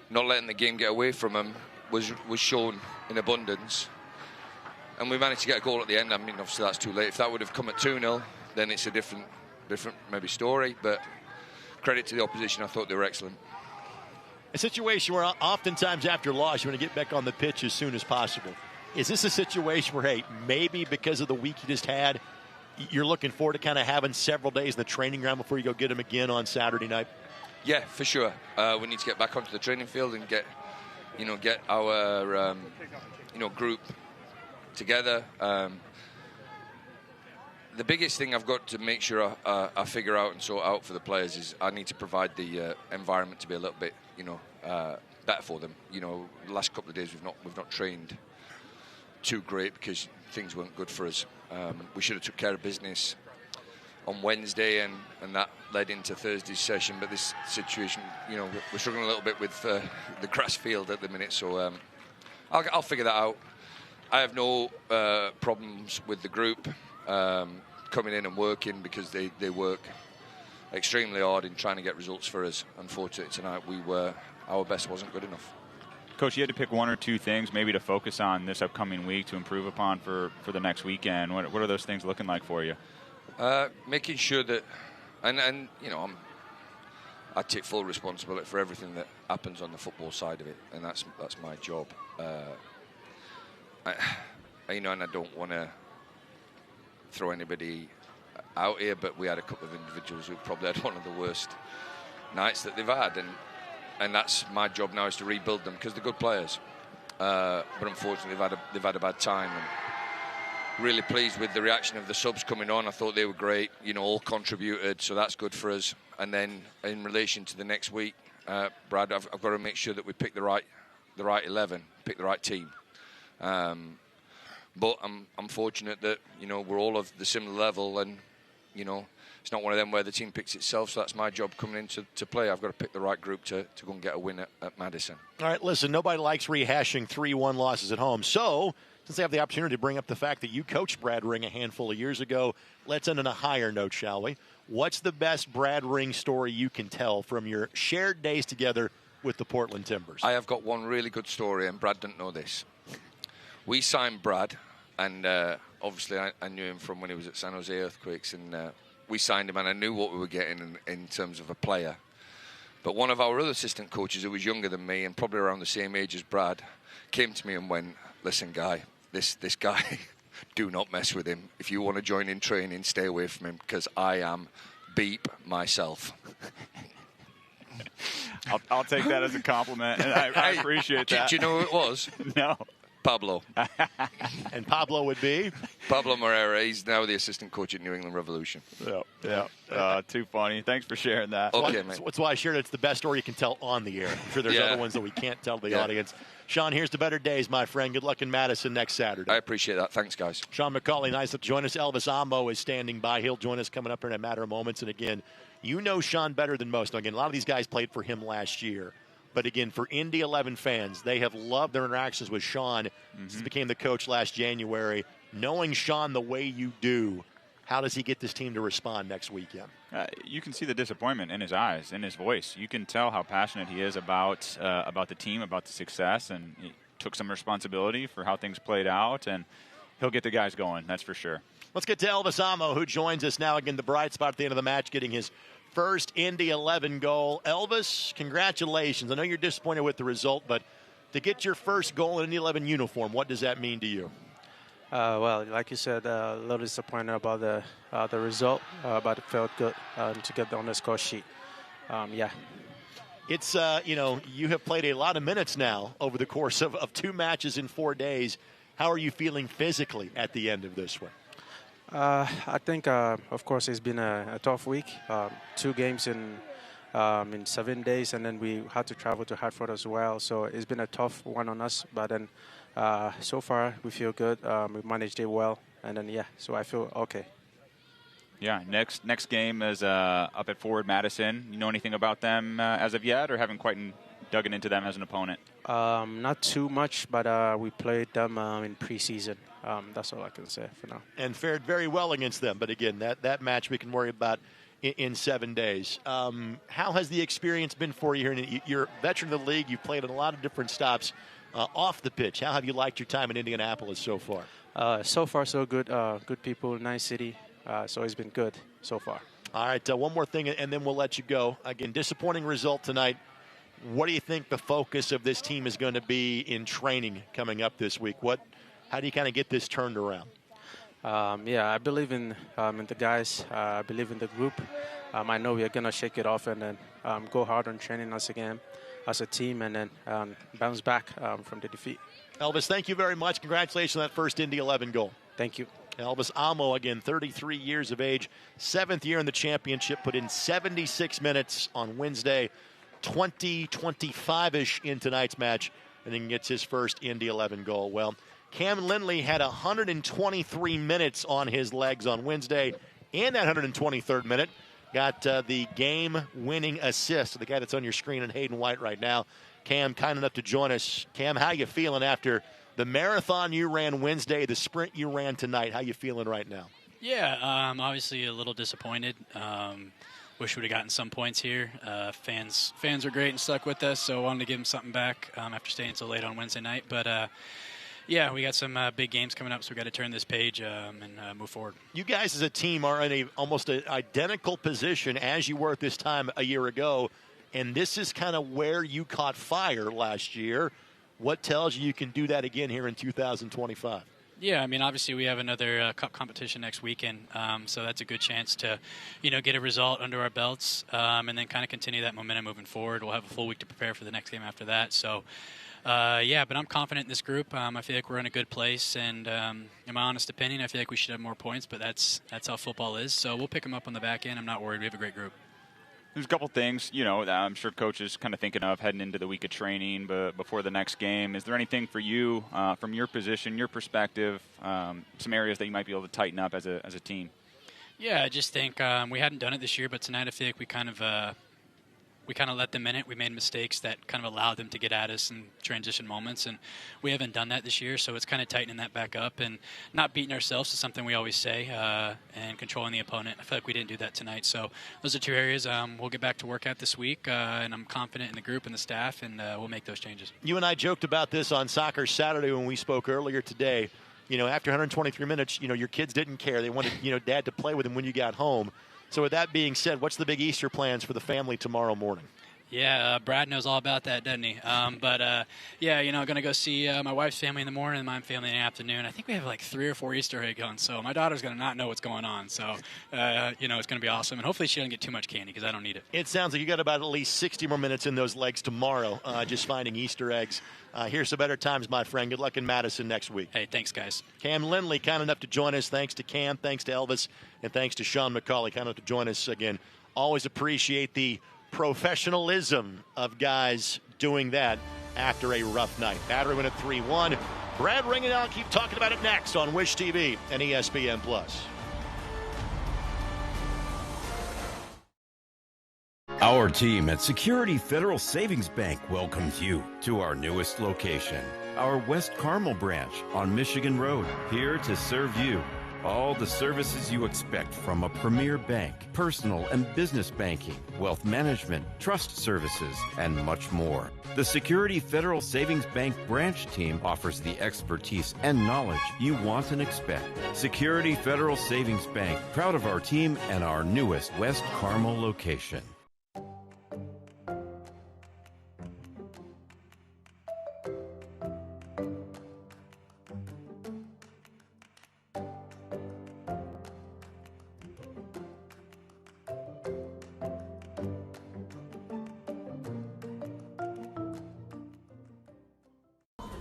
[SPEAKER 9] not letting the game get away from them was shown in abundance. And we managed to get a goal at the end. I mean, obviously that's too late. If that would have come at 2-0, then it's a different maybe story. But credit to the opposition. I thought they were excellent.
[SPEAKER 3] A situation where oftentimes after loss, you want to get back on the pitch as soon as possible. Is this a situation where, hey, maybe because of the week you just had, you're looking forward to kind of having several days in the training ground before you go get them again on Saturday night? Yeah, for sure. We need to get back onto the training field and get our group together. The biggest thing I've got to make sure I figure out and sort out for the players is I need to provide the environment to be a little bit, better for them. The last couple of days we've not trained too great because things weren't good for us. We should have took care of business on Wednesday, and that led into Thursday's session. But this situation, we're struggling a little bit with the grass field at the minute. So I'll figure that out. I have no problems with the group coming in and working because they work extremely hard in trying to get results for us. Unfortunately, tonight our best wasn't good enough.
[SPEAKER 4] Coach, you had to pick 1 or 2 things maybe to focus on this upcoming week to improve upon for the next weekend. What are those things looking like for you?
[SPEAKER 9] Making sure that, and I take full responsibility for everything that happens on the football side of it, and that's my job. And I don't want to throw anybody out here, but we had a couple of individuals who probably had one of the worst nights that they've had, and that's my job now, is to rebuild them because they're good players. But unfortunately, they've had a bad time. And really pleased with the reaction of the subs coming on. I thought they were great. All contributed, so that's good for us. And then in relation to the next week, Brad, I've got to make sure that we pick the right 11, pick the right team. But I'm fortunate that we're all of the similar level, and it's not one of them where the team picks itself. So that's my job coming in to play. I've got to pick the right group to go and get a win at Madison. All right, listen, nobody likes rehashing 3-1 losses at home. So since they have the opportunity to bring up the fact that you coached Brad Ring a handful of years ago, let's end on a higher note, shall we? What's the best Brad Ring story you can tell from your shared days together with the Portland Timbers? I have got one really good story, and Brad didn't know this. We signed Brad, and obviously I knew him from when he was at San Jose Earthquakes, and we signed him, and I knew what we were getting in terms of a player. But one of our other assistant coaches, who was younger than me and probably around the same age as Brad, came to me and went, "Listen, guy, this guy, do not mess with him. If you want to join in training, stay away from him, because I am beep myself."
[SPEAKER 4] I'll take that as a compliment, and I appreciate that.
[SPEAKER 9] Do you know who it was?
[SPEAKER 4] No.
[SPEAKER 9] Pablo.
[SPEAKER 3] And Pablo would be?
[SPEAKER 9] Pablo Moreira. He's now the assistant coach at New England Revolution.
[SPEAKER 4] Yeah. Too funny. Thanks for sharing that.
[SPEAKER 9] Okay, man.
[SPEAKER 3] That's why I shared it's the best story you can tell on the air. I'm sure there's other ones that we can't tell the audience. Sean, here's to better days, my friend. Good luck in Madison next Saturday.
[SPEAKER 9] I appreciate that. Thanks, guys.
[SPEAKER 3] Sean McCauley, nice to join us. Elvis Amo is standing by. He'll join us coming up in a matter of moments. And again, you know Sean better than most. Now, again, a lot of these guys played for him last year. But again, for Indy 11 fans, they have loved their interactions with Sean since he became the coach last January. Knowing Sean the way you do, how does he get this team to respond next weekend?
[SPEAKER 4] You can see the disappointment in his eyes, in his voice. You can tell how passionate he is about the team, about the success, and he took some responsibility for how things played out, and he'll get the guys going, that's for sure.
[SPEAKER 3] Let's get to Elvis Amo, who joins us now. Again, the bright spot at the end of the match, getting his first Indy 11 goal. Elvis, congratulations. I know you're disappointed with the result, but to get your first goal in Indy 11 uniform, what does that mean to you?
[SPEAKER 8] Well, like you said, a little disappointed about the result, but it felt good to get on the score sheet. Yeah.
[SPEAKER 3] It's, you have played a lot of minutes now over the course of 2 matches in 4 days. How are you feeling physically at the end of this one?
[SPEAKER 8] I think, of course, it's been a tough week. 2 games in 7 days, and then we had to travel to Hartford as well. So it's been a tough one on us. But then so far we feel good. We managed it well, and then so I feel okay.
[SPEAKER 4] Yeah, next game is up at Forward Madison. You know anything about them as of yet, or haven't quite dug into them as an opponent?
[SPEAKER 8] Not too much, but we played them in preseason. That's all I can say for now.
[SPEAKER 3] And fared very well against them. But again, that match we can worry about in 7 days. How has the experience been for you here? You're a veteran of the league. You've played in a lot of different stops off the pitch. How have you liked your time in Indianapolis so far?
[SPEAKER 8] So far, so good. Good people, nice city. So it's been good so far.
[SPEAKER 3] All right, one more thing, and then we'll let you go. Again, disappointing result tonight. What do you think the focus of this team is going to be in training coming up this week? How do you kind of get this turned around?
[SPEAKER 8] I believe in the guys. I believe in the group. I know we're going to shake it off and then go hard on training us again as a team, and then bounce back from the defeat.
[SPEAKER 3] Elvis, thank you very much. Congratulations on that first Indy 11 goal.
[SPEAKER 8] Thank you.
[SPEAKER 3] Elvis Amo, again, 33 years of age, 7th year in the championship, put in 76 minutes on Wednesday, 25-ish in tonight's match, and then gets his first Indy 11 goal. Well, Cam Lindley had 123 minutes on his legs on Wednesday, and that 123rd minute got the game-winning assist. The guy that's on your screen in Hayden White right now. Cam, kind enough to join us. Cam, how you feeling after the marathon you ran Wednesday, the sprint you ran tonight? How you feeling right now?
[SPEAKER 10] Yeah, obviously a little disappointed. Wish we would have gotten some points here. Fans were great and stuck with us, so I wanted to give them something back after staying so late on Wednesday night. But, we got some big games coming up, so we've got to turn this page and move forward. You guys as a team are in almost an identical position as you were at this time a year ago, and this is kind of where you caught fire last year. What tells you can do that again here in 2025? Yeah, I mean, obviously we have another cup competition next weekend, so that's a good chance to, get a result under our belts and then kind of continue that momentum moving forward. We'll have a full week to prepare for the next game after that. So, but I'm confident in this group. I feel like we're in a good place, and in my honest opinion, I feel like we should have more points, but that's how football is. So we'll pick them up on the back end. I'm not worried. We have a great group.
[SPEAKER 4] There's a couple things, that I'm sure Coach is kind of thinking of heading into the week of training but before the next game. Is there anything for you from your position, your perspective, some areas that you might be able to tighten up as a team?
[SPEAKER 10] Yeah, I just think we hadn't done it this year, but tonight I feel like we kind of let them in it. We made mistakes that kind of allowed them to get at us in transition moments, and we haven't done that this year, so it's kind of tightening that back up and not beating ourselves is something we always say, and controlling the opponent. I feel like we didn't do that tonight, so those are 2 areas we'll get back to work at this week, and I'm confident in the group and the staff, and we'll make those changes. You and I joked about this on Soccer Saturday when we spoke earlier today. After 123 minutes, your kids didn't care. They wanted, Dad to play with them when you got home. So with that being said, what's the big Easter plans for the family tomorrow morning? Yeah, Brad knows all about that, doesn't he? Going to go see my wife's family in the morning and my family in the afternoon. I think we have like 3 or 4 Easter egg hunts, so my daughter's going to not know what's going on. So, it's going to be awesome. And hopefully she doesn't get too much candy because I don't need it. It sounds like you got about at least 60 more minutes in those legs tomorrow just finding Easter eggs. Here's to better times, my friend. Good luck in Madison next week. Hey, thanks, guys. Cam Lindley, kind enough to join us. Thanks to Cam, thanks to Elvis, and thanks to Sean McCauley, kind enough to join us again. Always appreciate the professionalism of guys doing that after a rough night. Battery win at 3-1. Brad Ring and I'll keep talking about it next on Wish TV and ESPN+.
[SPEAKER 17] Our team at Security Federal Savings Bank welcomes you to our newest location, our West Carmel branch on Michigan Road, here to serve you. All the services you expect from a premier bank, personal and business banking, wealth management, trust services, and much more. The Security Federal Savings Bank branch team offers the expertise and knowledge you want and expect. Security Federal Savings Bank, proud of our team and our newest West Carmel location.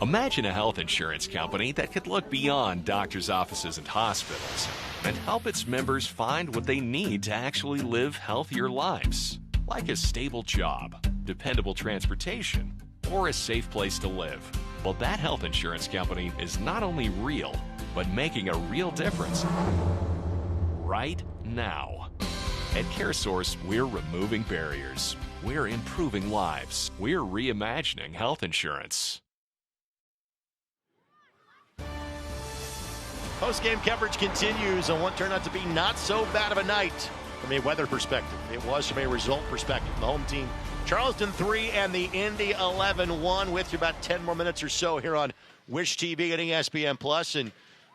[SPEAKER 21] Imagine a health insurance company that could look beyond doctors' offices and hospitals and help its members find what they need to actually live healthier lives, like a stable job, dependable transportation, or a safe place to live. Well, that health insurance company is not only real, but making a real difference right now. At CareSource, we're removing barriers. We're improving lives. We're reimagining health insurance.
[SPEAKER 3] Post-game coverage continues on what turned out to be not so bad of a night from a weather perspective. It was from a result perspective. The home team, Charleston 3 and the Indy 11 won, with you about 10 more minutes or so here on Wish TV and ESPN+. And,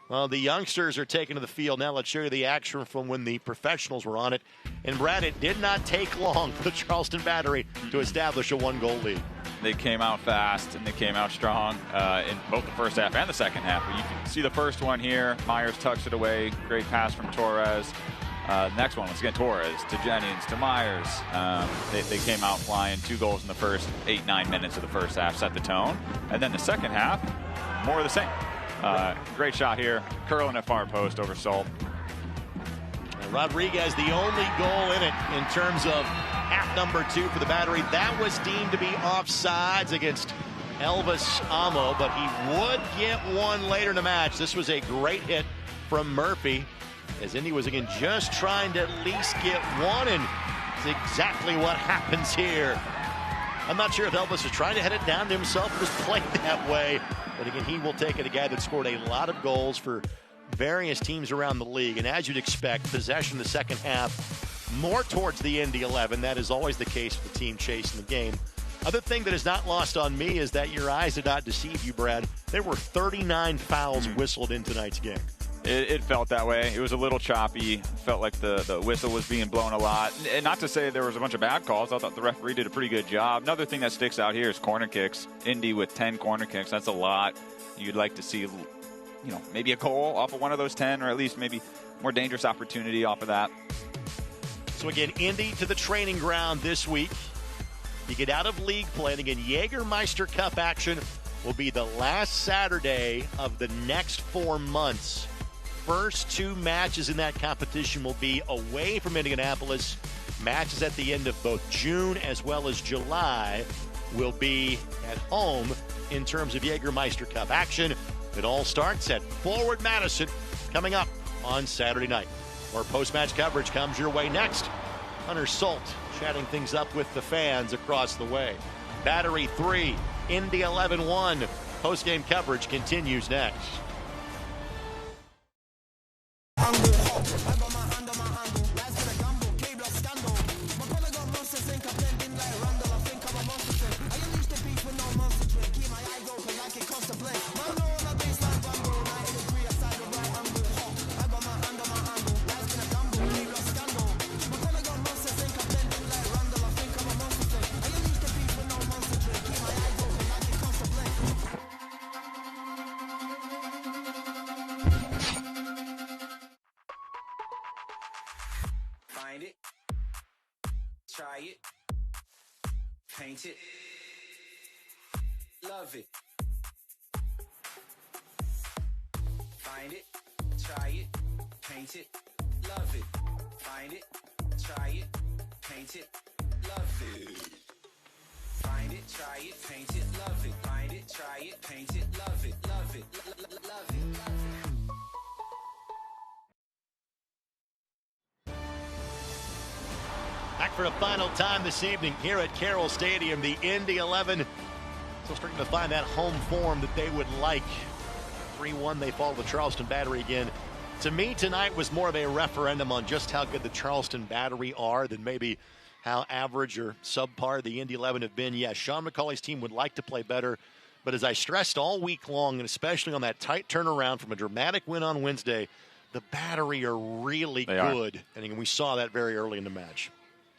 [SPEAKER 3] well, the youngsters are taking to the field. Now let's show you the action from when the professionals were on it. And, Brad, it did not take long for the Charleston Battery to establish a one-goal lead.
[SPEAKER 4] They came out fast and they came out strong in both the first half and the second half. But you can see the first one here. Myers tucks it away. Great pass from Torres. Next one, once again, Torres to Jennings to Myers. They came out flying. 2 goals in the first 8-9 minutes of the first half, set the tone. And then the second half, more of the same. Great shot here. Curling at far post over Salt.
[SPEAKER 3] Rodriguez, the only goal in it in terms of half number 2 for the Battery. That was deemed to be offsides against Elvis Amo, but he would get one later in the match. This was a great hit from Murphy, as Indy was again just trying to at least get one, and it's exactly what happens here. I'm not sure if Elvis was trying to head it down to himself or was played that way, but again, he will take it, a guy that scored a lot of goals for various teams around the league. And as you'd expect, possession in the second half more towards the Indy 11. That is always the case for the team chasing the game. Other thing that is not lost on me is that your eyes did not deceive you, Brad. There were 39 fouls whistled in tonight's game.
[SPEAKER 4] It felt that way. It was a little choppy. Felt like the whistle was being blown a lot. And not to say there was a bunch of bad calls. I thought the referee did a pretty good job. Another thing that sticks out here is corner kicks. Indy with 10 corner kicks. That's a lot. You'd like to see, maybe a goal off of one of those 10, or at least maybe more dangerous opportunity off of that.
[SPEAKER 3] So again, Indy to the training ground this week. You get out of league play, and again, Jägermeister Cup action will be the last Saturday of the next 4 months. First 2 matches in that competition will be away from Indianapolis. Matches at the end of both June as well as July will be at home in terms of Jägermeister Cup action. It all starts at Forward Madison coming up on Saturday night. More post-match coverage comes your way next. Hunter Salt chatting things up with the fans across the way. Battery 3, Indy 11-1. Post-game coverage continues next.
[SPEAKER 7] Find it, try it, paint it, love it. Find it, try it, paint it, love it. Find it, try it, paint it, love it. Find it, try it, paint it, love it. Find it, try it, paint it, love it, love it, love it, love it.
[SPEAKER 3] Back for a final time this evening here at Carroll Stadium. The Indy 11 still starting to find that home form that they would like. 3-1, they fall to the Charleston Battery again. To me, tonight was more of a referendum on just how good the Charleston Battery are than maybe how average or subpar the Indy 11 have been. Yes, Sean McCauley's team would like to play better, but as I stressed all week long, and especially on that tight turnaround from a dramatic win on Wednesday, the Battery are really good. And we saw that very early in the match.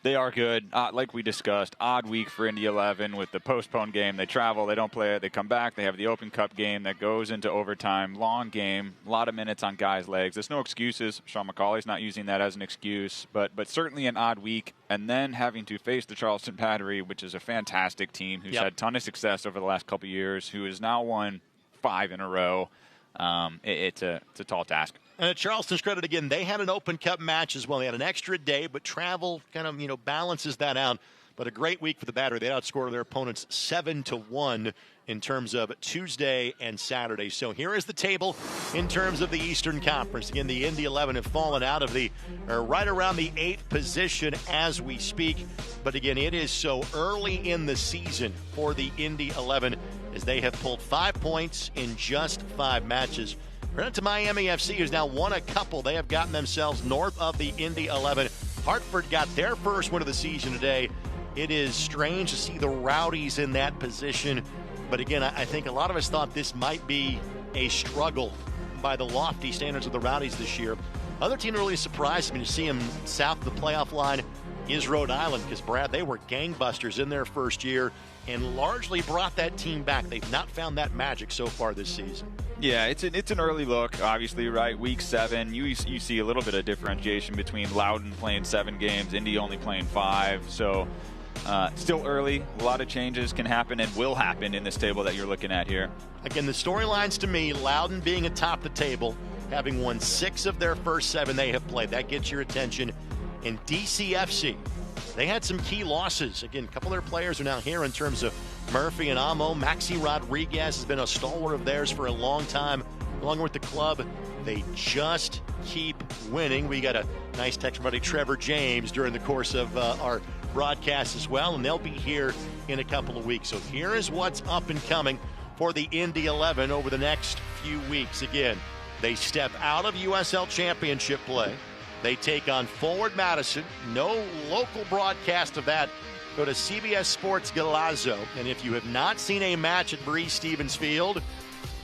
[SPEAKER 4] They are good. Like we discussed, odd week for Indy 11 with the postponed game. They travel, they don't play it, they come back, they have the Open Cup game that goes into overtime. Long game, a lot of minutes on guys' legs. There's no excuses. Sean McCauley's not using that as an excuse, but certainly an odd week. And then having to face the Charleston Battery, which is a fantastic team who's had a ton of success over the last couple of years, who has now won 5 in a row. It's a tall task.
[SPEAKER 3] And at Charleston's credit, again, they had an Open Cup match as well. They had an extra day, but travel kind of, balances that out. But a great week for the Battery. They outscored their opponents 7-1 in terms of Tuesday and Saturday. So here is the table in terms of the Eastern Conference. Again, the Indy 11 have fallen out of right around the 8th position as we speak. But again, it is so early in the season for the Indy 11 as they have pulled 5 points in just 5 matches. Credit to Miami FC, who's now won a couple. They have gotten themselves north of the Indy 11. Hartford got their first win of the season today. It is strange to see the Rowdies in that position. But again, I think a lot of us thought this might be a struggle by the lofty standards of the Rowdies this year. Other team really surprised me to see them south of the playoff line is Rhode Island, because, Brad, they were gangbusters in their first year and largely brought that team back. They've not found that magic so far this season.
[SPEAKER 4] Yeah, it's an early look, obviously, right? Week 7, you see a little bit of differentiation between Loudoun playing 7 games, Indy only playing 5. So still early. A lot of changes can happen and will happen in this table that you're looking at here.
[SPEAKER 3] Again, the storylines to me, Loudoun being atop the table, having won 6 of their first 7 they have played. That gets your attention. And DCFC, they had some key losses. Again, a couple of their players are now here in terms of Murphy and Amo. Maxi Rodriguez has been a stalwart of theirs for a long time. Along with the club, they just keep winning. We got a nice text from buddy Trevor James during the course of our broadcast as well, and they'll be here in a couple of weeks. So here is what's up and coming for the Indy 11 over the next few weeks. Again, they step out of USL Championship play. They take on Forward Madison. No local broadcast of that. Go to CBS Sports Galazzo. And if you have not seen a match at Breeze Stevens Field,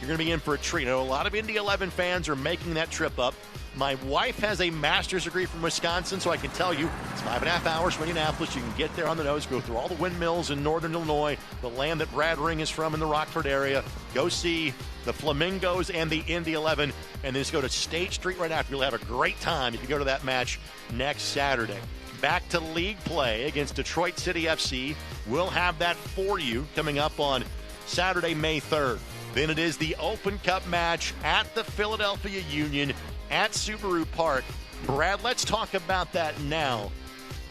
[SPEAKER 3] you're going to be in for a treat. I know a lot of Indy 11 fans are making that trip up. My wife has a master's degree from Wisconsin, so I can tell you it's 5.5 hours from Indianapolis. You can get there on the nose, go through all the windmills in northern Illinois, the land that Brad Ring is from in the Rockford area. Go see the Flamingos and the Indy 11, and then just go to State Street right after. You'll have a great time if you go to that match next Saturday. Back to league play against Detroit City FC. We'll have that for you coming up on Saturday, May 3rd. Then it is the Open Cup match at the Philadelphia Union at Subaru Park. Brad, let's talk about that now.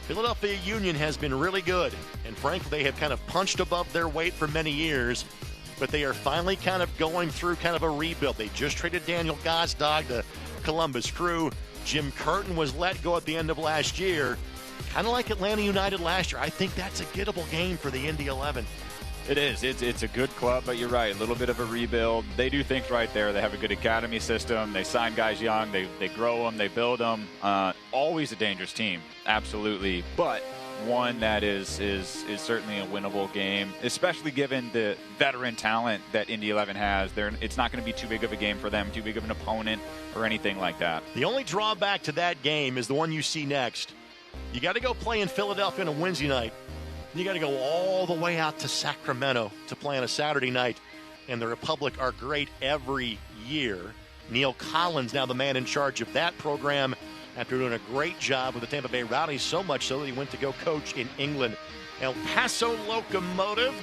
[SPEAKER 3] Philadelphia Union has been really good, and frankly, they have kind of punched above their weight for many years, but they are finally kind of going through kind of a rebuild. They just traded Daniel Gazdag to Columbus Crew. Jim Curtin was let go at the end of last year. Kind of like Atlanta United last year. I think that's a gettable game for the Indy 11.
[SPEAKER 4] It is. It's a good club, but you're right. A little bit of a rebuild. They do things right there. They have a good academy system. They sign guys young. They grow them. They build them. Always a dangerous team. Absolutely. But one that is certainly a winnable game, especially given the veteran talent that Indy 11 has. It's not going to be too big of a game for them, too big of an opponent or anything like that.
[SPEAKER 3] The only drawback to that game is the one you see next. You got to go play in Philadelphia on a Wednesday night. You got to go all the way out to Sacramento to play on a Saturday night. And the Republic are great every year. Neil Collins, now the man in charge of that program, after doing a great job with the Tampa Bay Rowdies, so much so that he went to go coach in England. El Paso Locomotive.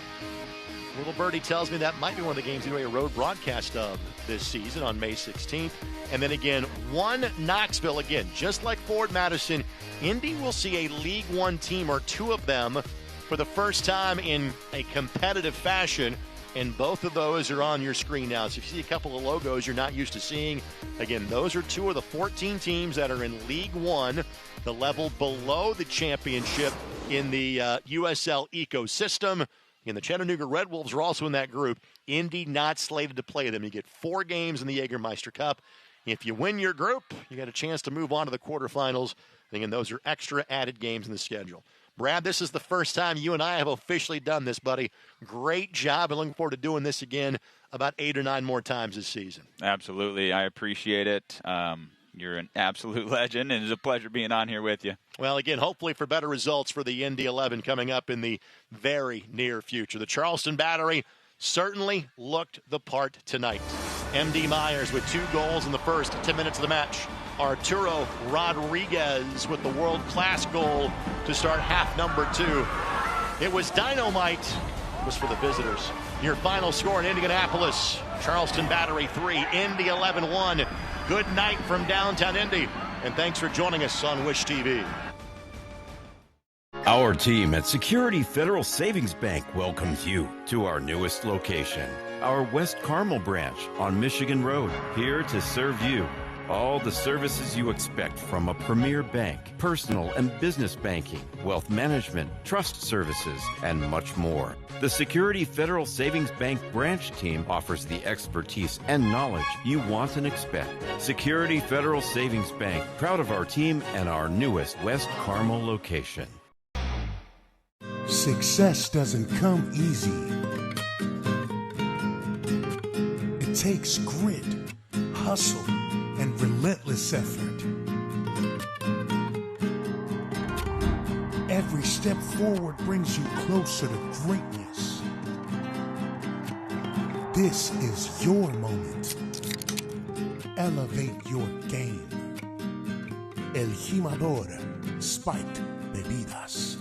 [SPEAKER 3] Little birdie tells me that might be one of the games he'll do a road broadcast of this season on May 16th. And then again, one Knoxville, again, just like Ford Madison, Indy will see a League One team or 2 of them for the first time in a competitive fashion, and both of those are on your screen now. So if you see a couple of logos you're not used to seeing, again, those are 2 of the 14 teams that are in League One, the level below the championship in the USL ecosystem. And the Chattanooga Red Wolves are also in that group. Indy not slated to play them. You get 4 games in the Jägermeister Cup. If you win your group, you got a chance to move on to the quarterfinals. And again, those are extra added games in the schedule. Brad, this is the first time you and I have officially done this, buddy. Great job, and looking forward to doing this again about 8 or 9 more times this season.
[SPEAKER 4] Absolutely. I appreciate it. You're an absolute legend, and it's a pleasure being on here with you.
[SPEAKER 3] Well, again, hopefully for better results for the Indy 11 coming up in the very near future. The Charleston Battery certainly looked the part tonight. M.D. Myers with 2 goals in the first 10 minutes of the match. Arturo Rodriguez with the world-class goal to start half number 2. It was dynamite. It was for the visitors. Your final score in Indianapolis, Charleston Battery 3, Indy 11 1. Good night from downtown Indy, and thanks for joining us on Wish TV.
[SPEAKER 17] Our team at Security Federal Savings Bank welcomes you to our newest location, our West Carmel branch on Michigan Road, here to serve you. All the services you expect from a premier bank, personal and business banking, wealth management, trust services, and much more. The Security Federal Savings Bank branch team offers the expertise and knowledge you want and expect. Security Federal Savings Bank, proud of our team and our newest West Carmel location.
[SPEAKER 15] Success doesn't come easy. It takes grit, hustle, and relentless effort. Every step forward brings you closer to greatness. This is your moment. Elevate your game. El Jimador Spiked Bebidas.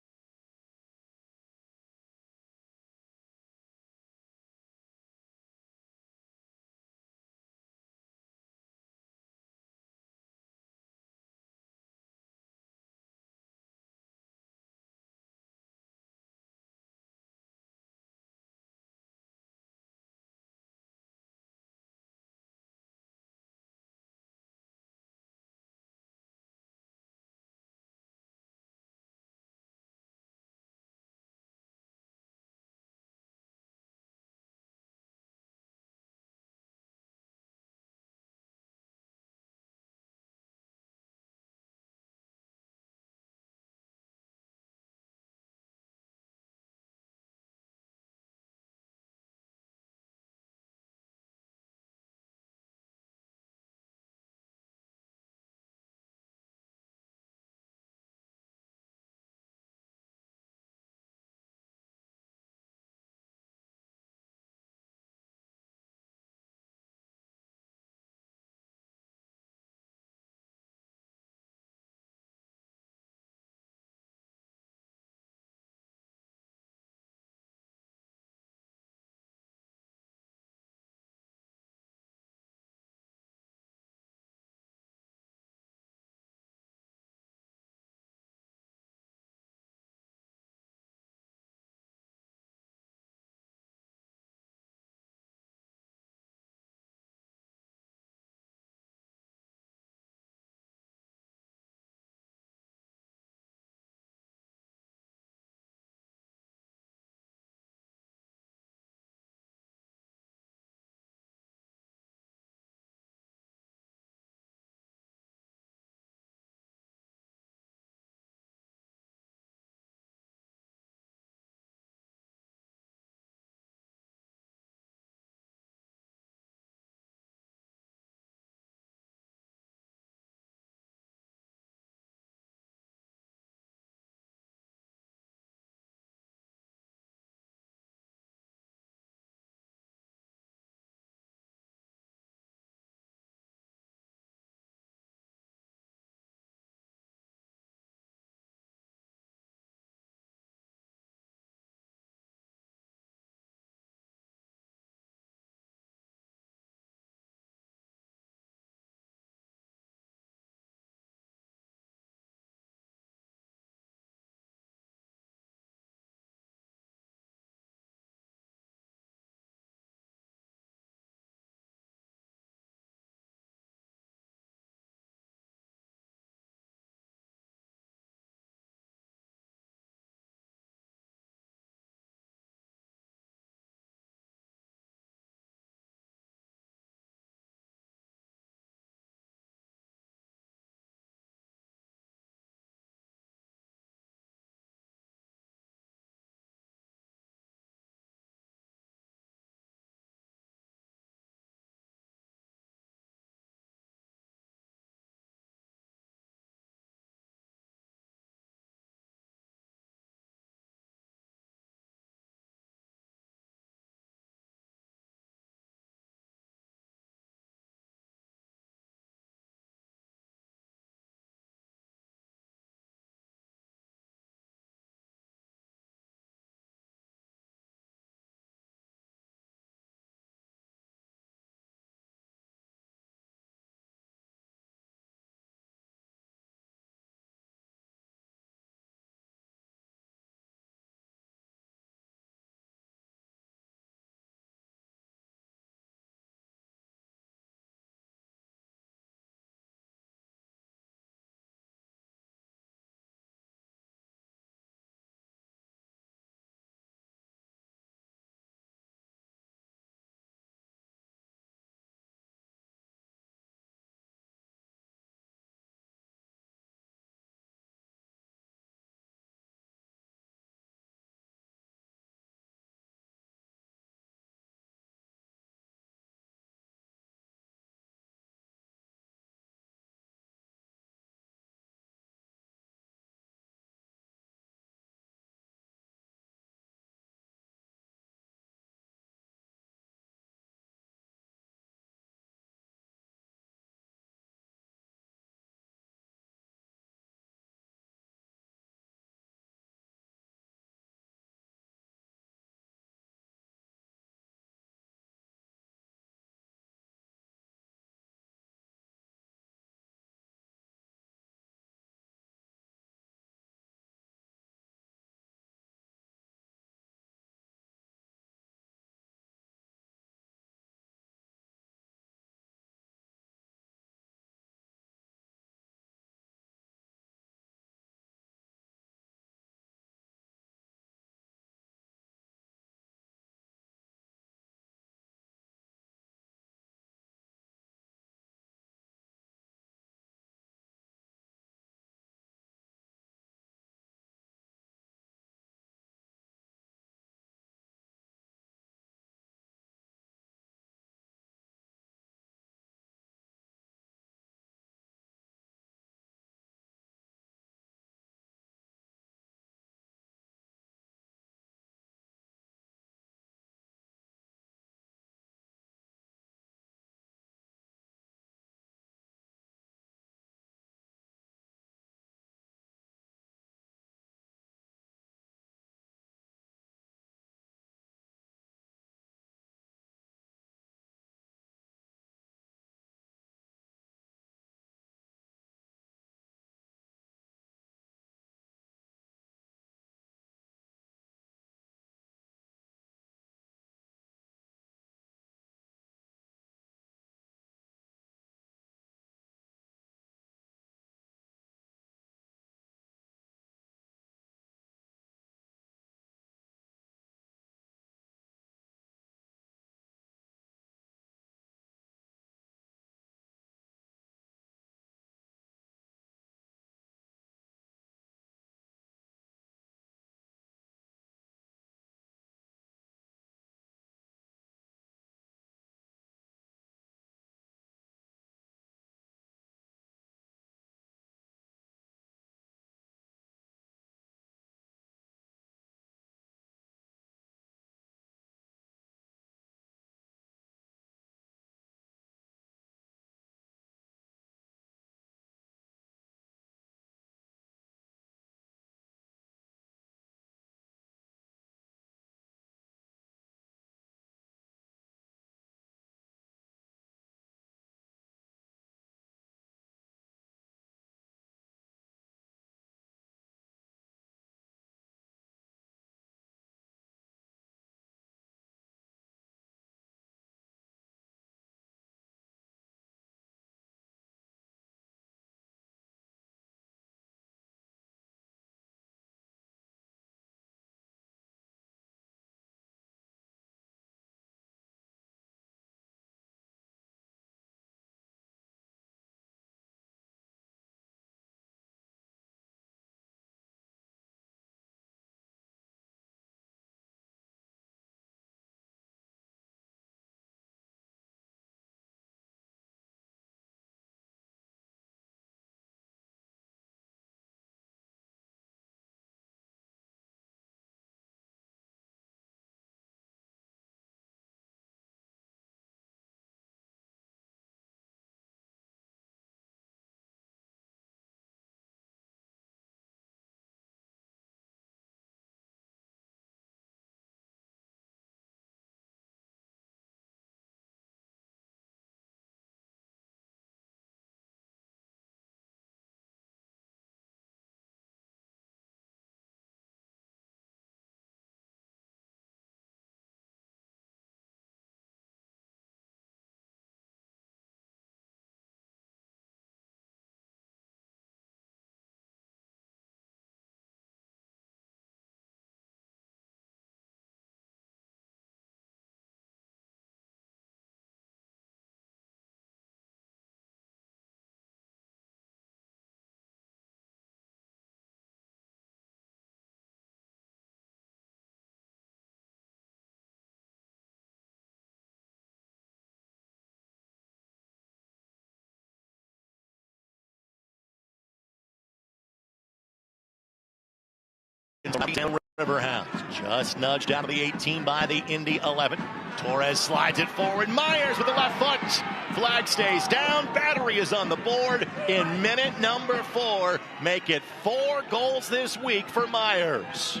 [SPEAKER 3] Riverhounds just nudged out of the 18 by the Indy 11. Torres slides it forward. Myers with the left foot. Flag stays down. Battery is on the board in minute number 4. Make it 4 goals this week for Myers.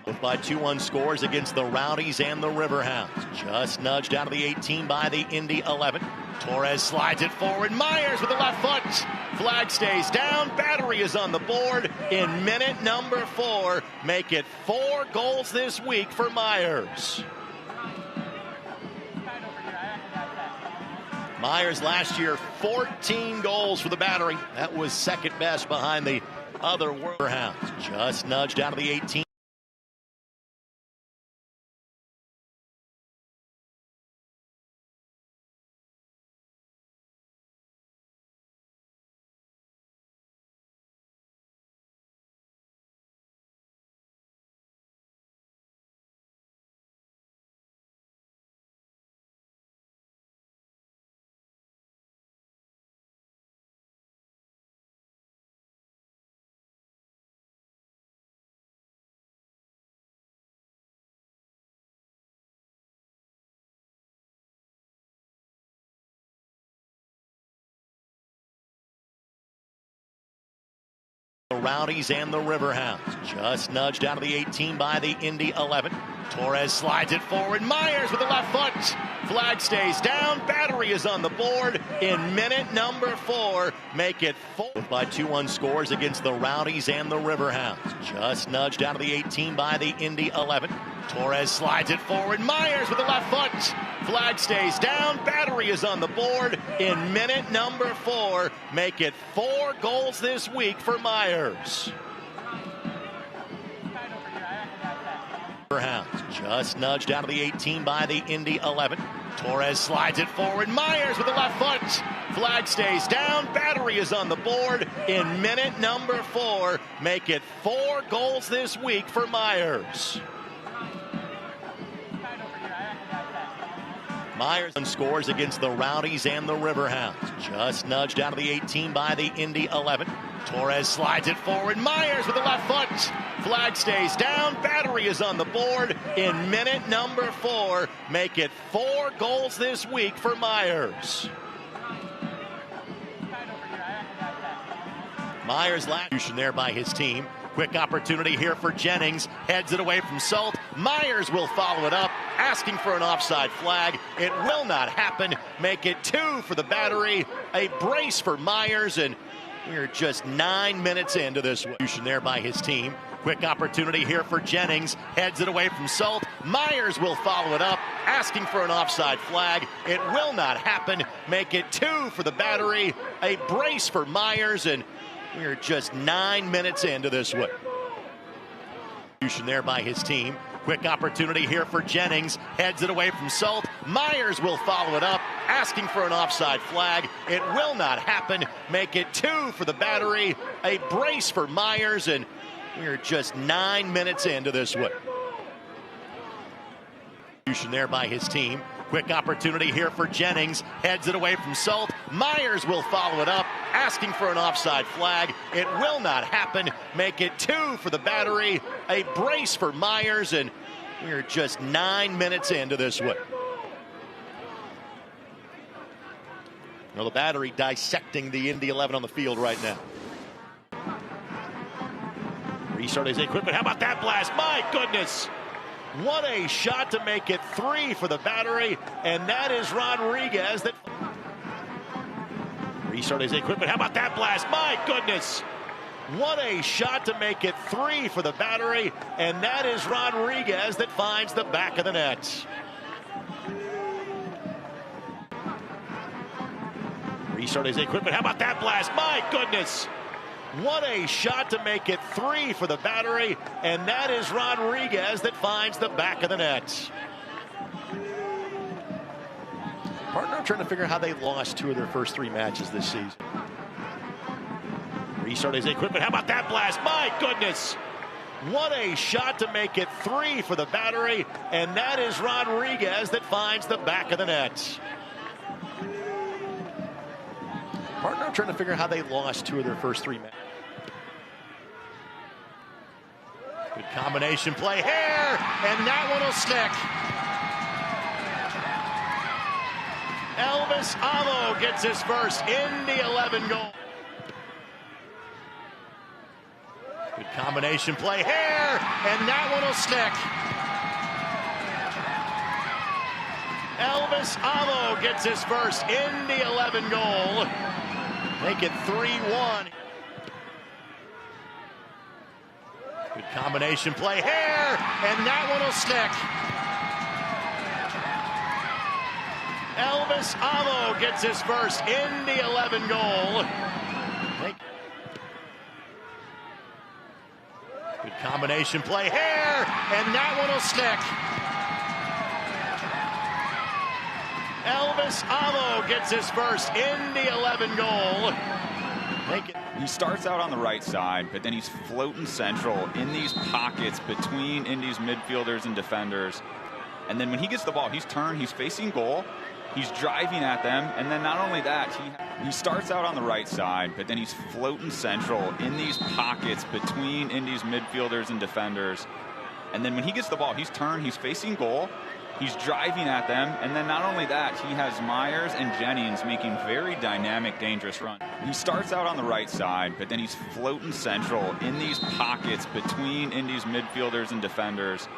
[SPEAKER 3] Both by 2-1 scores against the Rowdies and the Riverhounds. Just nudged out of the 18 by the Indy 11. Torres slides it forward. Myers with the left foot. Flag stays down. Battery is on the board in minute number 4. Make it 4 goals this week for Myers. Myers last year, 14 goals for the Battery. That was second best behind the other Riverhounds. Just nudged out of the 18. The Rowdies and the Riverhounds. Just nudged out of the 18 by the Indy 11. Torres slides it forward. Myers with the left foot. Flag stays down. Battery is on the board in minute number 4. Make it 4. By 2-1 scores against the Rowdies and the Riverhounds. Just nudged out of the 18 by the Indy 11. Torres slides it forward. Myers with the left foot. Flag stays down. Battery is on the board in minute number 4. Make it 4 goals this week for Myers. Just nudged out of the 18 by the Indy 11. Torres slides it forward. Myers with the left foot. Flag stays down. Battery is on the board in minute number 4. Make it 4 goals this week for Myers. Myers scores against the Rowdies and the Riverhounds. Just nudged out of the 18 by the Indy 11. Torres slides it forward. Myers with the left foot. Flag stays down. Battery is on the board in minute number 4. Make it 4 goals this week for Myers. Myers last there by his team. Quick opportunity here for Jennings. Heads it away from Salt. Myers will follow it up, asking for an offside flag. It will not happen. Make it 2 for the Battery. A brace for Myers, and we're just 9 minutes into this one. There by his team. Quick opportunity here for Jennings. Heads it away from Salt. Myers will follow it up, asking for an offside flag. It will not happen. Make it 2 for the Battery. A brace for Myers, and we're just 9 minutes into this one. There by his team. Quick opportunity here for Jennings. Heads it away from Salt. Myers will follow it up, asking for an offside flag. It will not happen. Make it 2 for the Battery. A brace for Myers, and we're just 9 minutes into this one. There by his team. Quick opportunity here for Jennings. Heads it away from Salt. Myers will follow it up, asking for an offside flag. It will not happen. Make it 2 for the Battery. A brace for Myers, and we're just 9 minutes into this one. Well, the Battery dissecting the Indy 11 on the field right now. Restart his equipment. How about that blast? My goodness! What a shot to make it 3 for the Battery, and that is Rodriguez. That restart his equipment. How about that blast? My goodness! What a shot to make it 3 for the Battery, and that is Rodriguez that finds the back of the net. Restart his equipment. How about that blast? My goodness! What a shot to make it 3 for the Battery, and that is Rodriguez that finds the back of the net. Partner trying to figure out how they lost 2 of their first 3 matches this season. Restart his equipment. How about that blast? My goodness! What a shot to make it 3 for the Battery, and that is Rodriguez that finds the back of the net. Partner trying to figure out how they lost 2 of their first 3 matches. Good combination play here, and that one will stick. Elvis Amo gets his first Indy 11 goal. Good combination play here, and that one will stick. Elvis Amo gets his first Indy 11 goal. Make it 3-1. Good combination play here, and that one will stick. Elvis Amo gets his first Indy 11 goal. Good combination play here, and that one will stick. Elvis Amo gets his first Indy 11 goal.
[SPEAKER 4] He starts out on the right side, but then he's floating central in these pockets between Indy's midfielders and defenders. And then when he gets the ball, he's turned, he's facing goal, he's driving at them, and then not only that, he starts out on the right side, but then he's floating central in these pockets between Indy's midfielders and defenders. And then when he gets the ball, he's turned, he's facing goal, he's driving at them, and then not only that, he has Myers and Jennings making very dynamic, dangerous runs. He starts out on the right side, but then he's floating central in these pockets between Indy's midfielders and defenders.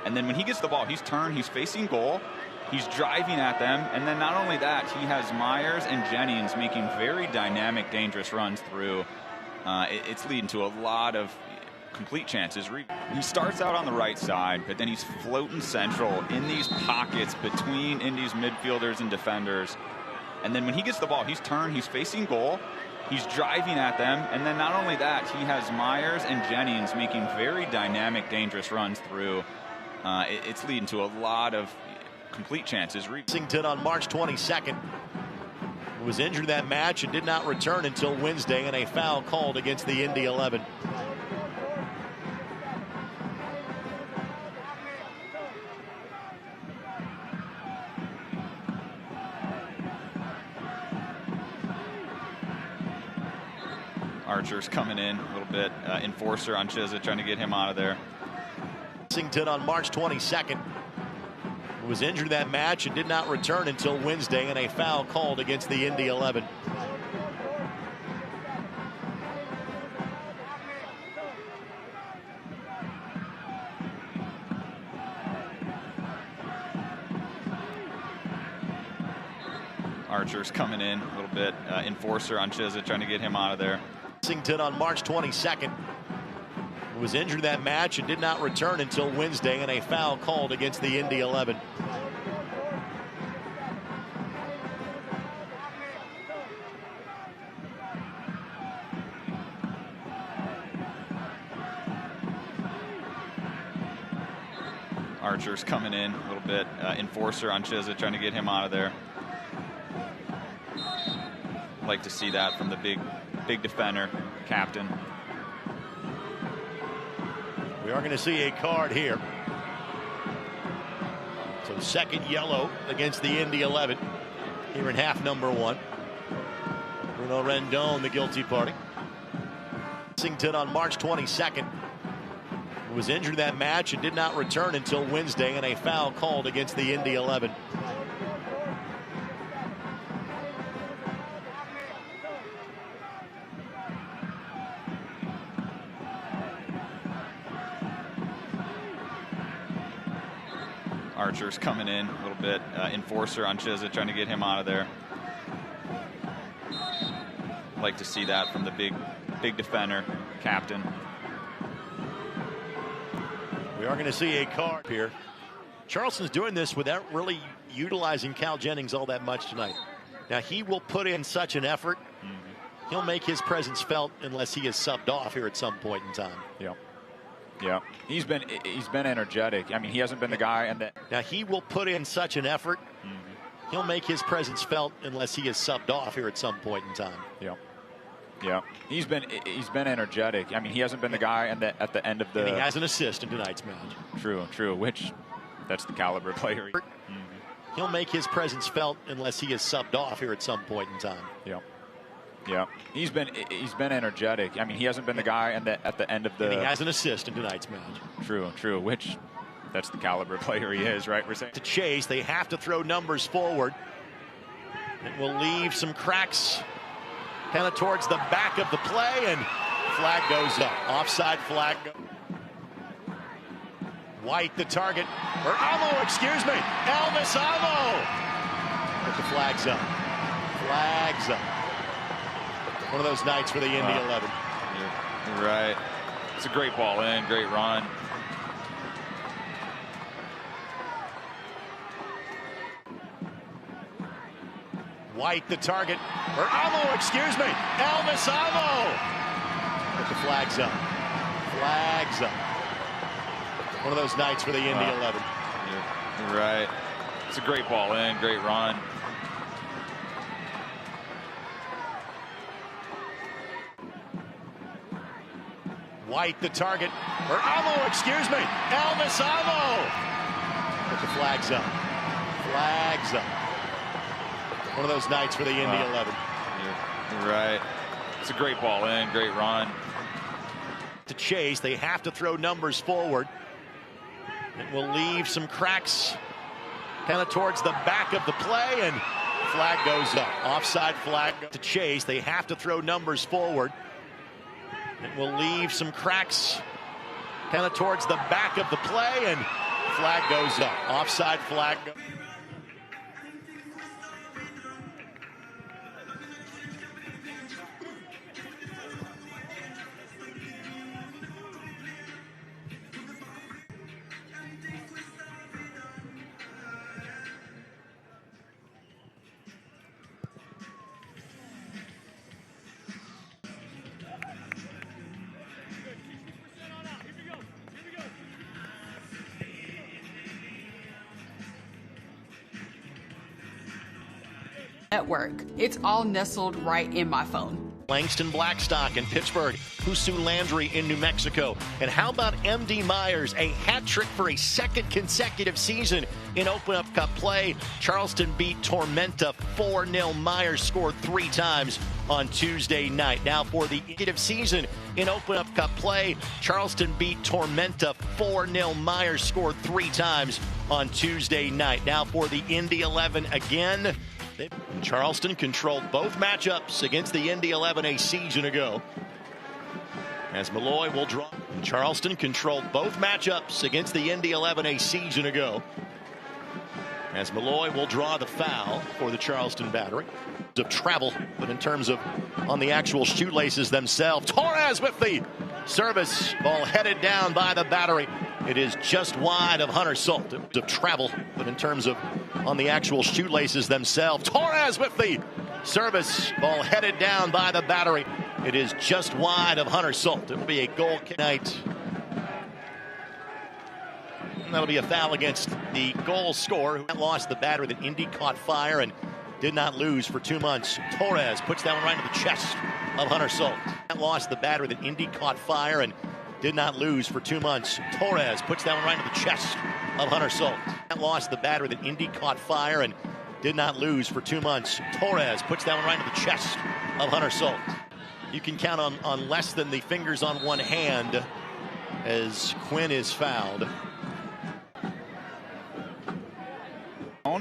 [SPEAKER 4] And then when he gets the ball, he's turned, he's facing goal, he's driving at them, and then not only that, he has Myers and Jennings making very dynamic, dangerous runs through. It's leading to a lot of complete chances. He starts out on the right side, but then he's floating central in these pockets between Indy's midfielders and defenders. And then when he gets the ball, he's turned, he's facing goal, he's driving at them, and then not only that, he has Myers and Jennings making very dynamic, dangerous runs through. It's leading to a lot of complete chances.
[SPEAKER 3] Lexington on March 22nd was injured in that match and did not return until Wednesday, and a foul called against the Indy 11.
[SPEAKER 4] Archer's coming in a little bit. Enforcer on Chizza trying to get him out of there.
[SPEAKER 3] Lexington on March 22nd was injured in that match and did not return until Wednesday, and a foul called against the Indy 11.
[SPEAKER 4] Archer's coming in a little bit. Enforcer on Chizza trying to get him out of there.
[SPEAKER 3] Lexington on March 22nd was injured in that match and did not return until Wednesday, and a foul called against the Indy 11.
[SPEAKER 4] Archer's coming in a little bit. Enforcer on Chizza trying to get him out of there. Like to see that from the big defender, captain.
[SPEAKER 3] We are going to see a card here. So second yellow against the Indy 11 here in half number 1. Bruno Rendon, the guilty party. Lexington on March 22nd was injured in that match and did not return until Wednesday, and a foul called against the Indy 11.
[SPEAKER 4] Archer's coming in a little bit. Enforcer on Chizza trying to get him out of there. Like to see that from the big defender, captain.
[SPEAKER 3] We are going to see a card here. Charleston's doing this without really utilizing Cal Jennings all that much tonight. Now, he will put in such an effort. He'll make his presence felt unless he is subbed off here at some point in time.
[SPEAKER 4] Yeah, he's been energetic. I mean, he hasn't been the guy. And
[SPEAKER 3] now he will put in such an effort. He'll make his presence felt unless he is subbed off here at some point in time.
[SPEAKER 4] Yeah, he's been energetic. I mean, he hasn't been the guy. And at the end of the,
[SPEAKER 3] and he has an assist in tonight's match.
[SPEAKER 4] True. Which that's the caliber player.
[SPEAKER 3] He'll make his presence felt unless he is subbed off here at some point in time.
[SPEAKER 4] Yeah, he's been energetic. I mean, he hasn't been the guy at the end of the.
[SPEAKER 3] And he has an assist in tonight's match.
[SPEAKER 4] True. Which, that's the caliber player he is, right? We're saying
[SPEAKER 3] to chase, they have to throw numbers forward. It will leave some cracks, kind of towards the back of the play, and flag goes up. Offside flag. White the target, or Amo, excuse me, Elvis Amo. But the flag's up. Flag's up. One of those nights for the Indy 11.
[SPEAKER 4] You're right. It's a great ball in, great run.
[SPEAKER 3] White the target, or Amo, excuse me, Elvis Amo. But the flag's up. Flag's up. One of those nights for the Indy 11.
[SPEAKER 4] You're right. It's a great ball in, great run.
[SPEAKER 3] White the target, or Amo, excuse me, Elvis Amo. But the flag's up. Flag's up. One of those nights for the Indy 11.
[SPEAKER 4] You're right. It's a great ball in, great run.
[SPEAKER 3] To chase, they have to throw numbers forward. It will leave some cracks kind of towards the back of the play, and flag goes up. Offside flag. To chase, they have to throw numbers forward. It will leave some cracks kind of towards the back of the play, and flag goes up. Offside flag.
[SPEAKER 6] Network. It's all nestled right in my phone.
[SPEAKER 3] Langston Blackstock in Pittsburgh, Husu Landry in New Mexico. And how about MD Myers, a hat trick for a second consecutive season in Open Up Cup play. Charleston beat Tormenta 4-0. Myers scored 3 times on Tuesday night. Now for the consecutive season in Open Up Cup play, Charleston beat Tormenta 4-0. Myers scored 3 times on Tuesday night. Now for the Indy 11 again. Charleston controlled both matchups against the Indy 11 a season ago. As Malloy will draw. Charleston controlled both matchups against the Indy 11 a season ago. As Malloy will draw the foul for the Charleston Battery. Of travel, but in terms of on the actual shoelaces themselves, Torres with the service. Ball headed down by the Battery. It is just wide of Hunter Salt. Of travel, but in terms of on the actual shoelaces themselves, Torres with the service. Ball headed down by the Battery. It is just wide of Hunter Salt. It will be a goal tonight. And that'll be a foul against the goal scorer who lost the Battery. That Indy caught fire and did not lose for 2 months. Torres puts that one right into the chest of Hunter Salt. Lost the Battery. That Indy caught fire and did not lose for 2 months. Torres puts that one right into the chest of Hunter Salt. Lost the Battery. That Indy caught fire and did not lose for 2 months. Torres puts that one right into the chest of Hunter Salt. You can count on less than the fingers on one hand as Quinn is fouled.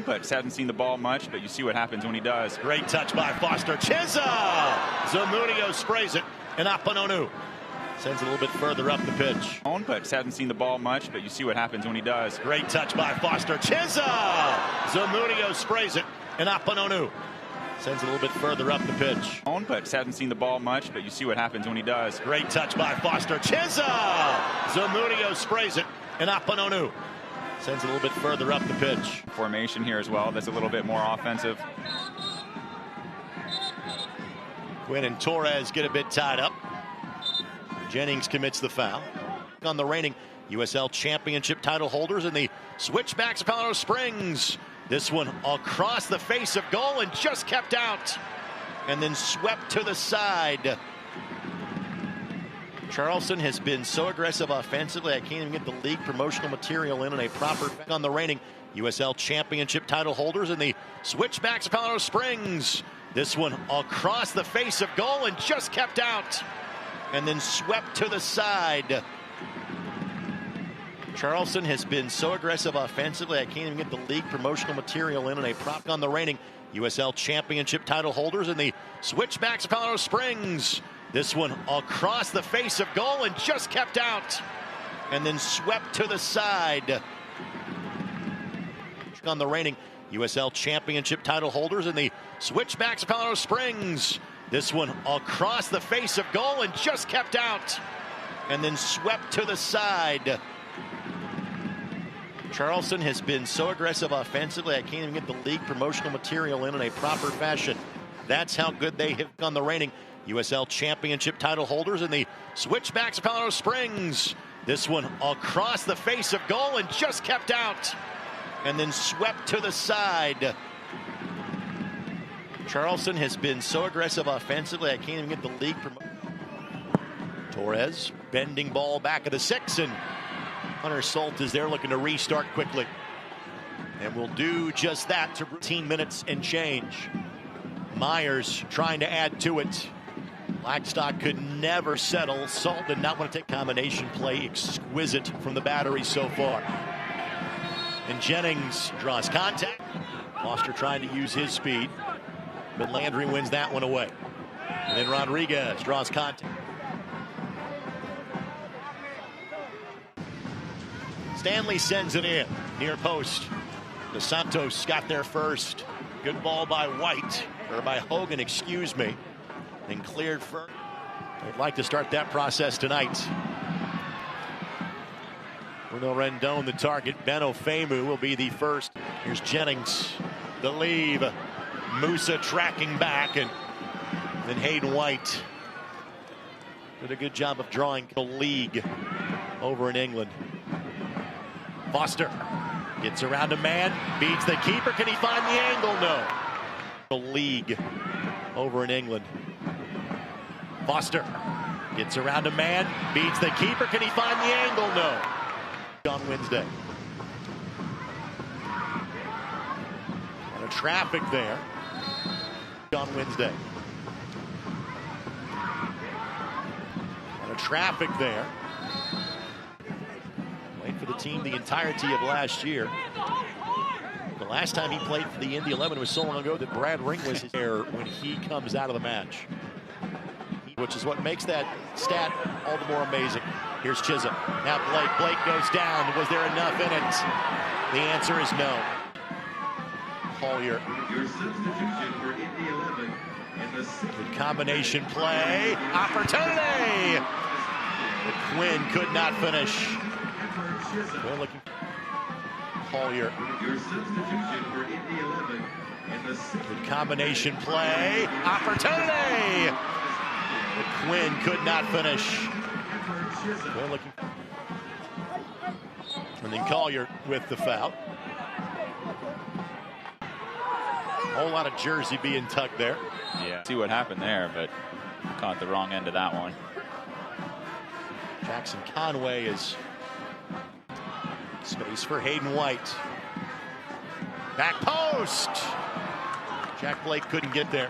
[SPEAKER 4] But hasn't seen the ball much, but you see what happens when he does.
[SPEAKER 3] Great touch by Foster. Chizza! Zamudio sprays it, and Apanonu sends it a little bit further up the pitch.
[SPEAKER 4] But hasn't seen the ball much, but you see what happens when he does.
[SPEAKER 3] Great touch by Foster. Chizza! Zamudio sprays it, and Apanonu sends it a little bit further up the pitch.
[SPEAKER 4] But hasn't seen the ball much, but you see what happens when he does.
[SPEAKER 3] Great touch by Foster. Chizza! Zamudio sprays it, and Apanonu sends it a little bit further up the pitch.
[SPEAKER 4] Formation here as well. That's a little bit more offensive.
[SPEAKER 3] Quinn and Torres get a bit tied up. Jennings commits the foul. On the reigning USL Championship title holders in the Switchbacks of Colorado Springs. This one across the face of goal and just kept out. And then swept to the side. Charleston has been so aggressive offensively, I can't even get the league promotional material in a proper on the reigning USL Championship title holders in the Switchbacks of Colorado Springs. This one across the face of goal and just kept out. And then swept to the side. Charleston has been so aggressive offensively, I can't even get the league promotional material in, and a prop on the reigning USL Championship title holders in the Switchbacks of Colorado Springs. This one across the face of goal and just kept out. And then swept to the side. On the reigning USL Championship title holders in the Switchbacks of Colorado Springs. This one across the face of goal and just kept out. And then swept to the side. Charleston has been so aggressive offensively, I can't even get the league promotional material in a proper fashion. That's how good they have on the reigning USL Championship title holders in the Switchbacks of Colorado Springs. This one across the face of goal and just kept out. And then swept to the side. Charleston has been so aggressive offensively, I can't even get the league promotion. Torres, bending ball back of the 6, and Hunter Solt is there looking to restart quickly. And will do just that to 15 minutes and change. Myers trying to add to it. Blackstock could never settle. Solt did not want to take combination play. Exquisite from the battery so far. And Jennings draws contact. Foster trying to use his speed. But Landry wins that one away. And then Rodriguez draws contact. Stanley sends it in. Near post. Dos Santos got there first. Good ball by White. Or by Hogan, excuse me. And cleared first. They'd like to start that process tonight. Bruno Rendon, the target. Ben Ofemu will be the first. Here's Jennings. The leave. Musa tracking back. And then Hayden White did a good job of drawing the league over in England. Foster gets around a man. Beats the keeper. Can he find the angle? No. The league over in England. Foster gets around a man. Beats the keeper. Can he find the angle? No. On Wednesday. A lot of traffic there. On Wednesday. A lot of traffic there. Played for the team the entirety of last year. The last time he played for the Indy 11 was so long ago that Brad Ring was there when he comes out of the match. Which is what makes that stat all the more amazing. Here's Chisholm. Now Blake goes down. Was there enough in it? The answer is no. Collier.
[SPEAKER 1] Your substitution for Indy 11 in the
[SPEAKER 3] good combination play. Opportunity! But Quinn could not finish. We're looking. Collier.
[SPEAKER 1] Your substitution for Indy 11 in the
[SPEAKER 3] good combination play. Opportunity! But Quinn could not finish. We're looking. And then Collier with the foul. A whole lot of jersey being tucked there.
[SPEAKER 4] Yeah, see what happened there, but caught the wrong end of that one.
[SPEAKER 3] Jackson Conway is space for Hayden White. Back post. Jack Blake couldn't get there.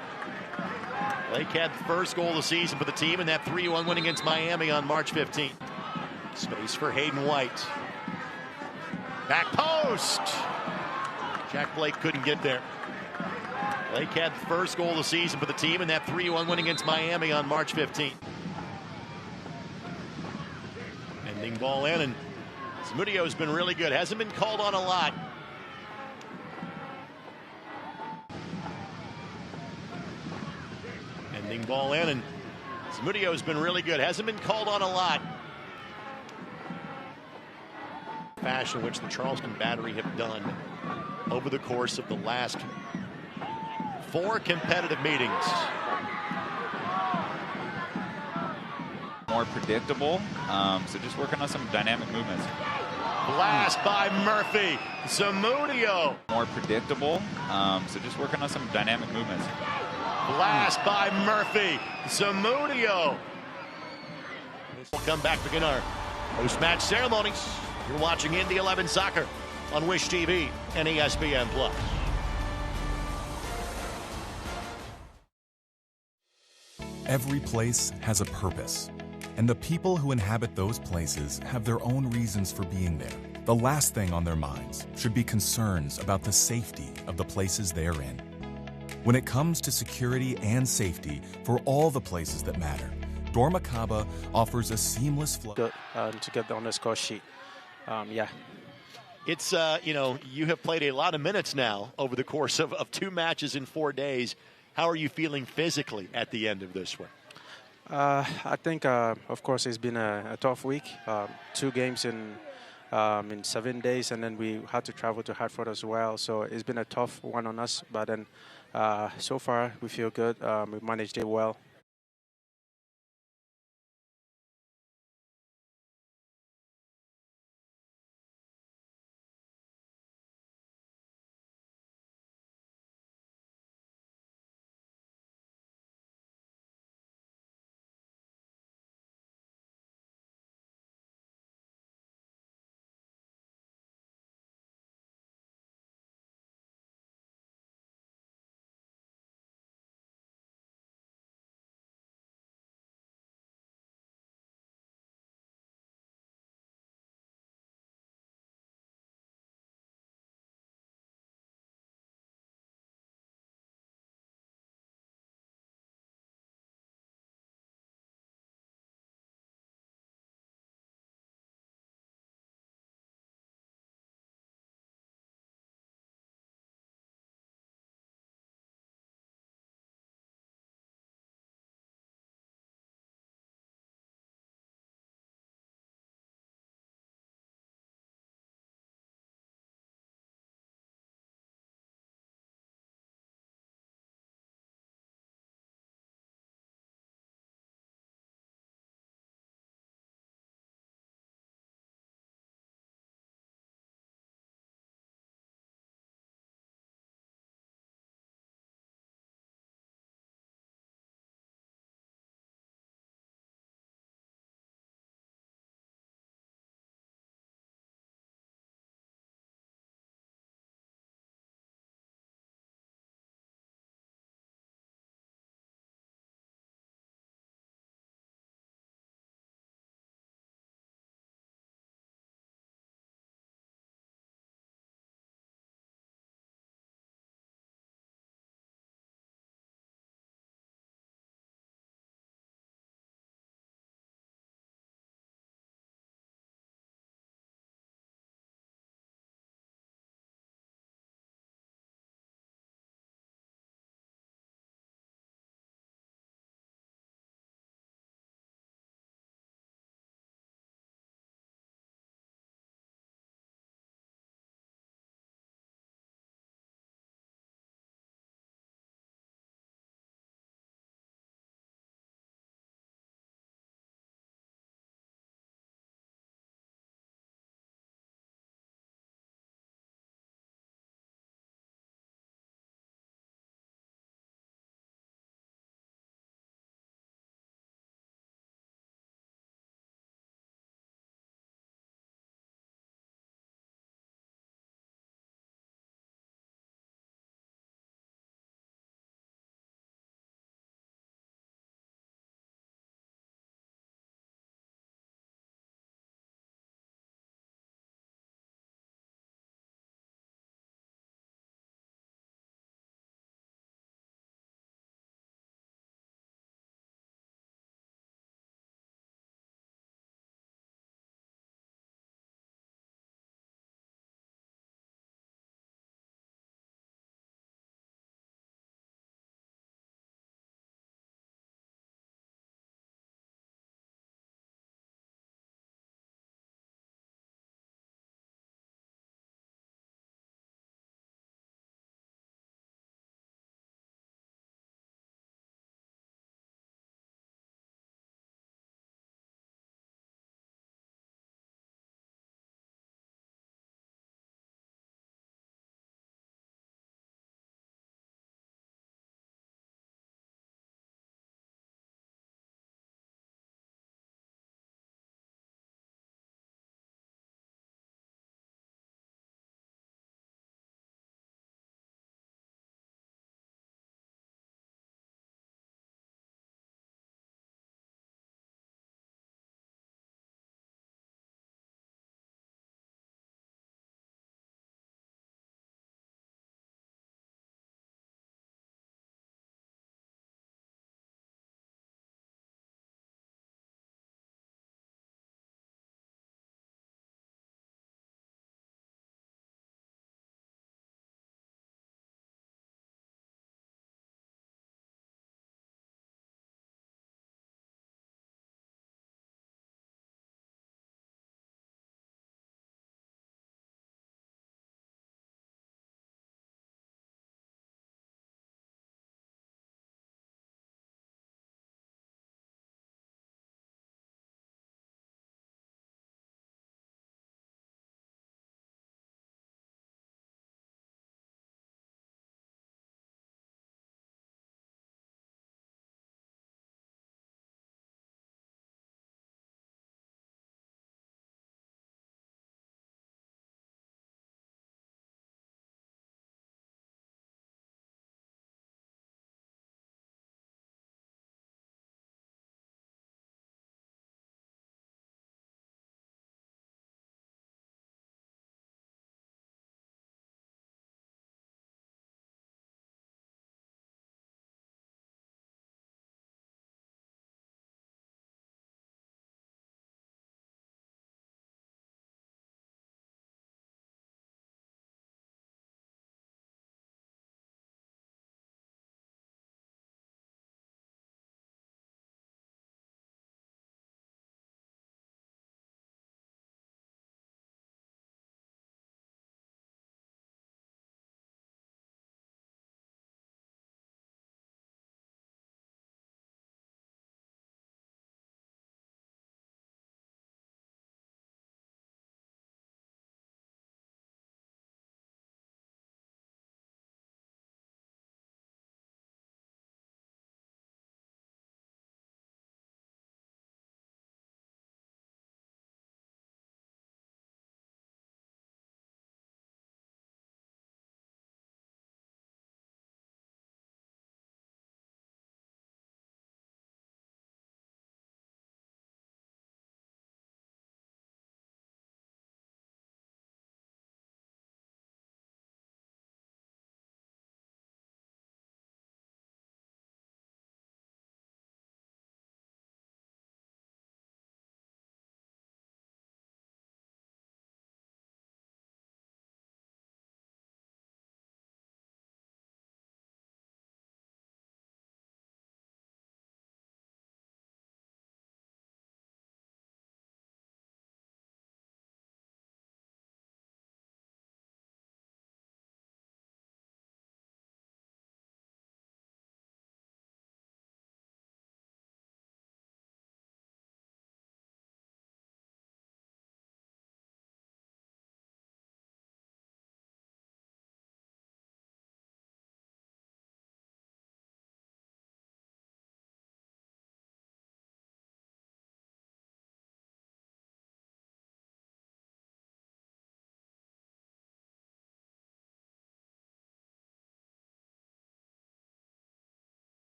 [SPEAKER 3] Blake had the first goal of the season for the team in that 3-1 win against Miami on March 15th. Space for Hayden White. Back post. Jack Blake couldn't get there. Blake had the first goal of the season for the team in that 3-1 win against Miami on March 15th. Ending ball in, and Zamudio's been really good. Hasn't been called on a lot. Ending ball in, and Zamudio's been really good. Hasn't been called on a lot. Fashion which the Charleston Battery have done over the course of the last 4 competitive meetings.
[SPEAKER 4] More predictable, so just working on some dynamic movements.
[SPEAKER 3] Blast by Murphy. Zamudio.
[SPEAKER 4] More predictable, so just working on some dynamic movements.
[SPEAKER 3] Blast by Murphy. Zamudio. We'll come back to begin our post-match ceremony. You're watching Indy 11 Soccer on Wish TV and ESPN+.
[SPEAKER 11] Every place has a purpose, and the people who inhabit those places have their own reasons for being there. The last thing on their minds should be concerns about the safety of the places they're in. When it comes to security and safety for all the places that matter, Dormakaba offers a seamless flow.
[SPEAKER 8] Good to get on the score sheet. Yeah.
[SPEAKER 3] It's, you have played a lot of minutes now over the course of 2 matches in 4 days. How are you feeling physically at the end of this one?
[SPEAKER 8] I think, of course, it's been a tough week. 2 games in 7 days, and then we had to travel to Hartford as well. So it's been a tough one on us. But then so far, we feel good. We managed it well.